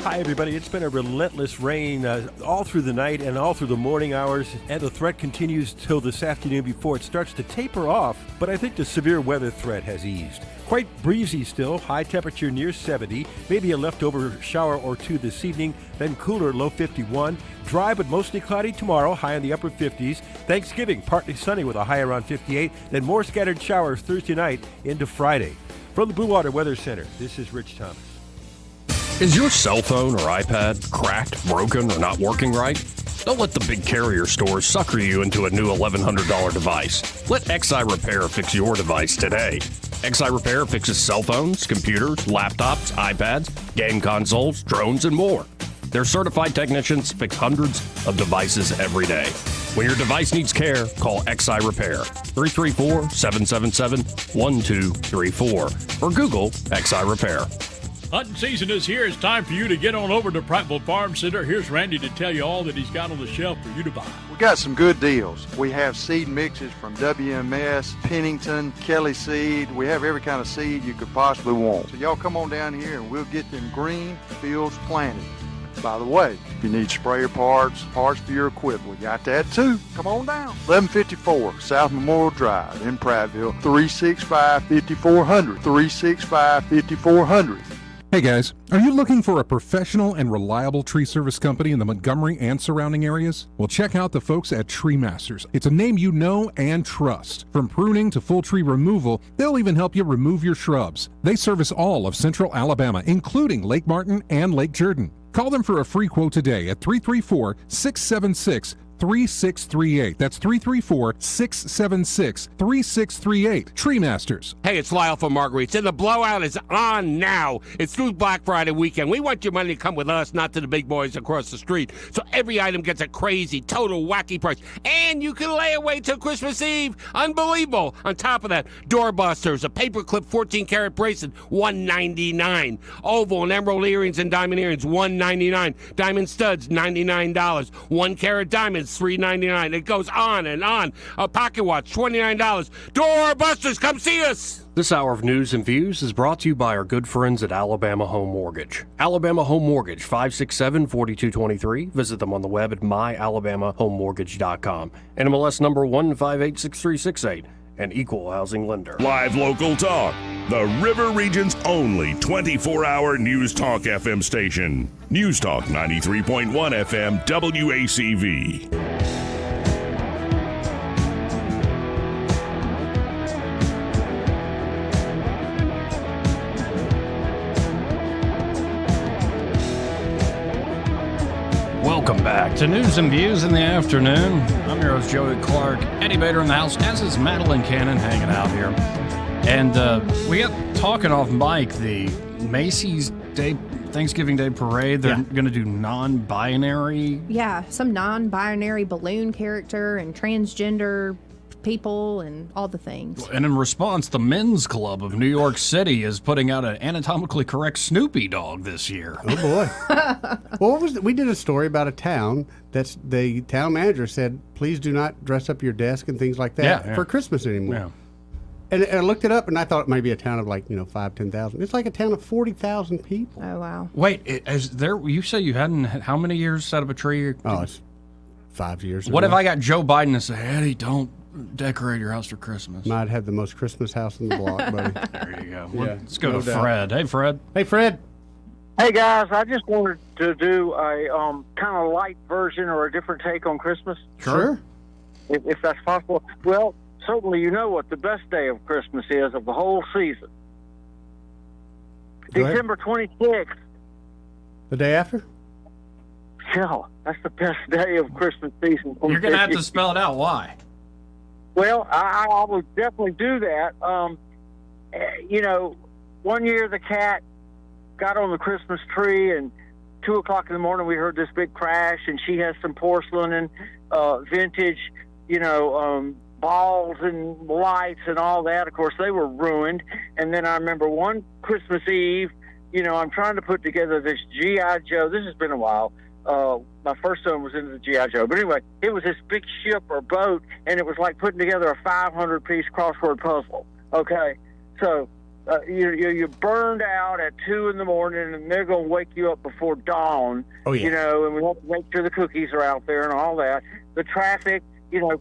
Hi, everybody. It's been a relentless rain all through the night and all through the morning hours, and the threat continues till this afternoon before it starts to taper off, but I think the severe weather threat has eased. Quite breezy still, high temperature near 70, maybe a leftover shower or two this evening, then cooler, low 51. Dry but mostly cloudy tomorrow, high in the upper 50s. Thanksgiving, partly sunny with a high around 58, then more scattered showers Thursday night into Friday. From the Blue Water Weather Center, this is Rich Thomas. Is your cell phone or iPad cracked, broken, or not working right? Don't let the big carrier stores sucker you into a new $1,100 device. Let XI Repair fix your device today. XI Repair fixes cell phones, computers, laptops, iPads, game consoles, drones, and more. Their certified technicians fix hundreds of devices every day. When your device needs care, call XI Repair, 334-777-1234, or Google XI Repair. Hunting season is here. It's time for you to get on over to Prattville Farm Center. Here's Randy to tell you all that he's got on the shelf for you to buy. We got some good deals. We have seed mixes from WMS, Pennington, Kelly Seed. We have every kind of seed you could possibly want. So y'all come on down here and we'll get them green fields planted. By the way, if you need sprayer parts for your equipment, we got that too. Come on down. 1154 South Memorial Drive in Prattville, 365-5400, 365-5400. Hey guys, are you looking for a professional and reliable tree service company in the Montgomery and surrounding areas? Well, check out the folks at Tree Masters. It's a name you know and trust. From pruning to full tree removal, they'll even help you remove your shrubs. They service all of Central Alabama, including Lake Martin and Lake Jordan. Call them for a free quote today at 334-676-3638. That's 334-676-3638. Tree Masters. Hey, it's Lyle from Marguerite's, and the blowout is on now. It's through Black Friday weekend. We want your money to come with us, not to the big boys across the street. So every item gets a crazy, total, wacky price. And you can lay away till Christmas Eve. Unbelievable. On top of that, doorbusters, a paperclip 14-karat bracelet, $199. Oval and emerald earrings and diamond earrings, $199. Diamond studs, $99. 1-carat diamonds, $3.99. It goes on and on. A pocket watch, $29. Doorbusters, come see us! This hour of news and views is brought to you by our good friends at Alabama Home Mortgage. Alabama Home Mortgage, 567-4223. Visit them on the web at myalabamahomemortgage.com. NMLS number 1586368. An equal housing lender. Live local talk. The River Region's only 24-hour News Talk FM station. News Talk 93.1 FM WACV. Welcome back to News and Views in the Afternoon. I'm your host, Joey Clark. Eddie Bader in the house, as is Madeline Cannon hanging out here. And we got talking off mic, the Macy's Day Thanksgiving Day Parade. They're going to do non-binary. Yeah, some non-binary balloon character and transgender people and all the things. And in response, the Men's Club of New York City is putting out an anatomically correct Snoopy dog this year. Oh boy! Well, what was we did a story about a town that's the town manager said, please do not dress up your desk and things like that for Christmas anymore. Yeah. And I looked it up, and I thought it might be a town of 5,000-10,000. It's like a town of 40,000 people. Oh wow! Wait, is there? You say you hadn't? How many years set up a tree? Oh, it's 5 years. What if I got Joe Biden to say, Eddie, don't decorate your house for Christmas? Might have the most Christmas house in the block, buddy. There you go. Let's go to Fred. Hey, Fred. Hey, Fred. Hey, guys. I just wanted to do a kind of light version or a different take on Christmas. Sure. If that's possible. Well, certainly you know what the best day of Christmas is of the whole season. December 26th. The day after? Hell, that's the best day of Christmas season. You're going to have to spell it out. Why? Well, I would definitely do that. One year the cat got on the Christmas tree, and 2 o'clock in the morning we heard this big crash, and she has some porcelain and vintage, balls and lights and all that. Of course, they were ruined. And then I remember one Christmas Eve, I'm trying to put together this G.I. Joe. This has been a while. My first son was into the G.I. Joe. But anyway, it was this big ship or boat, and it was like putting together a 500-piece crossword puzzle. Okay? So you're burned out at 2 in the morning, and they're going to wake you up before dawn. Oh, yeah. And we have to make sure the cookies are out there and all that. The traffic,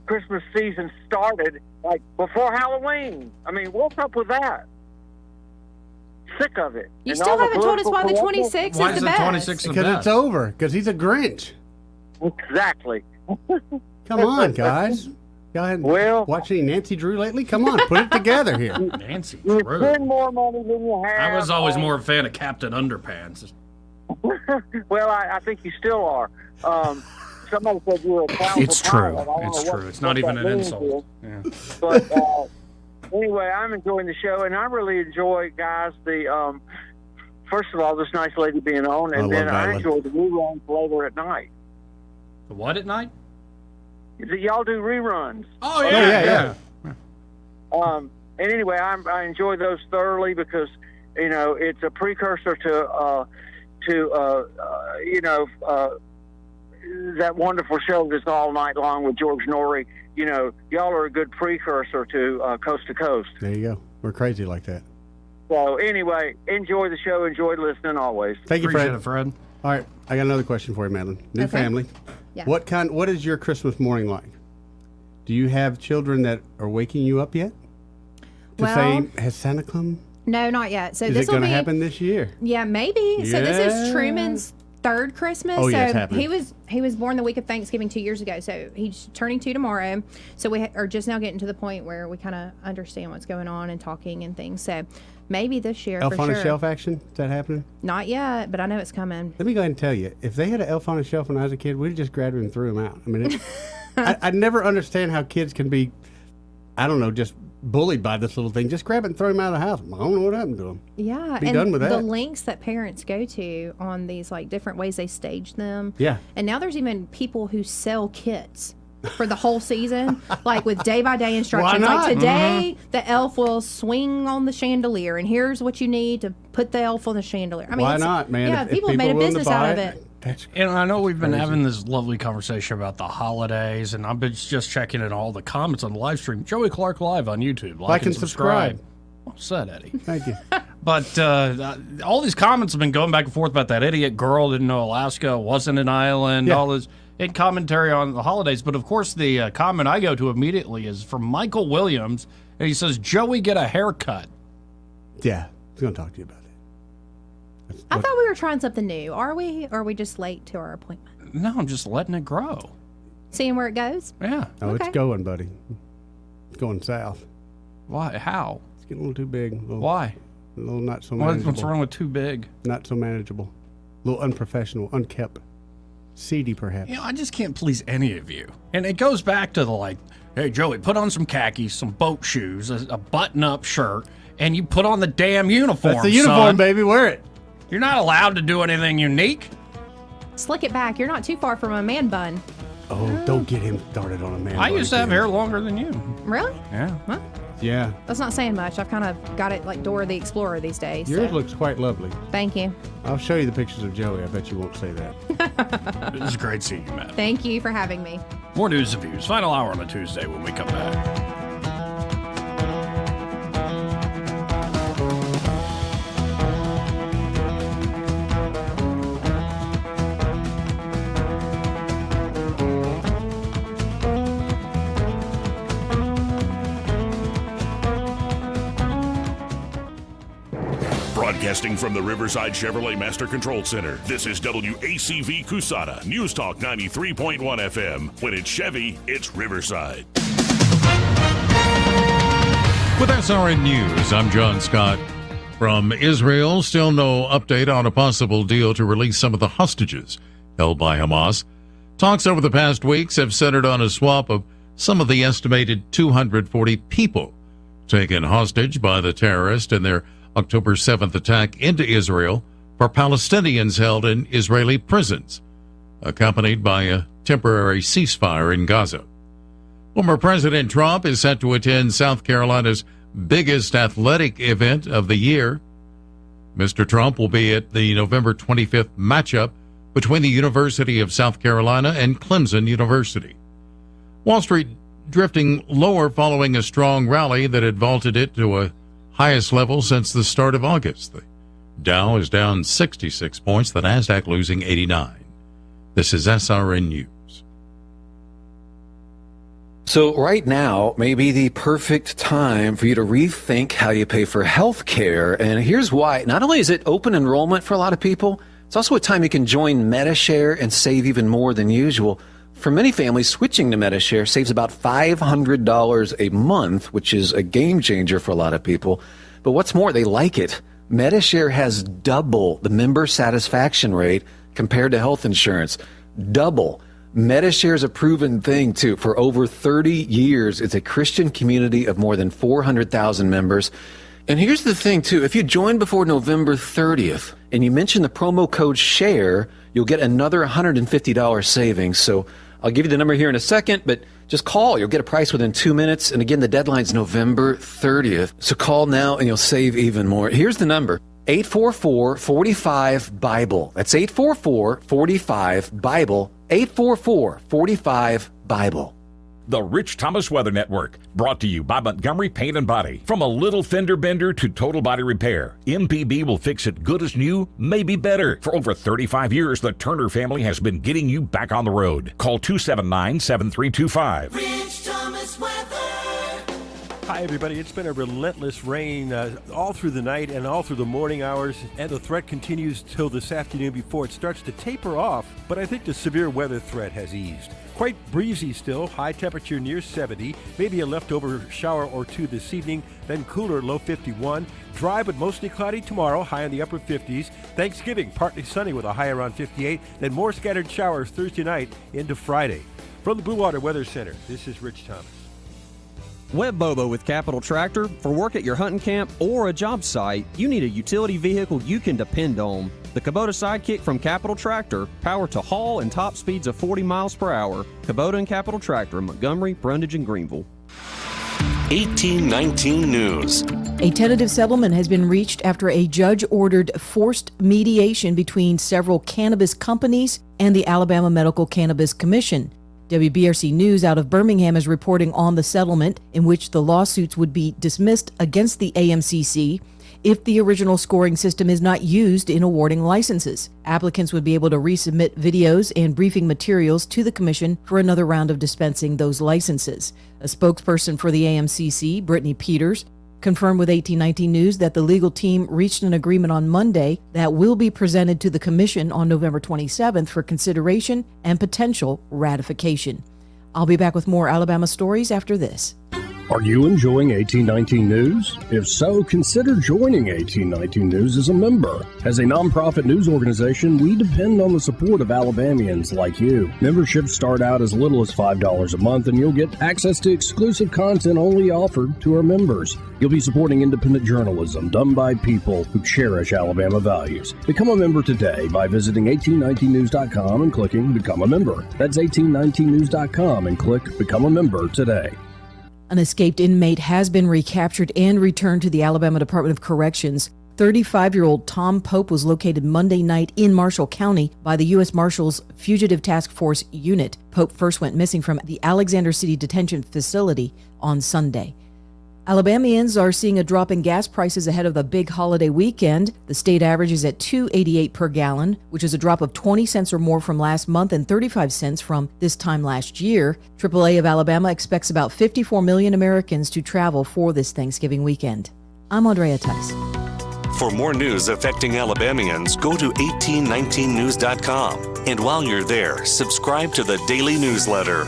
Christmas season started like before Halloween. I mean, what's up with that? Sick of it. You still haven't told us why the 26th is the best. Why is the 26th the best? Because it's over. Because he's a Grinch. Exactly. Come on, guys. Y'all hadn't watched any Nancy Drew lately? Come on, put it together here. Nancy You Drew. spend more money than you have. I was always more a fan of Captain Underpants. Well, I think you still are. Somebody said you were a talented It's true. pilot. It's true. It's not even an insult. Yeah. But anyway, I'm enjoying the show, and I really enjoy, guys, the first of all, this nice lady being on, and then I enjoy the reruns later at night. The what at night? Y'all do reruns. Oh, yeah. And anyway, I enjoy those thoroughly because, You know, it's a precursor to that wonderful show that's all night long with George Norrie. You know, y'all are a good precursor to Coast to Coast. There you go. We're crazy like that. So anyway, enjoy the show. Enjoy listening always. Thank you, Fred. Appreciate it, Fred. All right, I got another question for you, Madeline. New family. Yeah. What is your Christmas morning like? Do you have children that are waking you up yet? To say, has Santa come? No, not yet. So Is this it going to will be happen this year? Yeah, maybe. So this Yeah. is Truman's third Christmas. Oh, so yeah, it's happening. he was born the week of Thanksgiving 2 years ago. So he's turning 2 tomorrow. So we are just now getting to the point where we kind of understand what's going on and talking and things. So maybe this year Elf for on sure. a Shelf action? Is that happening? Not yet, but I know it's coming. Let me go ahead and tell you, if they had an Elf on a Shelf when I was a kid, we'd just grabbed him and threw him out. I mean, I never understand how kids can be, I don't know, just bullied by this little thing. Just grab it and throw him out of the house. I don't know what happened to him. Yeah, Be and done with the that. links that parents go to on these like different ways they stage them. Yeah. And now there's even people who sell kits for the whole season, like with day-by-day instructions. Why not? Like today, the elf will swing on the chandelier, and here's what you need to put the elf on the chandelier. I mean, Why it's- not, man? Yeah, If people have made a are willing to business out buy of it. And I know we've been crazy. having this lovely conversation about the holidays, and I've been just checking in all the comments on the live stream. Joey Clark Live on YouTube. Like and subscribe. Well said, Eddie. Thank you. But all these comments have been going back and forth about that idiot girl didn't know Alaska wasn't an island, all this in commentary on the holidays. But of course, the comment I go to immediately is from Michael Williams, and he says, Joey, get a haircut. Yeah, I was going to talk to you about it. I thought we were trying something new. Are we? Or are we just late to our appointment? No, I'm just letting it grow. Seeing where it goes? Yeah. Oh, Okay. it's going, buddy. It's going south. Why? How? It's getting a little too big. Why? A little not so manageable. What's wrong with too big? Not so manageable. A little unprofessional, unkept. Seedy, perhaps. You know, I just can't please any of you. And it goes back to the like, hey, Joey, put on some khakis, some boat shoes, a button-up shirt, and you put on the damn uniform. That's the uniform, son. baby. Wear it. You're not allowed to do anything unique. Slick it back. You're not too far from a man bun. Oh, don't get him started on a man. I used to have hair longer than you. Really? Yeah. Huh? Yeah. That's not saying much. I've kind of got it like Dora the Explorer these days. Yours so. looks quite lovely. Thank you. I'll show you the pictures of Joey. I bet you won't say that. It was great seeing you, Matt. Thank you for having me. More news and views. Final hour on a Tuesday when we come back. Broadcasting from the Riverside Chevrolet Master Control Center, this is WACV Cusada, News Talk 93.1 FM. When it's Chevy, it's Riverside. With SRN News, I'm John Scott. From Israel, still no update on a possible deal to release some of the hostages held by Hamas. Talks over the past weeks have centered on a swap of some of the estimated 240 people taken hostage by the terrorists in their October 7th attack into Israel for Palestinians held in Israeli prisons, accompanied by a temporary ceasefire in Gaza. Former President Trump is set to attend South Carolina's biggest athletic event of the year. Mr. Trump will be at the November 25th matchup between the University of South Carolina and Clemson University. Wall Street drifting lower following a strong rally that had vaulted it to a highest level since the start of August. The Dow is down 66 points, the Nasdaq losing 89. This is SRN News. So right now may be the perfect time for you to rethink how you pay for health care. And here's why. Not only is it open enrollment for a lot of people, it's also a time you can join Medi-Share and save even more than usual. For many families, switching to Medi-Share saves about $500 a month, which is a game changer for a lot of people. But what's more, they like it. Medi-Share has double the member satisfaction rate compared to health insurance. Double. Medi-Share is a proven thing, too. For over 30 years, it's a Christian community of more than 400,000 members. And here's the thing, too. If you join before November 30th and you mention the promo code SHARE, you'll get another $150 savings. So I'll give you the number here in a second, but just call. You'll get a price within 2 minutes. And again, the deadline's November 30th. So call now and you'll save even more. Here's the number. 844-45-BIBLE. That's 844-45-BIBLE. 844-45-BIBLE. The Rich Thomas Weather Network, brought to you by Montgomery Paint and Body. From a little fender bender to total body repair, MPB will fix it good as new, maybe better. For over 35 years, the Turner family has been getting you back on the road. Call 279-7325. Rich Thomas Weather. Hi, everybody. It's been a relentless rain all through the night and all through the morning hours, and the threat continues till this afternoon before it starts to taper off, but I think the severe weather threat has eased. Quite breezy still, high temperature near 70, maybe a leftover shower or two this evening, then cooler, low 51. Dry but mostly cloudy tomorrow, high in the upper 50s. Thanksgiving, partly sunny with a high around 58, then more scattered showers Thursday night into Friday. From the Blue Water Weather Center, this is Rich Thomas. Webb Bobo with Capital Tractor. For work at your hunting camp or a job site, you need a utility vehicle you can depend on. The Kubota Sidekick from Capital Tractor, power to haul and top speeds of 40 miles per hour. Kubota and Capital Tractor in Montgomery, Brundage, and Greenville. 1819 News. A tentative settlement has been reached after a judge-ordered forced mediation between several cannabis companies and the Alabama Medical Cannabis Commission. WBRC News out of Birmingham is reporting on the settlement in which the lawsuits would be dismissed against the AMCC if the original scoring system is not used in awarding licenses. Applicants would be able to resubmit videos and briefing materials to the commission for another round of dispensing those licenses. A spokesperson for the AMCC, Brittany Peters, confirmed with 1819 News that the legal team reached an agreement on Monday that will be presented to the commission on November 27th for consideration and potential ratification. I'll be back with more Alabama stories after this. Are you enjoying 1819 News? If so, consider joining 1819 News as a member. As a nonprofit news organization, we depend on the support of Alabamians like you. Memberships start out as little as $5 a month, and you'll get access to exclusive content only offered to our members. You'll be supporting independent journalism done by people who cherish Alabama values. Become a member today by visiting 1819news.com and clicking Become a Member. That's 1819news.com and click Become a Member today. An escaped inmate has been recaptured and returned to the Alabama Department of Corrections. 35-year-old Tom Pope was located Monday night in Marshall County by the U.S. Marshals Fugitive Task Force Unit. Pope first went missing from the Alexander City Detention Facility on Sunday. Alabamians are seeing a drop in gas prices ahead of the big holiday weekend. The state average is at $2.88 per gallon, which is a drop of 20 cents or more from last month and 35 cents from this time last year. AAA of Alabama expects about 54 million Americans to travel for this Thanksgiving weekend. I'm Andrea Tice. For more news affecting Alabamians, go to 1819news.com. And while you're there, subscribe to the daily newsletter.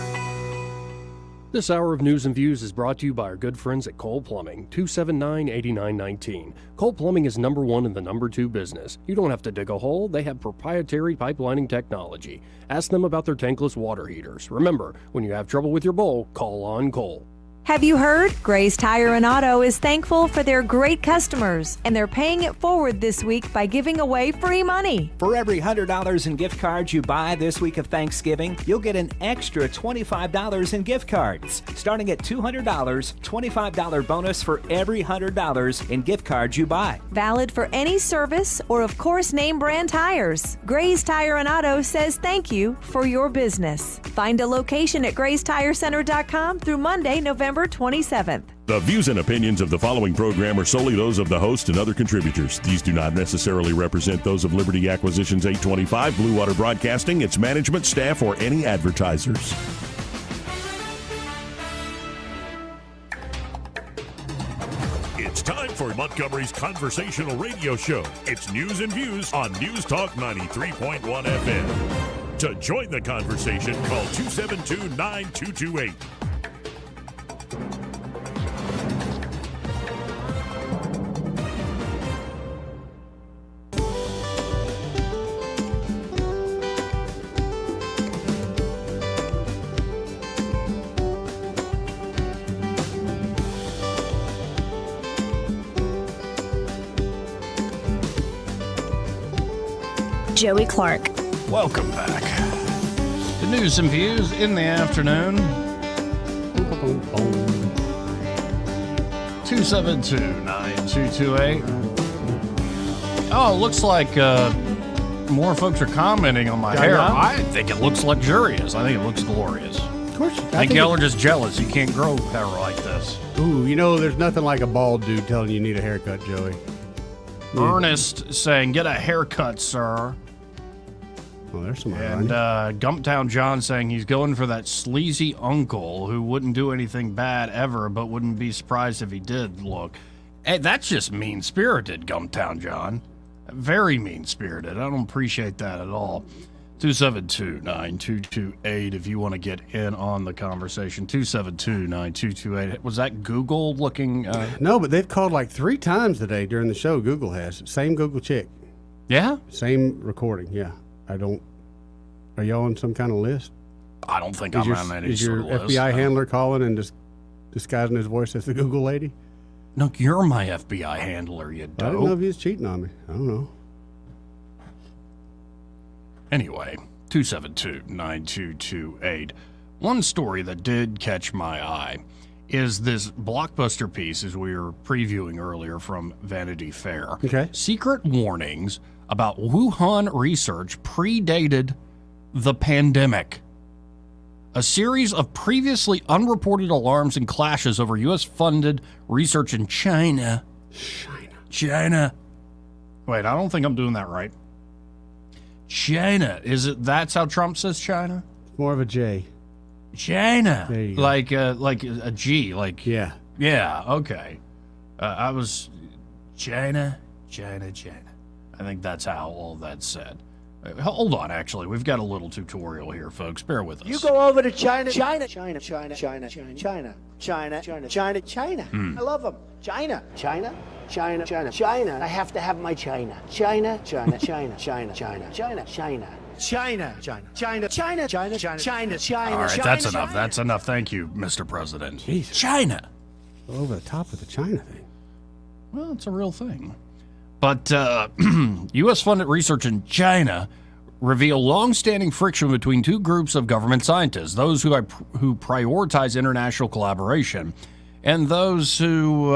This hour of News and Views is brought to you by our good friends at Cole Plumbing, 279-8919. Cole Plumbing is number one in the number two business. You don't have to dig a hole. They have proprietary pipelining technology. Ask them about their tankless water heaters. Remember, when you have trouble with your bowl, call on Cole. Have you heard? Gray's Tire and Auto is thankful for their great customers, and they're paying it forward this week by giving away free money. For every $100 in gift cards you buy this week of Thanksgiving, you'll get an extra $25 in gift cards. Starting at $200, $25 bonus for every $100 in gift cards you buy. Valid for any service or, of course, name brand tires. Gray's Tire and Auto says thank you for your business. Find a location at graystirecenter.com through Monday, November 27th. The views and opinions of the following program are solely those of the host and other contributors. These do not necessarily represent those of Liberty Acquisitions 825, Blue Water Broadcasting, its management, staff, or any advertisers. It's time for Montgomery's conversational radio show. It's News and Views on News Talk 93.1 FM. To join the conversation, call 272-9228. Joey Clark. Welcome back. The news and views in the afternoon. 272-9228. Oh, it looks like more folks are commenting on my hair. Yeah. I think it looks luxurious. I think it looks glorious. Of course. I think y'all are just jealous. You can't grow hair like this. Ooh, there's nothing like a bald dude telling you need a haircut, Joey. Ernest saying, get a haircut, sir. Oh, there's some. And Gumptown John saying he's going for that sleazy uncle who wouldn't do anything bad ever, but wouldn't be surprised if he did look. Hey, that's just mean-spirited, Gumptown John. Very mean-spirited. I don't appreciate that at all. 272-9228 if you want to get in on the conversation. 272-9228. Was that Google looking? No, but they've called like 3 times today during the show. Google has. Same Google chick. Yeah? Same recording, yeah. Are y'all on some kind of list? I don't think I'm on any Is your sort of list. FBI handler calling and just disguising his voice as the Google lady? No, you're my FBI handler, you dope. I don't know if he's cheating on me. I don't know. Anyway, 272-9228. One story that did catch my eye is this blockbuster piece, as we were previewing earlier, from Vanity Fair. Okay. Secret warnings about Wuhan research predated the pandemic. A series of previously unreported alarms and clashes over U.S.-funded research in China. China. Wait, I don't think I'm doing that right. China. That's how Trump says China? More of a J. China. There you go. Like a G. Like Yeah. Yeah, okay. I was China. I think that's how all that's said. Hold on, actually. We've got a little tutorial here, folks. Bear with us. You go over to China. I love them. China. I have to have my China. China. All right, that's enough. That's enough. Thank you, Mr. President. Jesus. China. Over the top of the China thing. Well, it's a real thing. But U.S.-funded research in China reveal long-standing friction between 2 groups of government scientists, those who prioritize international collaboration and those who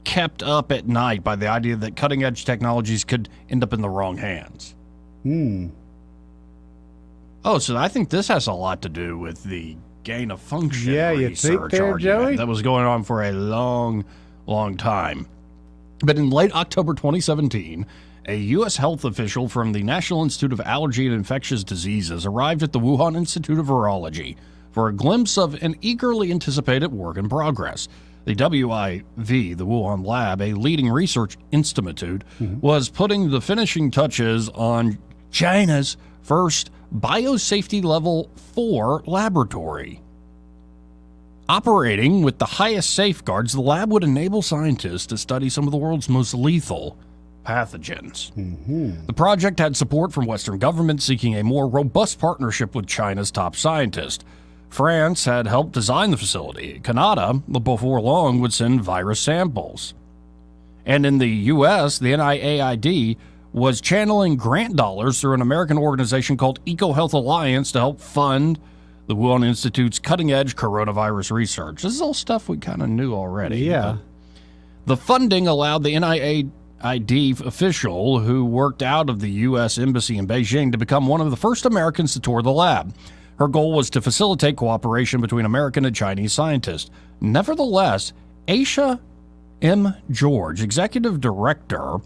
kept up at night by the idea that cutting-edge technologies could end up in the wrong hands. Oh, so I think this has a lot to do with the gain-of-function you think research there, argument Joey? that was going on for a long, long time. But in late October 2017, a U.S. health official from the National Institute of Allergy and Infectious Diseases arrived at the Wuhan Institute of Virology for a glimpse of an eagerly anticipated work in progress. The WIV, the Wuhan Lab, a leading research institute, was putting the finishing touches on China's first biosafety level 4 laboratory. Operating with the highest safeguards, the lab would enable scientists to study some of the world's most lethal pathogens. The project had support from Western governments seeking a more robust partnership with China's top scientists. France had helped design the facility. Canada, before long, would send virus samples. And in the U.S., the NIAID was channeling grant dollars through an American organization called EcoHealth Alliance to help fund the Wuhan Institute's cutting-edge coronavirus research. This is all stuff we kind of knew already. Yeah. The funding allowed the NIAID official who worked out of the U.S. Embassy in Beijing to become one of the first Americans to tour the lab. Her goal was to facilitate cooperation between American and Chinese scientists. Nevertheless, Aisha M. George, executive director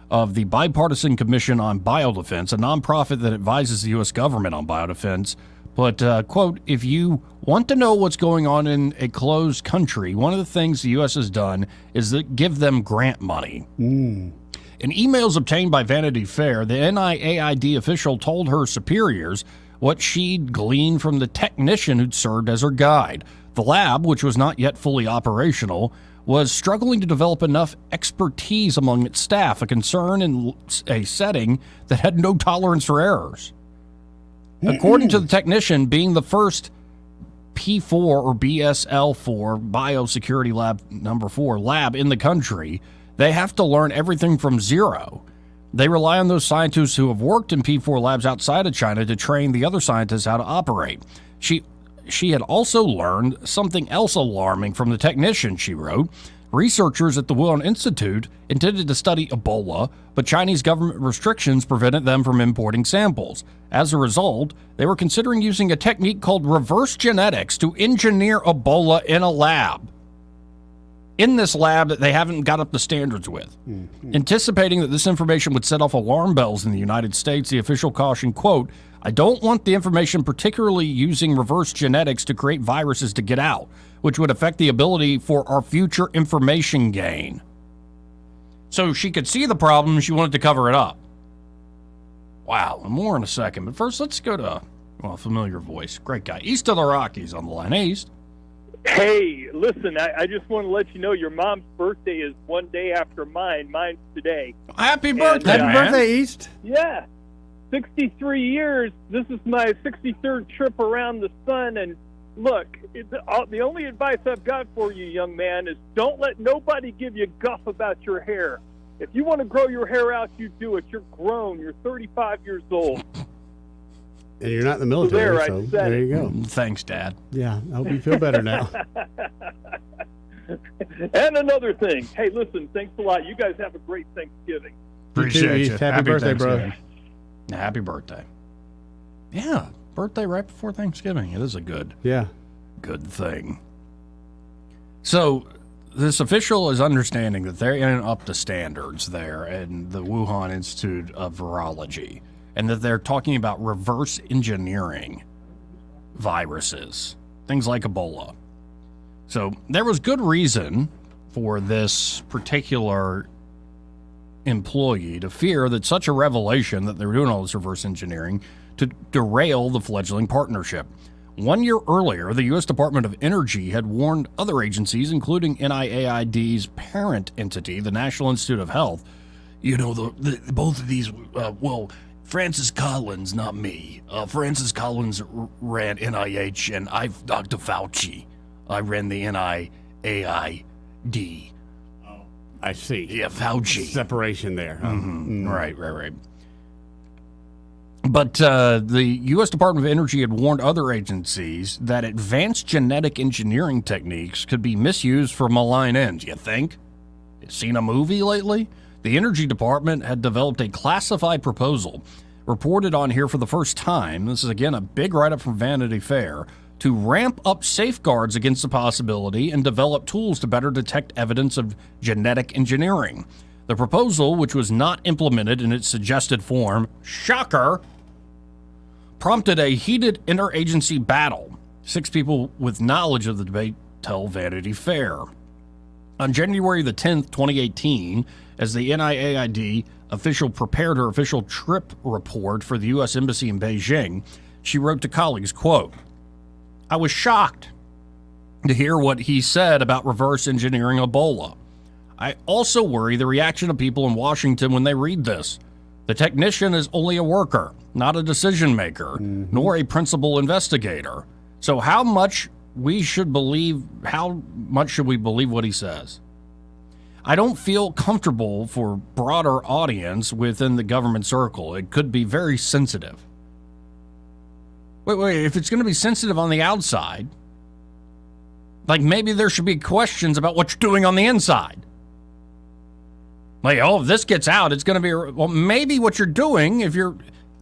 of the Bipartisan Commission on Biodefense, a nonprofit that advises the U.S. government on biodefense, but, quote, if you want to know what's going on in a closed country, one of the things the U.S. has done is that give them grant money. In emails obtained by Vanity Fair, the NIAID official told her superiors what she'd gleaned from the technician who'd served as her guide. The lab, which was not yet fully operational, was struggling to develop enough expertise among its staff, a concern in a setting that had no tolerance for errors. According to the technician, being the first P4 or BSL4 biosecurity lab number 4 lab in the country, they have to learn everything from zero. They rely on those scientists who have worked in P4 labs outside of China to train the other scientists how to operate. She had also learned something else alarming from the technician, she wrote. Researchers at the Wuhan Institute intended to study Ebola, but Chinese government restrictions prevented them from importing samples. As a result, they were considering using a technique called reverse genetics to engineer Ebola in a lab. In this lab that they haven't got up to standards with. Anticipating that this information would set off alarm bells in the United States, the official cautioned, quote, I don't want the information, particularly using reverse genetics, to create viruses to get out, which would affect the ability for our future information gain. So she could see the problem, she wanted to cover it up. Wow, more in a second. But first, let's go to, well, a familiar voice. Great guy. East of the Rockies on the line. Hey, East. Hey, listen, I just want to let you know your mom's birthday is one day after mine. Mine's today. Happy birthday, man. Happy birthday, East. Yeah. 63 years. This is my 63rd trip around the sun. And look, the only advice I've got for you, young man, is don't let nobody give you guff about your hair. If you want to grow your hair out, you do it. You're grown. You're 35 years old. And you're not in the military, So there you go. Thanks, Dad. Yeah, I hope you feel better now. And another thing. Hey, listen, thanks a lot. You guys have a great Thanksgiving. Appreciate you. Happy birthday, bro. Thanksgiving. Happy birthday. Yeah, birthday right before Thanksgiving. It is a good thing. So this official is understanding that they're in up to standards there in the Wuhan Institute of Virology, and that they're talking about reverse engineering viruses, things like Ebola. So there was good reason for this particular employee to fear that such a revelation that they were doing all this reverse engineering to derail the fledgling partnership. 1 year earlier, the U.S. Department of Energy had warned other agencies, including NIAID's parent entity, the National Institute of Health. You know, both of these, Francis Collins, not me. Francis Collins ran NIH, and I'm Dr. Fauci. I ran the NIAID. I see. Yeah, Fauci. Separation there. Huh? Right. But the U.S. Department of Energy had warned other agencies that advanced genetic engineering techniques could be misused for malign ends. You think? You seen a movie lately? The Energy Department had developed a classified proposal, reported on here for the first time. This is, again, a big write-up from Vanity Fair, to ramp up safeguards against the possibility and develop tools to better detect evidence of genetic engineering. The proposal, which was not implemented in its suggested form, shocker, prompted a heated interagency battle. 6 people with knowledge of the debate tell Vanity Fair. On January the 10th, 2018, as the NIAID official prepared her official trip report for the U.S. Embassy in Beijing, she wrote to colleagues, quote, I was shocked to hear what he said about reverse engineering Ebola. I also worry the reaction of people in Washington when they read this. The technician is only a worker, not a decision maker, nor a principal investigator. So how much should we believe what he says? I don't feel comfortable for broader audience within the government circle. It could be very sensitive. Wait, if it's going to be sensitive on the outside, like maybe there should be questions about what you're doing on the inside. Like, if this gets out, it's going to be, well, maybe what you're doing,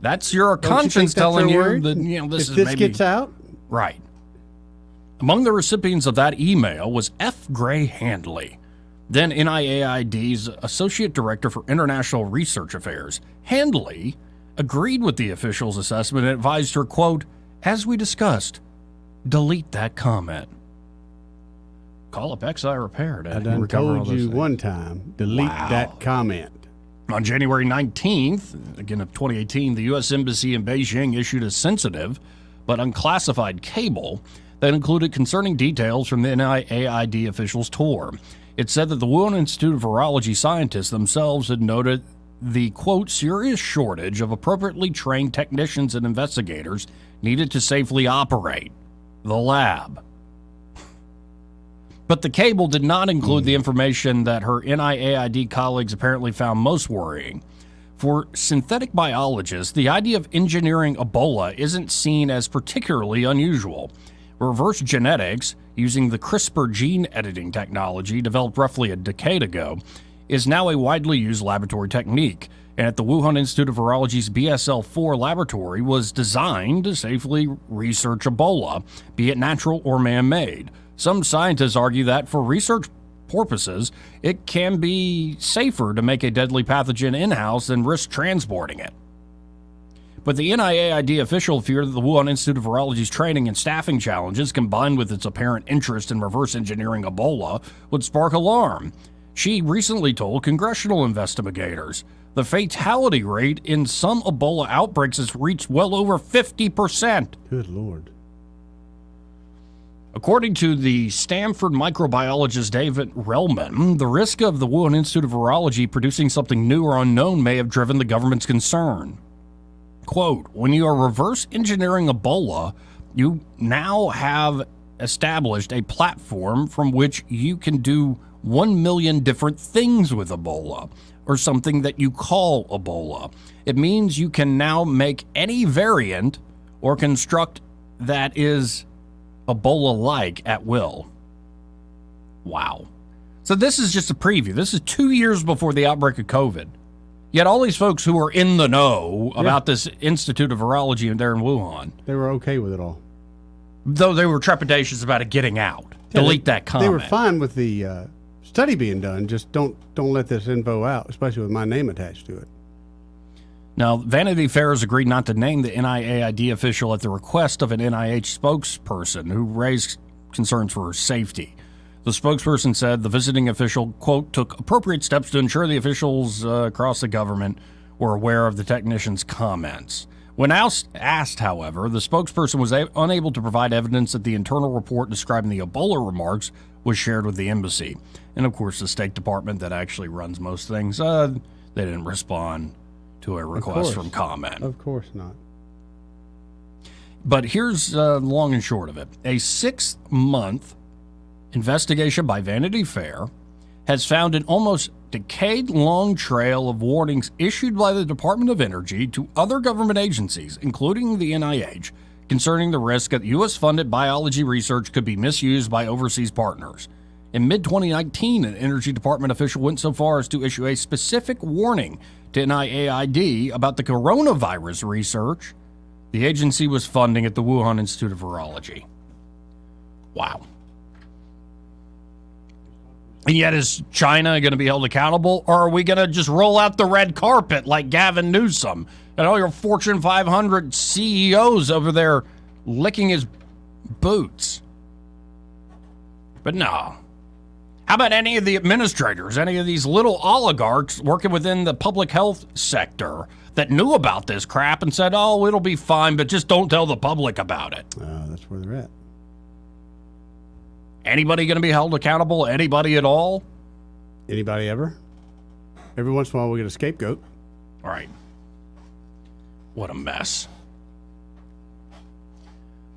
that's your conscience telling you that, this if this gets out? Right. Among the recipients of that email was F. Gray Handley, then NIAID's Associate Director for International Research Affairs. Handley agreed with the official's assessment and advised her, quote, as we discussed, delete that comment. Call up XI Repair to I done told you things. one time, delete that comment. On January 19th, again of 2018, the U.S. Embassy in Beijing issued a sensitive but unclassified cable that included concerning details from the NIAID officials' tour. It said that the Wuhan Institute of Virology scientists themselves had noted the, quote, serious shortage of appropriately trained technicians and investigators needed to safely operate the lab. But the cable did not include the information that her NIAID colleagues apparently found most worrying. For synthetic biologists, the idea of engineering Ebola isn't seen as particularly unusual. Reverse genetics, using the CRISPR gene editing technology developed roughly a decade ago, is now a widely used laboratory technique, and at the Wuhan Institute of Virology's BSL-4 laboratory was designed to safely research Ebola, be it natural or man-made. Some scientists argue that for research purposes, it can be safer to make a deadly pathogen in-house than risk transporting it. But the NIAID official feared that the Wuhan Institute of Virology's training and staffing challenges, combined with its apparent interest in reverse engineering Ebola, would spark alarm. She recently told congressional investigators the fatality rate in some Ebola outbreaks has reached well over 50%. Good Lord. According to the Stanford microbiologist David Relman, the risk of the Wuhan Institute of Virology producing something new or unknown may have driven the government's concern. Quote, when you are reverse engineering Ebola, you now have established a platform from which you can do 1 million different things with Ebola, or something that you call Ebola. It means you can now make any variant or construct that is Ebola-like at will. Wow. So this is just a preview. This is 2 years before the outbreak of COVID. Yet all these folks who are in the know about this Institute of Virology there in Wuhan, they were okay with it all. Though they were trepidatious about it getting out. Delete that comment. They were fine with the study being done. Just don't let this info out, especially with my name attached to it. Now, Vanity Fair has agreed not to name the NIAID official at the request of an NIH spokesperson who raised concerns for her safety. The spokesperson said the visiting official, quote, took appropriate steps to ensure the officials across the government were aware of the technician's comments. When asked, however, the spokesperson was unable to provide evidence that the internal report describing the Ebola remarks was shared with the embassy. And, of course, the State Department that actually runs most things, they didn't respond to a request from comment. Of course not. But here's long and short of it. A 6-month investigation by Vanity Fair has found an almost decade-long trail of warnings issued by the Department of Energy to other government agencies, including the NIH, concerning the risk that U.S.-funded biology research could be misused by overseas partners. In mid-2019, an Energy Department official went so far as to issue a specific warning to NIAID about the coronavirus research the agency was funding at the Wuhan Institute of Virology. Wow. And yet, is China going to be held accountable, or are we going to just roll out the red carpet like Gavin Newsom and all your Fortune 500 CEOs over there licking his boots? But no. How about any of the administrators, any of these little oligarchs working within the public health sector that knew about this crap and said, oh, it'll be fine, but just don't tell the public about it? That's where they're at. Anybody going to be held accountable? Anybody at all? Anybody ever? Every once in a while we get a scapegoat. All right. What a mess.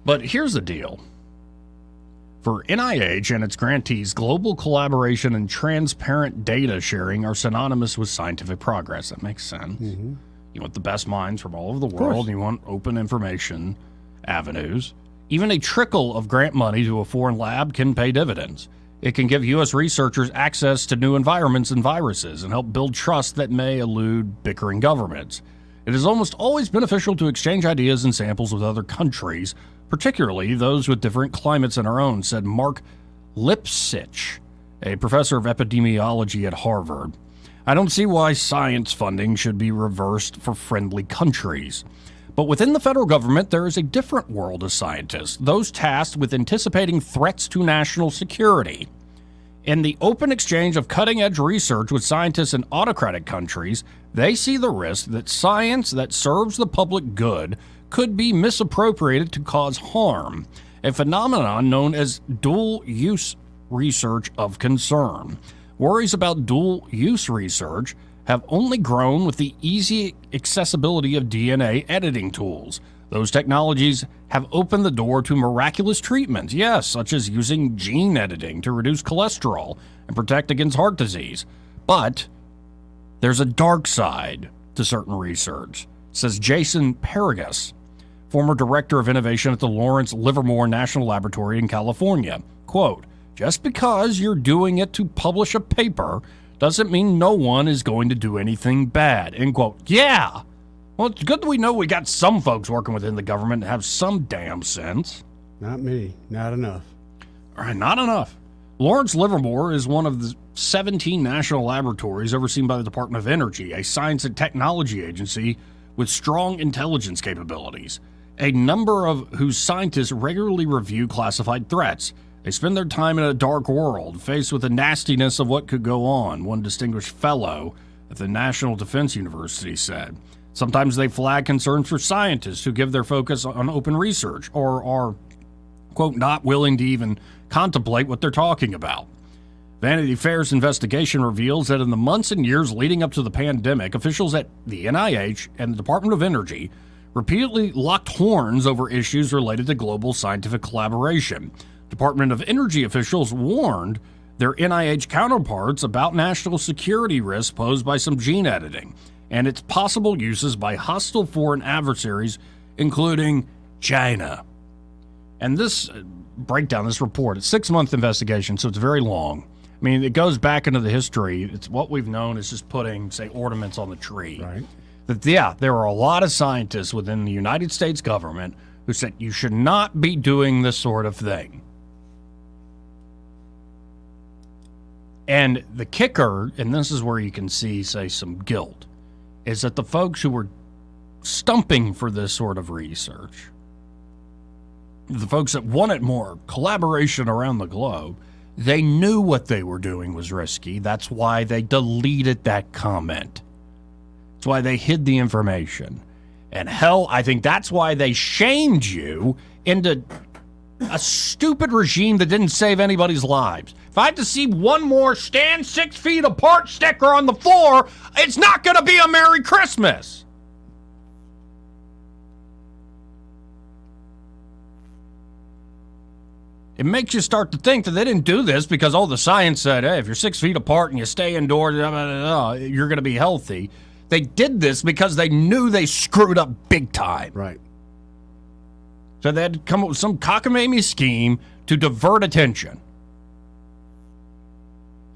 But here's the deal. For NIH and its grantees, global collaboration and transparent data sharing are synonymous with scientific progress. That makes sense. Mm-hmm. You want the best minds from all over the world. You want open information avenues. Even a trickle of grant money to a foreign lab can pay dividends. It can give U.S. researchers access to new environments and viruses and help build trust that may elude bickering governments. It is almost always beneficial to exchange ideas and samples with other countries, particularly those with different climates than our own, said Mark Lipsitch, a professor of epidemiology at Harvard. I don't see why science funding should be reversed for friendly countries. But within the federal government, there is a different world of scientists, those tasked with anticipating threats to national security. In the open exchange of cutting-edge research with scientists in autocratic countries, they see the risk that science that serves the public good could be misappropriated to cause harm, a phenomenon known as dual-use research of concern. Worries about dual-use research have only grown with the easy accessibility of DNA editing tools. Those technologies have opened the door to miraculous treatments, yes, such as using gene editing to reduce cholesterol and protect against heart disease. But there's a dark side to certain research, says Jason Paragus, former director of innovation at the Lawrence Livermore National Laboratory in California. Quote, just because you're doing it to publish a paper doesn't mean no one is going to do anything bad, end quote. Yeah. Well, it's good that we know we got some folks working within the government that have some damn sense. Not me. Not enough. All right, not enough. Lawrence Livermore is one of the 17 national laboratories overseen by the Department of Energy, a science and technology agency with strong intelligence capabilities. A number of whose scientists regularly review classified threats. They spend their time in a dark world, faced with the nastiness of what could go on, one distinguished fellow at the National Defense University said. Sometimes they flag concerns for scientists who give their focus on open research or are, quote, not willing to even contemplate what they're talking about. Vanity Fair's investigation reveals that in the months and years leading up to the pandemic, officials at the NIH and the Department of Energy repeatedly locked horns over issues related to global scientific collaboration. Department of Energy officials warned their NIH counterparts about national security risks posed by some gene editing and its possible uses by hostile foreign adversaries, including China. And this breakdown, this report, it's a 6-month investigation, so it's very long. I mean, it goes back into the history. It's what we've known as just putting, say, ornaments on the tree. Right. That, yeah, there are a lot of scientists within the United States government who said you should not be doing this sort of thing. And the kicker, and this is where you can see, say, some guilt, is that the folks who were stumping for this sort of research, the folks that wanted more collaboration around the globe, they knew what they were doing was risky. That's why they deleted that comment. That's why they hid the information. And hell, I think that's why they shamed you into a stupid regime that didn't save anybody's lives. If I had to see one more stand 6 feet apart sticker on the floor, it's not going to be a Merry Christmas. It makes you start to think that they didn't do this because, the science said, hey, if you're 6 feet apart and you stay indoors, you're going to be healthy. They did this because they knew they screwed up big time. Right. So they had to come up with some cockamamie scheme to divert attention.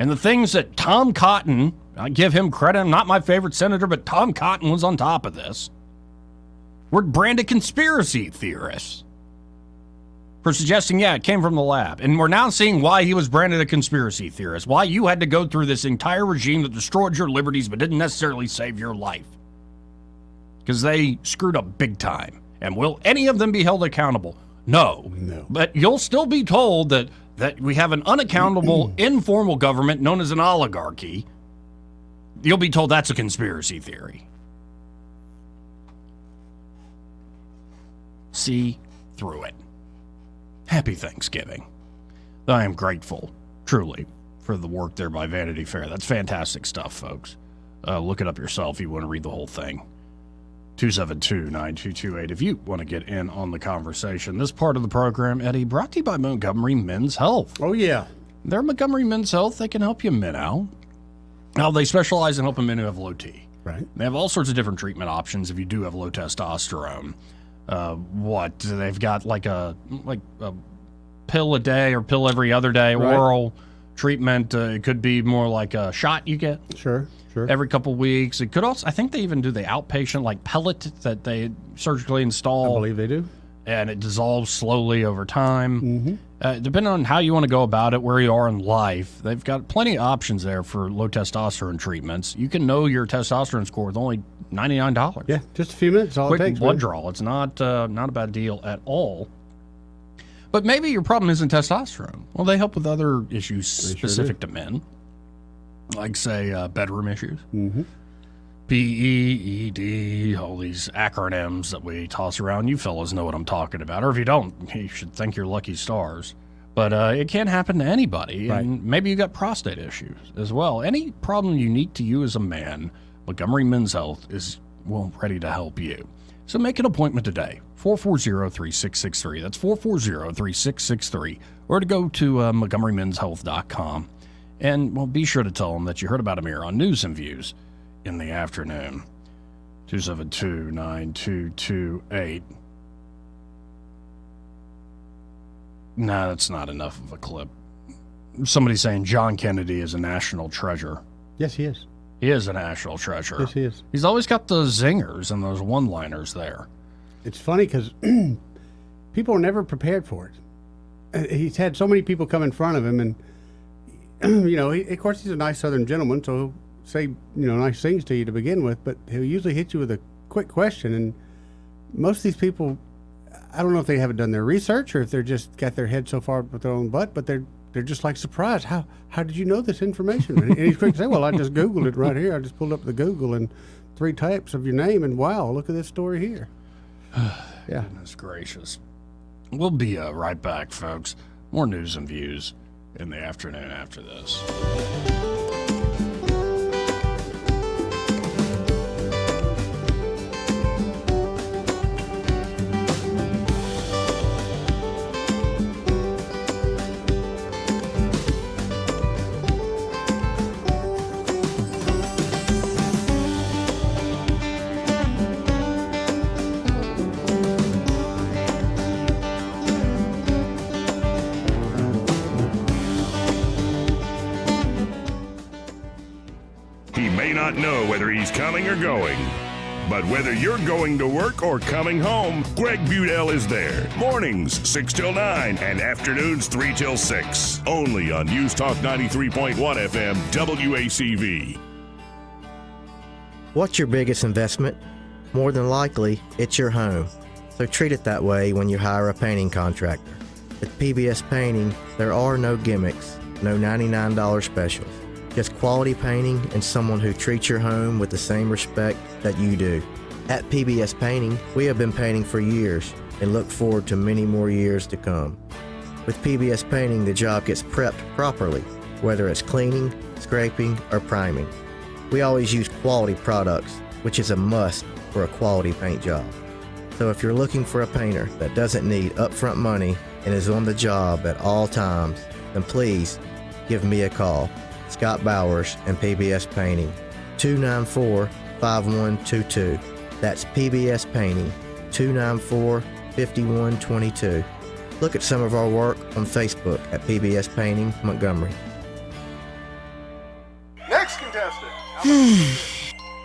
And the things that Tom Cotton, I give him credit, I'm not my favorite senator, but Tom Cotton was on top of this, were branded conspiracy theorists for suggesting, it came from the lab. And we're now seeing why he was branded a conspiracy theorist, why you had to go through this entire regime that destroyed your liberties but didn't necessarily save your life. Because they screwed up big time. And will any of them be held accountable? No. But you'll still be told that we have an unaccountable, informal government known as an oligarchy. You'll be told that's a conspiracy theory. See through it. Happy Thanksgiving. I am grateful, truly, for the work there by Vanity Fair. That's fantastic stuff, folks. Look it up yourself if you want to read the whole thing. 272-9228 if you want to get in on the conversation. This part of the program, Eddie, brought to you by Montgomery Men's Health. Oh, yeah. They're Montgomery Men's Health. They can help you men out. Now, they specialize in helping men who have low T. Right. They have all sorts of different treatment options if you do have low testosterone. They've got like a pill a day or pill every other day, right. Oral treatment. It could be more like a shot you get. Sure. Every couple weeks. It could also, I think they even do the outpatient like pellet that they surgically install. I believe they do. And it dissolves slowly over time. Mm-hmm. Depending on how you want to go about it, where you are in life, they've got plenty of options there for low testosterone treatments. You can know your testosterone score with only $99. Yeah, just a few minutes. All Quick it takes. blood draw. It's not a bad deal at all. But maybe your problem isn't testosterone. Well, they help with other issues specific to men. Like, say, bedroom issues. Mm-hmm. PEED, all these acronyms that we toss around. You fellas know what I'm talking about. Or if you don't, you should thank your lucky stars. But it can happen to anybody. Right. And maybe you got prostate issues as well. Any problem unique to you as a man, Montgomery Men's Health is, ready to help you. So make an appointment today. 440-3663. That's 440-3663. Or to go to MontgomeryMen'sHealth.com. And, be sure to tell them that you heard about them here on News and Views in the afternoon. 272-9228. Nah, that's not enough of a clip. Somebody's saying John Kennedy is a national treasure. Yes, he is. He is a national treasure. Yes, he is. He's always got those zingers and those one-liners there. It's funny because people are never prepared for it. He's had so many people come in front of him, and of course, he's a nice Southern gentleman, so he'll say nice things to you to begin with, but he'll usually hit you with a quick question. And most of these people, I don't know if they haven't done their research or if they're just got their head so far up with their own butt, but they're just like surprised. How did you know this information? And he's quick to say, well, I just Googled it right here. I just pulled up the Google and 3 types of your name, and wow, look at this story here. Yeah. Goodness gracious. We'll be right back, folks. More news and views in the afternoon after this. Not know whether he's coming or going, but whether you're going to work or coming home, Greg Budell is there. Mornings 6 till 9 and afternoons 3 till 6. Only on News Talk 93.1 FM WACV. What's your biggest investment? More than likely, it's your home. So treat it that way when you hire a painting contractor. With PBS Painting, there are no gimmicks, no $99 specials. Just quality painting and someone who treats your home with the same respect that you do. At PBS Painting, we have been painting for years and look forward to many more years to come. With PBS Painting, the job gets prepped properly, whether it's cleaning, scraping, or priming. We always use quality products, which is a must for a quality paint job. So if you're looking for a painter that doesn't need upfront money and is on the job at all times, then please give me a call. Scott Bowers and PBS Painting, 294-5122. That's PBS Painting, 294-5122. Look at some of our work on Facebook at PBS Painting Montgomery. Next contestant.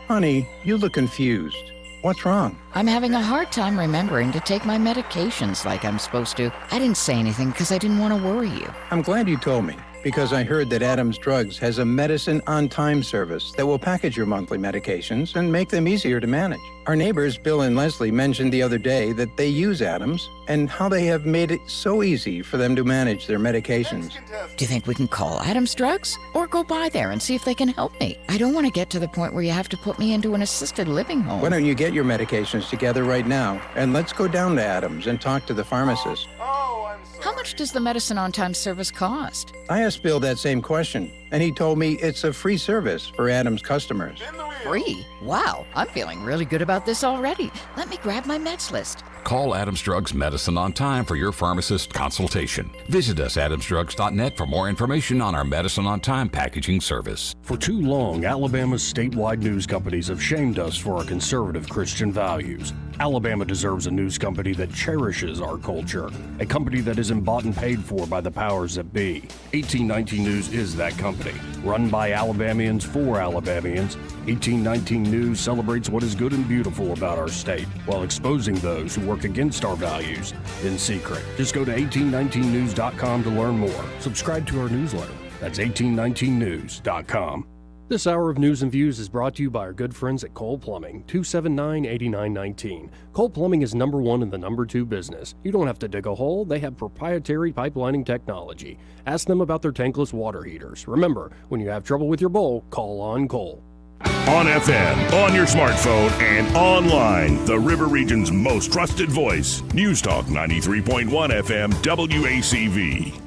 Honey, you look confused. What's wrong? I'm having a hard time remembering to take my medications like I'm supposed to. I didn't say anything because I didn't want to worry you. I'm glad you told me, because I heard that Adams Drugs has a medicine on time service that will package your monthly medications and make them easier to manage. Our neighbors, Bill and Leslie, mentioned the other day that they use Adams and how they have made it so easy for them to manage their medications. Do you think we can call Adams Drugs or go by there and see if they can help me? I don't want to get to the point where you have to put me into an assisted living home. Why don't you get your medications together right now, and let's go down to Adams and talk to the pharmacist. How much does the medicine on time service cost? I asked Bill that same question, and he told me it's a free service for Adams customers. Free? Wow, I'm feeling really good about this already. Let me grab my meds list. Call Adams Drugs Medicine on Time for your pharmacist consultation. Visit us at adamsdrugs.net for more information on our Medicine on Time packaging service. For too long, Alabama's statewide news companies have shamed us for our conservative Christian values. Alabama deserves a news company that cherishes our culture, a company that isn't bought and paid for by the powers that be. 1819 News is that company. Run by Alabamians for Alabamians, 1819 News celebrates what is good and beautiful about our state, while exposing those who work against our values in secret. Just go to 1819news.com to learn more. Subscribe to our newsletter. That's 1819news.com. This hour of News and Views is brought to you by our good friends at Cole Plumbing, 279-8919. Cole Plumbing is number one in the number two business. You don't have to dig a hole. They have proprietary pipelining technology. Ask them about their tankless water heaters. Remember, when you have trouble with your bowl, call on Cole. On FM, on your smartphone, and online, the River Region's most trusted voice. News Talk 93.1 FM WACV.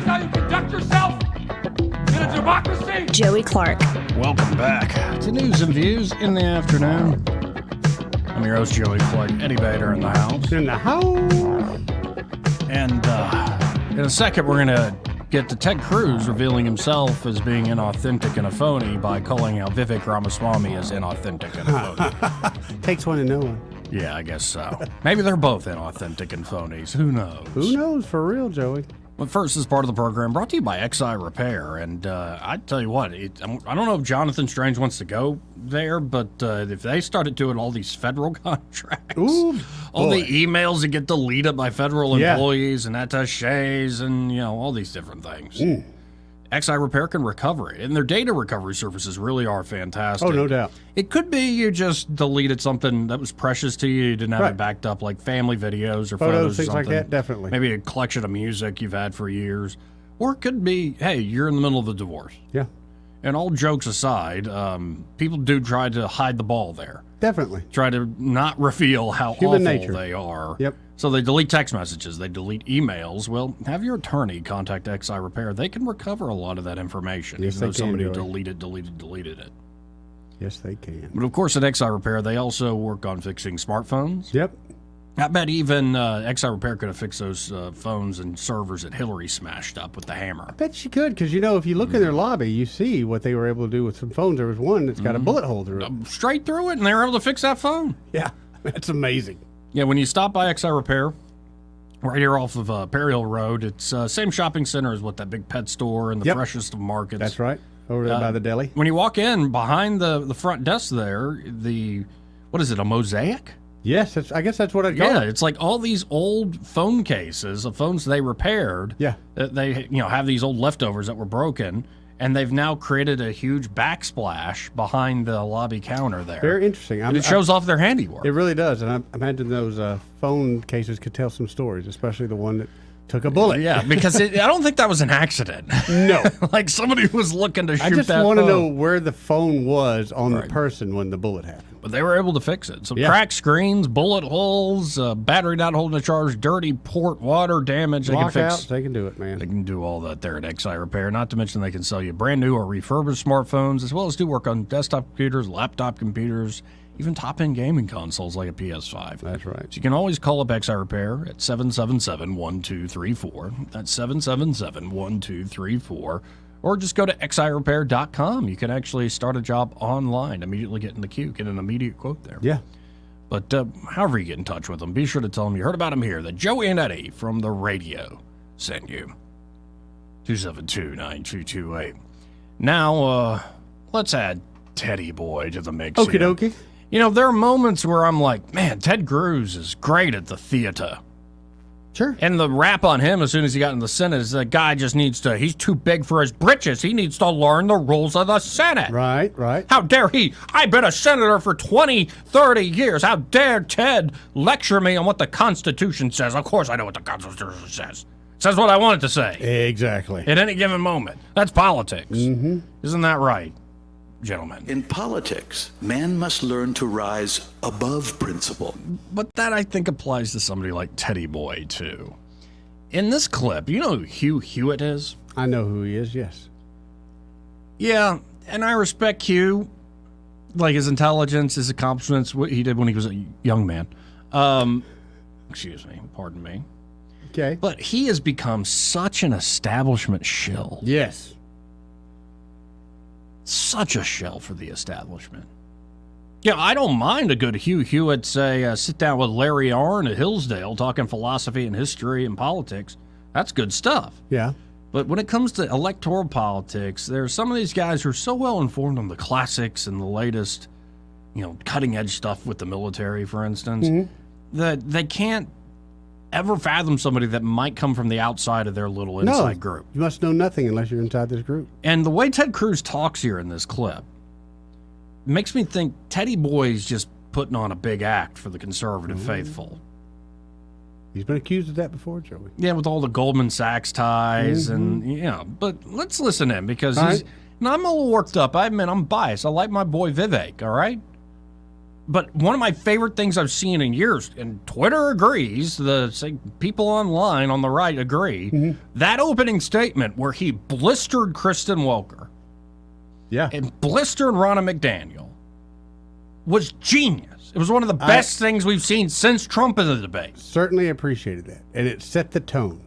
How you conduct yourself in a democracy? Joey Clark. Welcome back to News and Views in the afternoon. I'm your host, Joey Clark. Eddie Bader in the house. In the house. And in a second, we're going to get to Ted Cruz revealing himself as being inauthentic and a phony by calling out Vivek Ramaswamy as inauthentic and a phony. Takes one to know one. Yeah, I guess so. Maybe they're both inauthentic and phonies. Who knows? Who knows for real, Joey? But first, this part of the program brought to you by XI Repair. And I tell you what, I don't know if Jonathan Strange wants to go there, but if they started doing all these federal contracts, all the emails that get deleted by federal employees and attaches and, all these different things. XI Repair can recover it, and their data recovery services really are fantastic. Oh, no doubt. It could be you just deleted something that was precious to you. You didn't have it backed up, like family videos or photos things or like something. that, definitely. Maybe a collection of music you've had for years. Or it could be, hey, you're in the middle of a divorce. Yeah. And all jokes aside, people do try to hide the ball there. Definitely. Try to not reveal how Human awful nature. they are. Yep. So they delete text messages, they delete emails. Well, have your attorney contact XI Repair. They can recover a lot of that information. Yes, even they though somebody can, Joey. deleted it. Yes, they can. But of course, at XI Repair, they also work on fixing smartphones. Yep. I bet even XI Repair could have fixed those phones and servers that Hillary smashed up with the hammer. I bet she could, because, if you look in their lobby, you see what they were able to do with some phones. There was one that's got a bullet hole through it. Straight through it, and they were able to fix that phone. Yeah, that's amazing. Yeah, when you stop by XI Repair, right here off of Perry Hill Road, it's same shopping center as what that big pet store and the freshest of markets. That's right, over there by the deli. When you walk in, behind the front desk there, what is it, a mosaic? Yes, I guess that's what I'd call it. It's like all these old phone cases of phones they repaired. Yeah. They have these old leftovers that were broken, and they've now created a huge backsplash behind the lobby counter there. Very interesting. And it shows off their handiwork. It really does, and I imagine those phone cases could tell some stories, especially the one that took a bullet. Yeah, because I don't think that was an accident. No. Like somebody was looking to shoot that phone. I just want to know where the phone was on the person when the bullet happened. But they were able to fix it. So cracked screens, bullet holes, battery not holding a charge, dirty port, water damage. They can fix. Lockouts, they can do it, man. They can do all that there at XI Repair. Not to mention they can sell you brand new or refurbished smartphones, as well as do work on desktop computers, laptop computers, even top-end gaming consoles like a PS5. That's right. So you can always call up XI Repair at 777-1234. That's 777-1234. Or just go to xirepair.com. You can actually start a job online, immediately get in the queue, get an immediate quote there. Yeah. But however you get in touch with them, be sure to tell them you heard about them here, that Joey and Eddie from the radio sent you. 272-9228. Now, let's add Teddy Boy to the mix. Okie dokie. There are moments where I'm like, man, Ted Cruz is great at the theater. Sure. And the rap on him as soon as he got in the Senate is the guy just needs to, he's too big for his britches. He needs to learn the rules of the Senate. Right. How dare he? I've been a senator for 20, 30 years. How dare Ted lecture me on what the Constitution says? Of course I know what the Constitution says. It says what I want it to say. Exactly. At any given moment. That's politics. Mm-hmm. Isn't that right, gentlemen? In politics, man must learn to rise above principle. But that, I think, applies to somebody like Teddy Boy, too. In this clip, you know who Hugh Hewitt is? I know who he is, yes. Yeah, and I respect Hugh, like his intelligence, his accomplishments, what he did when he was a young man. Excuse me, pardon me. Okay. But he has become such an establishment shill. Yes. Such a shell for the establishment. Yeah, I don't mind a good Hugh Hewitt, say, sit down with Larry Arnn at Hillsdale talking philosophy and history and politics. That's good stuff. Yeah. But when it comes to electoral politics, there are some of these guys who are so well informed on the classics and the latest, cutting edge stuff with the military, for instance, that they can't ever fathom somebody that might come from the outside of their little inside group. You must know nothing unless you're inside this group. And the way Ted Cruz talks here in this clip makes me think Teddy Boy's just putting on a big act for the conservative faithful. He's been accused of that before, Joey. Yeah, with all the Goldman Sachs ties and, but let's listen to him because I'm a little worked up. I admit I'm biased. I like my boy Vivek, all right? But one of my favorite things I've seen in years, and Twitter agrees, people online on the right agree, that opening statement where he blistered Kristen Welker and blistered Ronna McDaniel was genius. It was one of the best things we've seen since Trump in the debate. Certainly appreciated that. And it set the tone.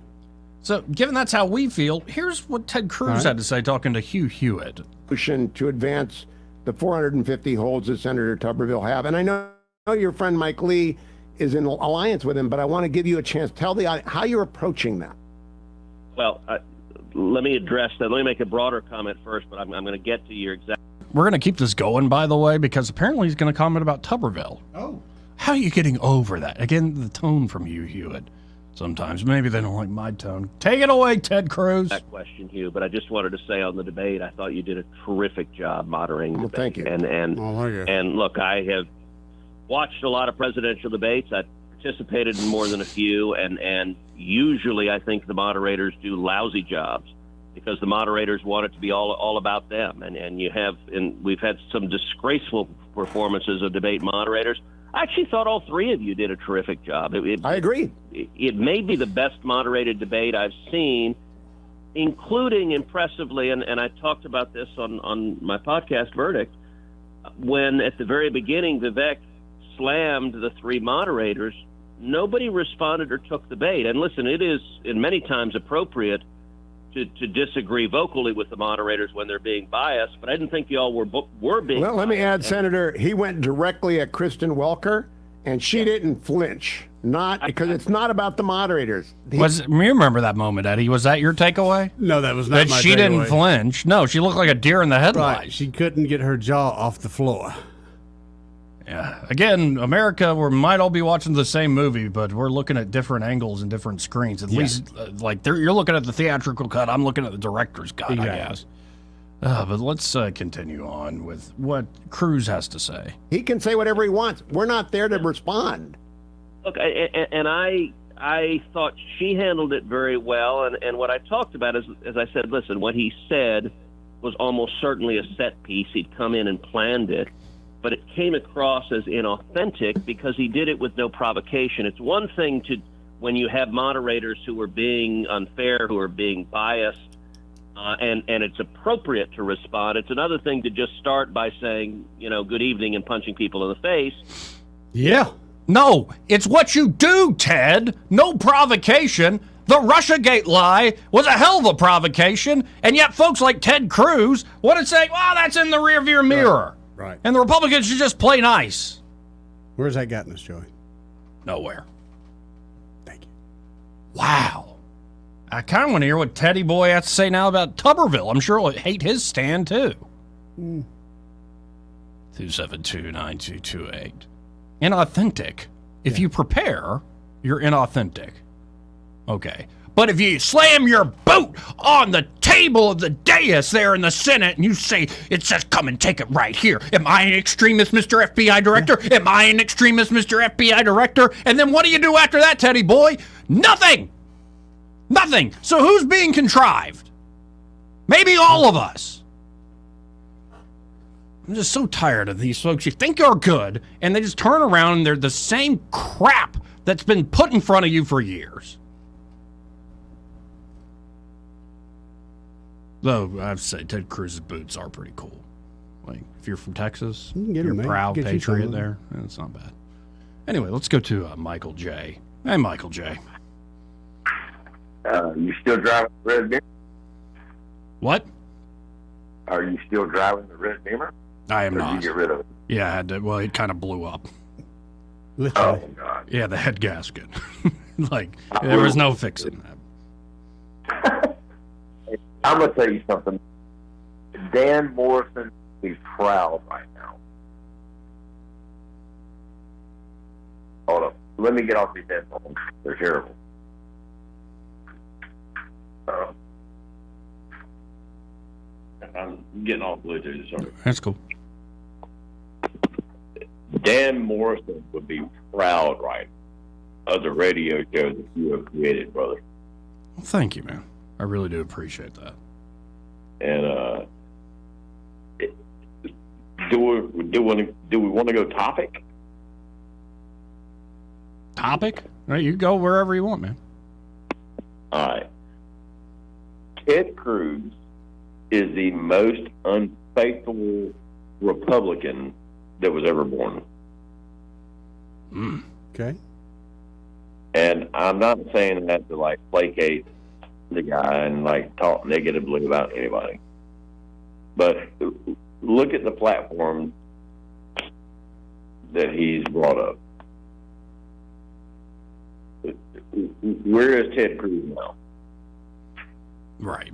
So, given that's how we feel, here's what Ted Cruz had to say talking to Hugh Hewitt. To advance the 450 holds that Senator Tuberville have. And I know your friend Mike Lee is in alliance with him, but I want to give you a chance. Tell the audience how you're approaching that. Well, let me address that. Let me make a broader comment first, but I'm going to get to your exact. We're going to keep this going, by the way, because apparently he's going to comment about Tuberville. Oh. How are you getting over that? Again, the tone from Hugh Hewitt. Sometimes. Maybe they don't like my tone. Take it away, Ted Cruz. That question, Hugh, but I just wanted to say on the debate, I thought you did a terrific job moderating the debate. Thank you. And look, I have watched a lot of presidential debates. I participated in more than a few, and usually I think the moderators do lousy jobs because the moderators want it to be all about them. And we've had some disgraceful performances of debate moderators. I actually thought all three of you did a terrific job. I agree. It may be the best moderated debate I've seen, including impressively, and I talked about this on my podcast, Verdict, when at the very beginning Vivek slammed the three moderators, nobody responded or took the bait. And listen, it is in many times appropriate to disagree vocally with the moderators when they're being biased, but I didn't think y'all were being Well, let me add, biased. Senator, he went directly at Kristen Welker, and she didn't flinch. Because it's not about the moderators. You remember that moment, Eddie? Was that your takeaway? No, that was not that my she didn't takeaway. flinch. No, she looked like a deer in the headlights. Right. She couldn't get her jaw off the floor. Yeah. Again, America, we might all be watching the same movie, but we're looking at different angles and different screens. At least, you're looking at the theatrical cut. I'm looking at the director's cut, I guess. But let's continue on with what Cruz has to say. He can say whatever he wants. We're not there to respond. Look, and I thought she handled it very well. And what I talked about is, as I said, listen, what he said was almost certainly a set piece. He'd come in and planned it. But it came across as inauthentic because he did it with no provocation. It's one thing when you have moderators who are being unfair, who are being biased, and it's appropriate to respond. It's another thing to just start by saying, good evening and punching people in the face. Yeah. No, it's what you do, Ted. No provocation. The Russiagate lie was a hell of a provocation, and yet folks like Ted Cruz want to say, well, that's in the rearview mirror. Right. And the Republicans should just play nice. Where's that gotten us, Joey? Nowhere. Thank you. Wow. I kind of want to hear what Teddy Boy has to say now about Tuberville. I'm sure he'll hate his stand, too. 272-9228. Inauthentic. If you prepare, you're inauthentic. Okay. But if you slam your boot on the table of the dais there in the Senate and you say, it says, come and take it right here. Am I an extremist, Mr. FBI Director? Am I an extremist, Mr. FBI Director? And then what do you do after that, Teddy Boy? Nothing. Nothing. So who's being contrived? Maybe all of us. I'm just so tired of these folks. You think you're good, and they just turn around and they're the same crap that's been put in front of you for years. Though, I have to say, Ted Cruz's boots are pretty cool. Like, if you're from Texas, you're a proud patriot there. That's not bad. Anyway, let's go to Michael J. Hey, Michael J. You still driving the red Beamer? What? Are you still driving the red Beamer? I am or not. Did you get rid of it? Yeah, I had to. Well, it kind of blew up. Oh, God. Yeah, the head gasket. There was no fixing that. I'm going to tell you something. Dan Morrison will be proud right now. Hold up. Let me get off these headphones. They're terrible. I'm getting off Bluetooth, sorry. That's cool. Dan Morrison would be proud, right, of the radio show that you have created, brother. Well, thank you, man. I really do appreciate that. And do we want to go topic? Topic? Right, you go wherever you want, man. All right. Ted Cruz is the most unfaithful Republican that was ever born. Okay. And I'm not saying that to placate the guy and like talk negatively about anybody. But look at the platform that he's brought up. Where is Ted Cruz now? Right.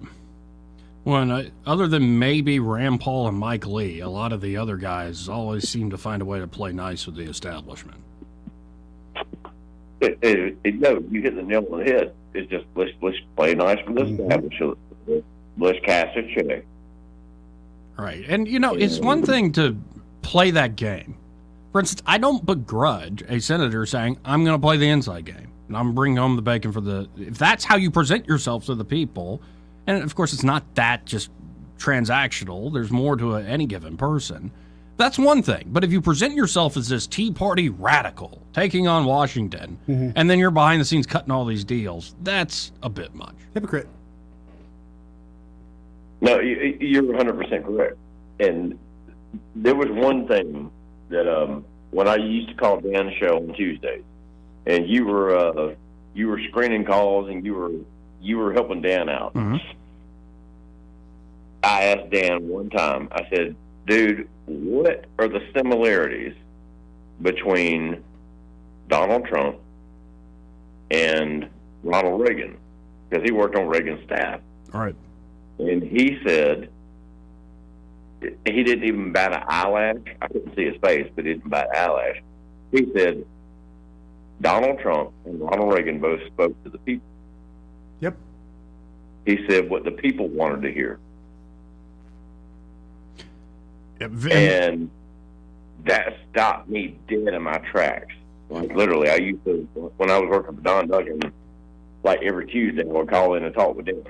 Well, other than maybe Rand Paul and Mike Lee, a lot of the other guys always seem to find a way to play nice with the establishment. No, you hit the nail on the head. It's just let's play nice with the establishment. Let's cash a check. Right. And, you know, it's one thing to play that game. For instance, I don't begrudge a senator saying, I'm going to play the inside game, and I'm bringing home the bacon for the... If that's how you present yourself to the people, and of course it's not that just transactional, there's more to any given person, that's one thing. But if you present yourself as this Tea Party radical taking on Washington, and then you're behind the scenes cutting all these deals, that's a bit much. Hypocrite. No, you're 100% correct. And there was one thing that when I used to call Dan's show on Tuesdays, and you were screening calls and you were helping Dan out. I asked Dan one time. I said, "Dude, what are the similarities between Donald Trump and Ronald Reagan?" Because he worked on Reagan's staff. All right. And he said he didn't even bat an eyelash. I couldn't see his face, but he didn't bat an eyelash. He said Donald Trump and Ronald Reagan both spoke to the people. Yep. He said what the people wanted to hear. And that stopped me dead in my tracks. Like, literally, I used to, when I was working for Don Duggan, like every Tuesday, I would call in and talk with him.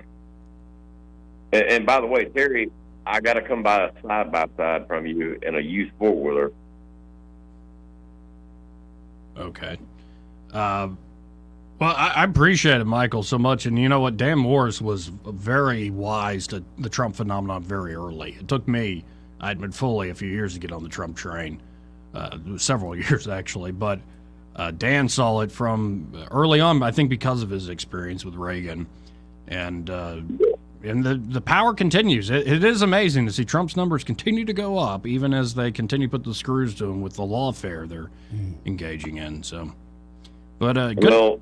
And by the way, Terry, I got to come by a side-by-side from you in a youth four-wheeler. Okay. Well, I appreciate it, Michael, so much. And you know what? Dan Morris was very wise to the Trump phenomenon very early. It took me, I admit fully, a few years to get on the Trump train. Several years, actually. But Dan saw it from early on, I think because of his experience with Reagan. And the power continues. It is amazing to see Trump's numbers continue to go up, even as they continue to put the screws to him with the lawfare they're engaging in. So, but good.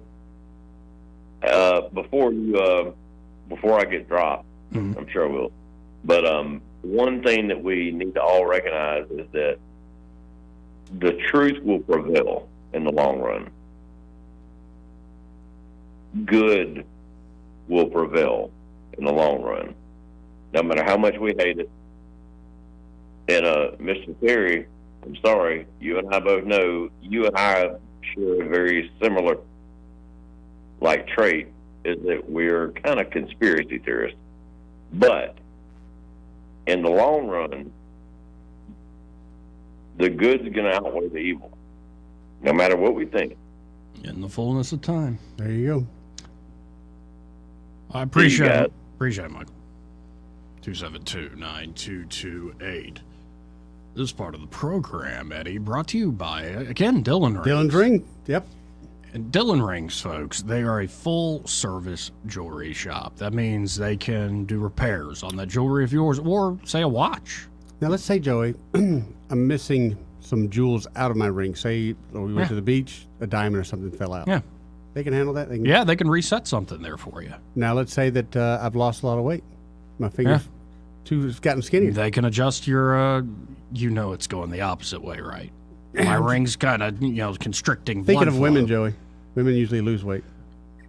Well, before I get dropped, I'm sure I will. But one thing that we need to all recognize is that the truth will prevail in the long run. Good will prevail in the long run, no matter how much we hate it. And Mr. Terry, I'm sorry, you and I both know you and I share a very similar trait, is that we're kind of conspiracy theorists. But in the long run, the good's going to outweigh the evil, no matter what we think. In the fullness of time. There you go. I appreciate it. Appreciate it, Michael. 272-9228. This part of the program, Eddie, brought to you by, again, Dillon Rings. Dillon's Ring, yep. And Dillon Rings, folks, they are a full-service jewelry shop. That means they can do repairs on that jewelry of yours, or, say, a watch. Now, let's say, Joey, I'm missing some jewels out of my ring. Say we went to the beach, a diamond or something fell out. Yeah. They can handle that? They can reset something there for you. Now, let's say that I've lost a lot of weight. My fingers have gotten skinnier. They can adjust your, it's going the opposite way, right? My ring's kind of, constricting Thinking blood of flow. women, Joey. Women usually lose weight.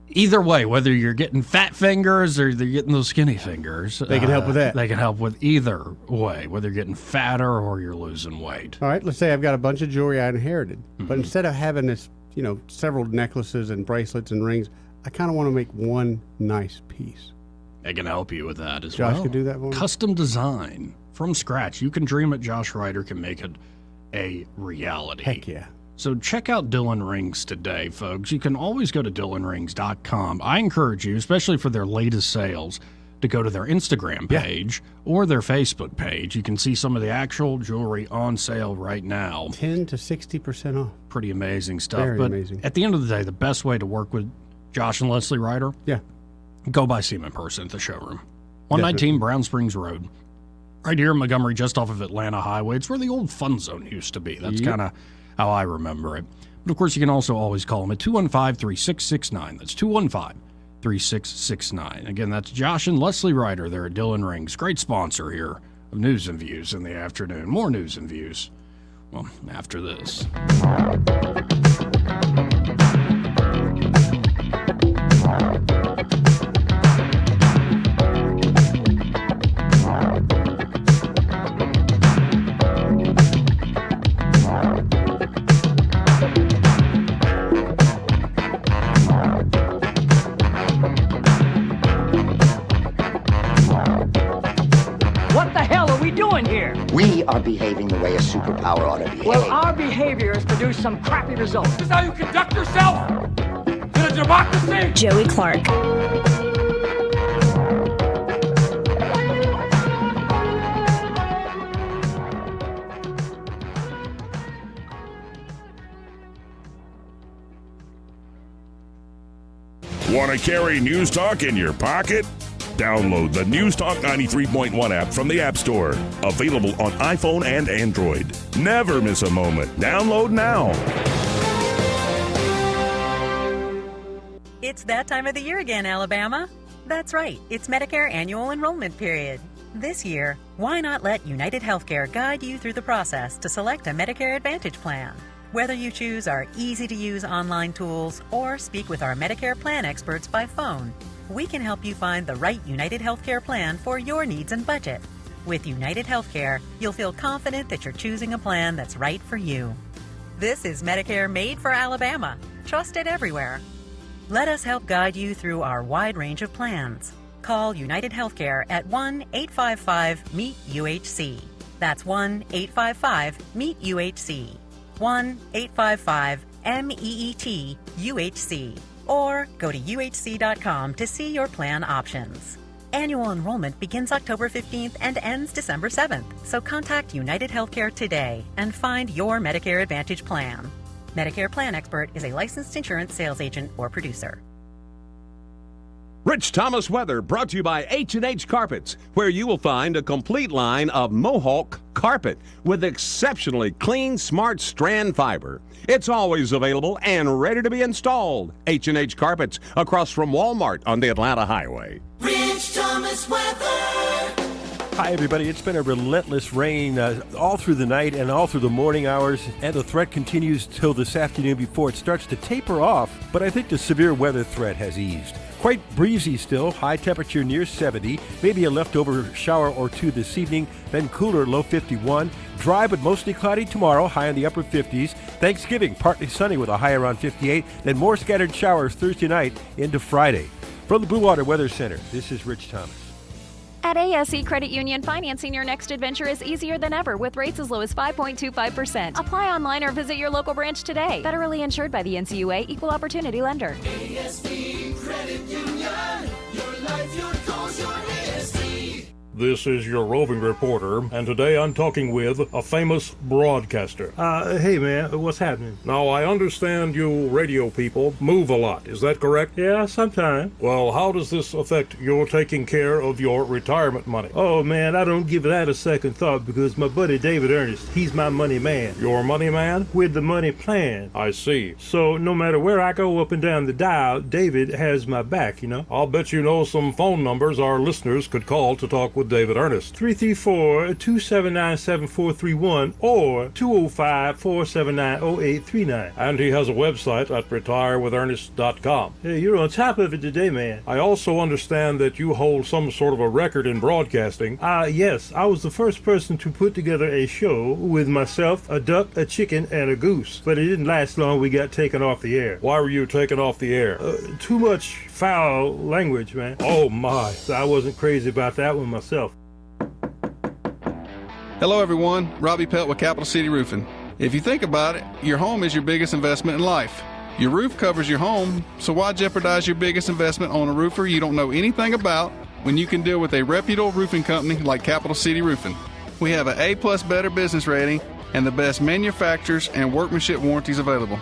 Either way, whether you're getting fat fingers or they're getting those skinny fingers. They can help with that. They can help with either way, whether you're getting fatter or you're losing weight. All right, let's say I've got a bunch of jewelry I inherited. But instead of having this, several necklaces and bracelets and rings, I kind of want to make one nice piece. They can help you with that as well. Josh could do that for me? Custom design from scratch. You can dream it. Josh Ryder can make it a reality. Heck yeah. So check out Dillon Rings today, folks. You can always go to DillonRings.com. I encourage you, especially for their latest sales, to go to their Instagram page or their Facebook page. You can see some of the actual jewelry on sale right now. 10 to 60% off. Pretty amazing stuff. Very but amazing. At the end of the day, the best way to work with Josh and Leslie Ryder go by see them in person at the showroom. 119 Brown Springs Road. Right here in Montgomery, just off of Atlanta Highway. It's where the old Fun Zone used to be. That's kind of how I remember it. But, of course, you can also always call them at 215-3669. That's 215-3669. Again, that's Josh and Leslie Ryder there at Dillon Rings. Great sponsor here of News and Views in the afternoon. More News and Views, well, after this. What the hell are we doing here? We are behaving the way a superpower ought to behave. Well, our behavior has produced some crappy results. This is how you conduct yourself in a democracy? Joey Clark. Want to carry News Talk in your pocket? Download the News Talk 93.1 app from the App Store. Available on iPhone and Android. Never miss a moment. Download now. It's that time of the year again, Alabama. That's right, it's Medicare annual enrollment period. This year, why not let United Healthcare guide you through the process to select a Medicare Advantage plan? Whether you choose our easy-to-use online tools or speak with our Medicare plan experts by phone, we can help you find the right United Healthcare plan for your needs and budget. With United Healthcare, you'll feel confident that you're choosing a plan that's right for you. This is Medicare made for Alabama, trusted everywhere. Let us help guide you through our wide range of plans. Call United Healthcare at 1-855-MEET-UHC. That's 1-855-MEET-UHC. 1-855-MEET-UHC. Or go to uhc.com to see your plan options. Annual enrollment begins October 15th and ends December 7th, so contact United Healthcare today and find your Medicare Advantage plan. Medicare Plan Expert is a licensed insurance sales agent or producer. Rich Thomas weather brought to you by H&H Carpets, where you will find a complete line of Mohawk carpet with exceptionally clean, smart strand fiber. It's always available and ready to be installed. H&H Carpets across from Walmart on the Atlanta Highway. Rich Thomas weather. Hi, everybody. It's been a relentless rain all through the night and all through the morning hours, and the threat continues till this afternoon before it starts to taper off, but I think the severe weather threat has eased. Quite breezy still, high temperature near 70, maybe a leftover shower or two this evening, then cooler, low 51. Dry but mostly cloudy tomorrow, high in the upper 50s. Thanksgiving, partly sunny with a high around 58, then more scattered showers Thursday night into Friday. From the Blue Water Weather Center, this is Rich Thomas. At ASE Credit Union, financing your next adventure is easier than ever with rates as low as 5.25%. Apply online or visit your local branch today. Federally insured by the NCUA, Equal Opportunity Lender. ASE Credit Union. Your life, your goals, your ASE. This is your roving reporter, and today I'm talking with a famous broadcaster. Hey man, what's happening? Now, I understand you radio people move a lot, is that correct? Yeah, sometimes. Well, how does this affect your taking care of your retirement money? Oh man, I don't give that a second thought because my buddy David Ernest, he's my money man. Your money man? With the money plan. I see. So no matter where I go up and down the dial, David has my back, you know? I'll bet you know some phone numbers our listeners could call to talk with David Ernest. 334-279-7431 or 205-479-0839. And he has a website at retirewithernest.com. Hey, you're on top of it today, man. I also understand that you hold some sort of a record in broadcasting. Yes. I was the first person to put together a show with myself, a duck, a chicken, and a goose. But it didn't last long. We got taken off the air. Why were you taken off the air? Too much foul language, man. Oh, my. So I wasn't crazy about that one myself. Hello everyone, Robbie Pelt with Capital City Roofing. If you think about it, your home is your biggest investment in life. Your roof covers your home, so why jeopardize your biggest investment on a roofer you don't know anything about when you can deal with a reputable roofing company like Capital City Roofing? We have an A+ Better business rating and the best manufacturers and workmanship warranties available.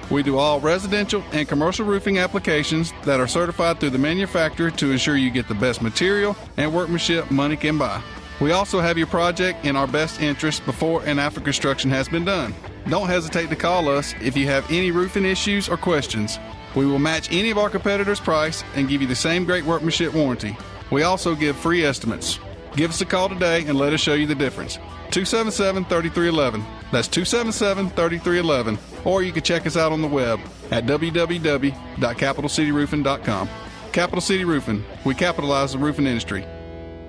We do all residential and commercial roofing applications that are certified through the manufacturer to ensure you get the best material and workmanship money can buy. We also have your project in our best interest before and after construction has been done. Don't hesitate to call us if you have any roofing issues or questions. We will match any of our competitors' price and give you the same great workmanship warranty. We also give free estimates. Give us a call today and let us show you the difference. 277-3311. That's 277-3311. Or you can check us out on the web at www.capitalcityroofing.com. Capital City Roofing. We capitalize the roofing industry.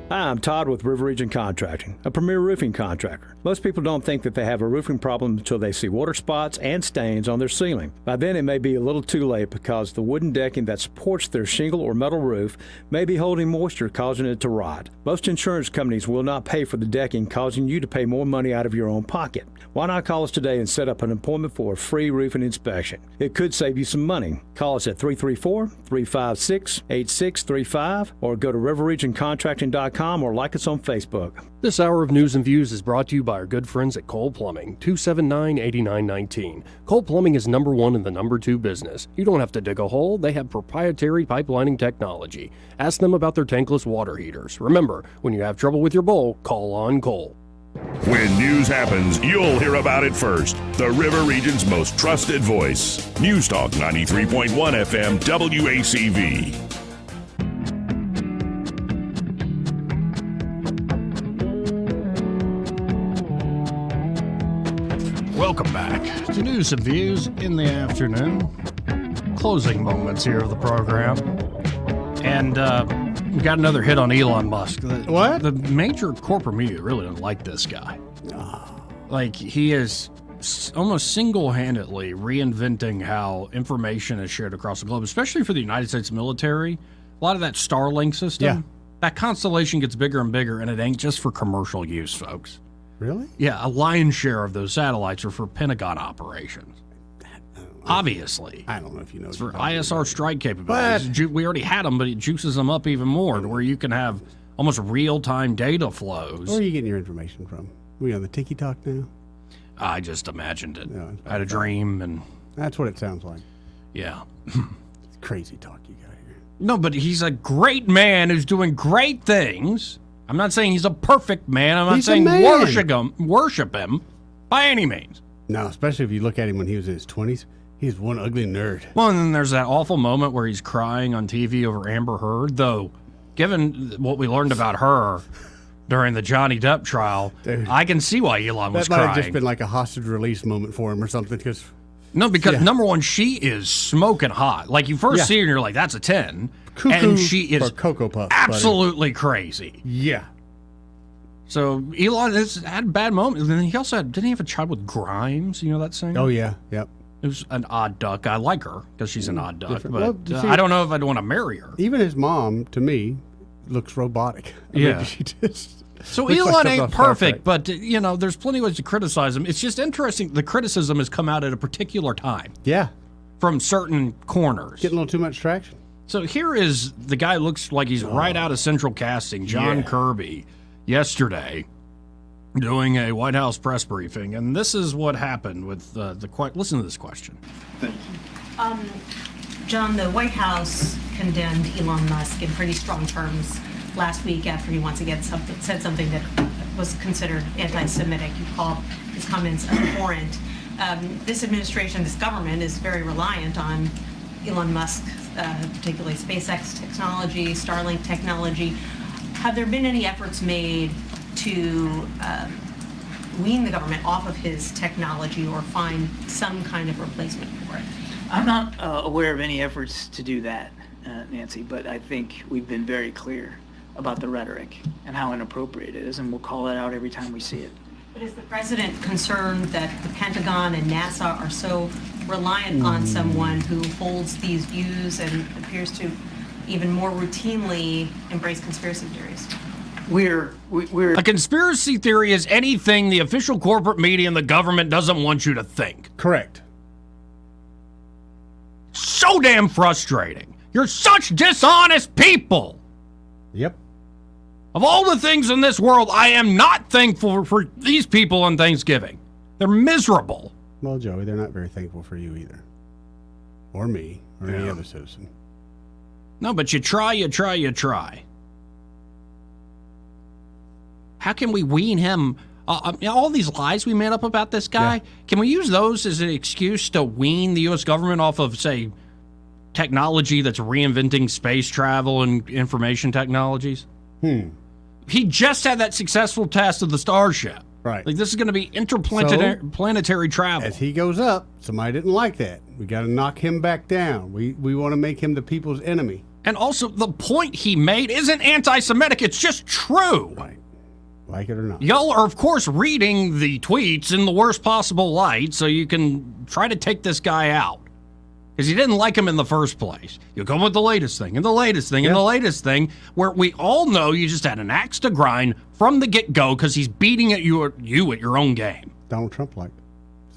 Hi, I'm Todd with River Region Contracting, a premier roofing contractor. Most people don't think that they have a roofing problem until they see water spots and stains on their ceiling. By then, it may be a little too late because the wooden decking that supports their shingle or metal roof may be holding moisture, causing it to rot. Most insurance companies will not pay for the decking, causing you to pay more money out of your own pocket. Why not call us today and set up an appointment for a free roofing inspection? It could save you some money. Call us at 334-356-8635 or go to riverregioncontracting.com or like us on Facebook. This hour of News and Views is brought to you by our good friends at Cole Plumbing, 279-8919. Cole Plumbing is number one in the number two business. You don't have to dig a hole. They have proprietary pipelining technology. Ask them about their tankless water heaters. Remember, when you have trouble with your bowl, call on Cole. When news happens, you'll hear about it first. The River Region's most trusted voice. News Talk 93.1 FM WACV. Welcome back to News and Views in the afternoon. Closing moments here of the program. And we got another hit on Elon Musk. What? The major corporate media really don't like this guy. Like, he is almost single-handedly reinventing how information is shared across the globe, especially for the United States military. A lot of that Starlink system, Yeah. that constellation gets bigger and bigger, and it ain't just for commercial use, folks. Really? Yeah, a lion's share of those satellites are for Pentagon operations. Obviously. I don't know if you know. It's for ISR strike capabilities. We already had them, but it juices them up even more to where you can have almost real-time data flows. Where are you getting your information from? We on the Tiki Talk now? I just imagined it. I had a dream, and that's what it sounds like. Yeah. It's crazy talk you got here. No, but he's a great man who's doing great things. I'm not saying he's a perfect man. I'm not saying worship him by any means. No, especially if you look at him when he was in his 20s. He's one ugly nerd. Well, and then there's that awful moment where he's crying on TV over Amber Heard, though, given what we learned about her during the Johnny Depp trial, Dude, I can see why Elon was that might crying. have just been like a hostage release moment for him or something. Because number one, she is smoking hot. Like, you first see her and you're like, that's a 10. Cuckoo and she is for Cocoa Puffs, absolutely crazy. Yeah. So Elon has had bad moments. And then he also didn't he have a child with Grimes? You know that singer? Oh, yeah. Yep. It was an odd duck. I like her because she's an odd duck. Different. But Well, see, I don't know if I'd want to marry her. Even his mom, to me, looks robotic. I Yeah. mean, she just So looks like Elon something ain't off Star perfect, Trek. but, there's plenty of ways to criticize him. It's just interesting. The criticism has come out at a particular time. Yeah. From certain corners. Getting a little too much traction. So here is the guy who looks like he's right out of Central Casting, John Kirby, yesterday, doing a White House press briefing. And this is what happened with listen to this question. John, the White House condemned Elon Musk in pretty strong terms last week after he once again said something that was considered anti-Semitic. You called his comments abhorrent. This administration, this government, is very reliant on Elon Musk, particularly SpaceX technology, Starlink technology. Have there been any efforts made to wean the government off of his technology or find some kind of replacement for it? I'm not aware of any efforts to do that, Nancy, but I think we've been very clear about the rhetoric and how inappropriate it is, and we'll call it out every time we see it. But is the president concerned that the Pentagon and NASA are so reliant on someone who holds these views and appears to even more routinely embrace conspiracy theories? We're A conspiracy theory is anything the official corporate media and the government doesn't want you to think. Correct. So damn frustrating. You're such dishonest people. Yep. Of all the things in this world, I am not thankful for these people on Thanksgiving. They're miserable. Well, Joey, they're not very thankful for you either. or me or any other citizen. No, but you try. How can we wean him? All these lies we made up about this guy, can we use those as an excuse to wean the U.S. government off of, say, technology that's reinventing space travel and information technologies? He just had that successful test of the Starship. Right. Like, this is going to be interplanetary travel. As he goes up, somebody didn't like that. We got to knock him back down. We want to make him the people's enemy. And also, the point he made isn't anti-Semitic. It's just true. Right. Like it or not. Y'all are, of course, reading the tweets in the worst possible light so you can try to take this guy out. Because you didn't like him in the first place. You'll come with the latest thing, and the latest thing, and the latest thing, where we all know you just had an axe to grind from the get-go because he's beating at you at your own game. Donald Trump, like,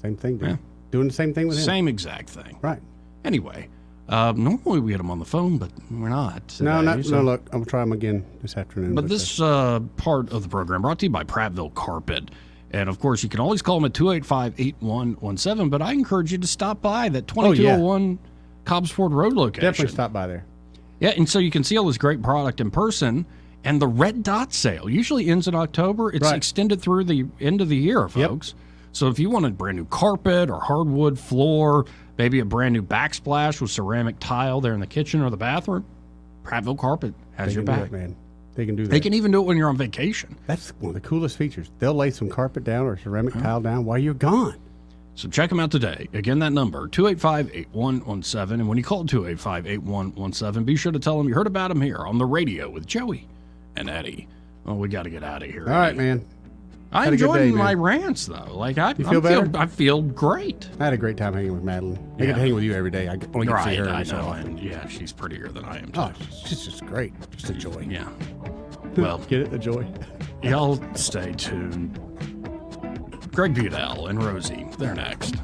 same thing, dude. Doing the same thing with him. Same exact thing. Right. Anyway, normally we get him on the phone, but we're not today, No, look, I'm going to try him again this afternoon. But this part of the program brought to you by Prattville Carpet. And, of course, you can always call them at 285-8117, but I encourage you to stop by that 2201 Cobbs Ford Road location. Definitely stop by there. Yeah, and so you can see all this great product in person. And the Red Dot sale usually ends in October. It's extended through the end of the year, folks. So if you want a brand new carpet or hardwood floor, maybe a brand new backsplash with ceramic tile there in the kitchen or the bathroom, Prattville Carpet has your back. Man. They can do that. They can even do it when you're on vacation. That's one of the coolest features. They'll lay some carpet down or ceramic tile down while you're gone. So check them out today. Again, that number, 285-8117. And when you call 285-8117, be sure to tell them you heard about them here on the radio with Joey and Eddie. Well, we got to get out of here. All right, man. I enjoyed my rants, though. Like, I feel better? I feel great. I had a great time hanging with Madeline. I get to hang with you every day. I only get to see her. I know. And yeah, she's prettier than I am, too. Oh, she's just great. Just a joy. Yeah. Well, get it? A joy. Y'all stay tuned. Greg Budell and Rosie, they're next.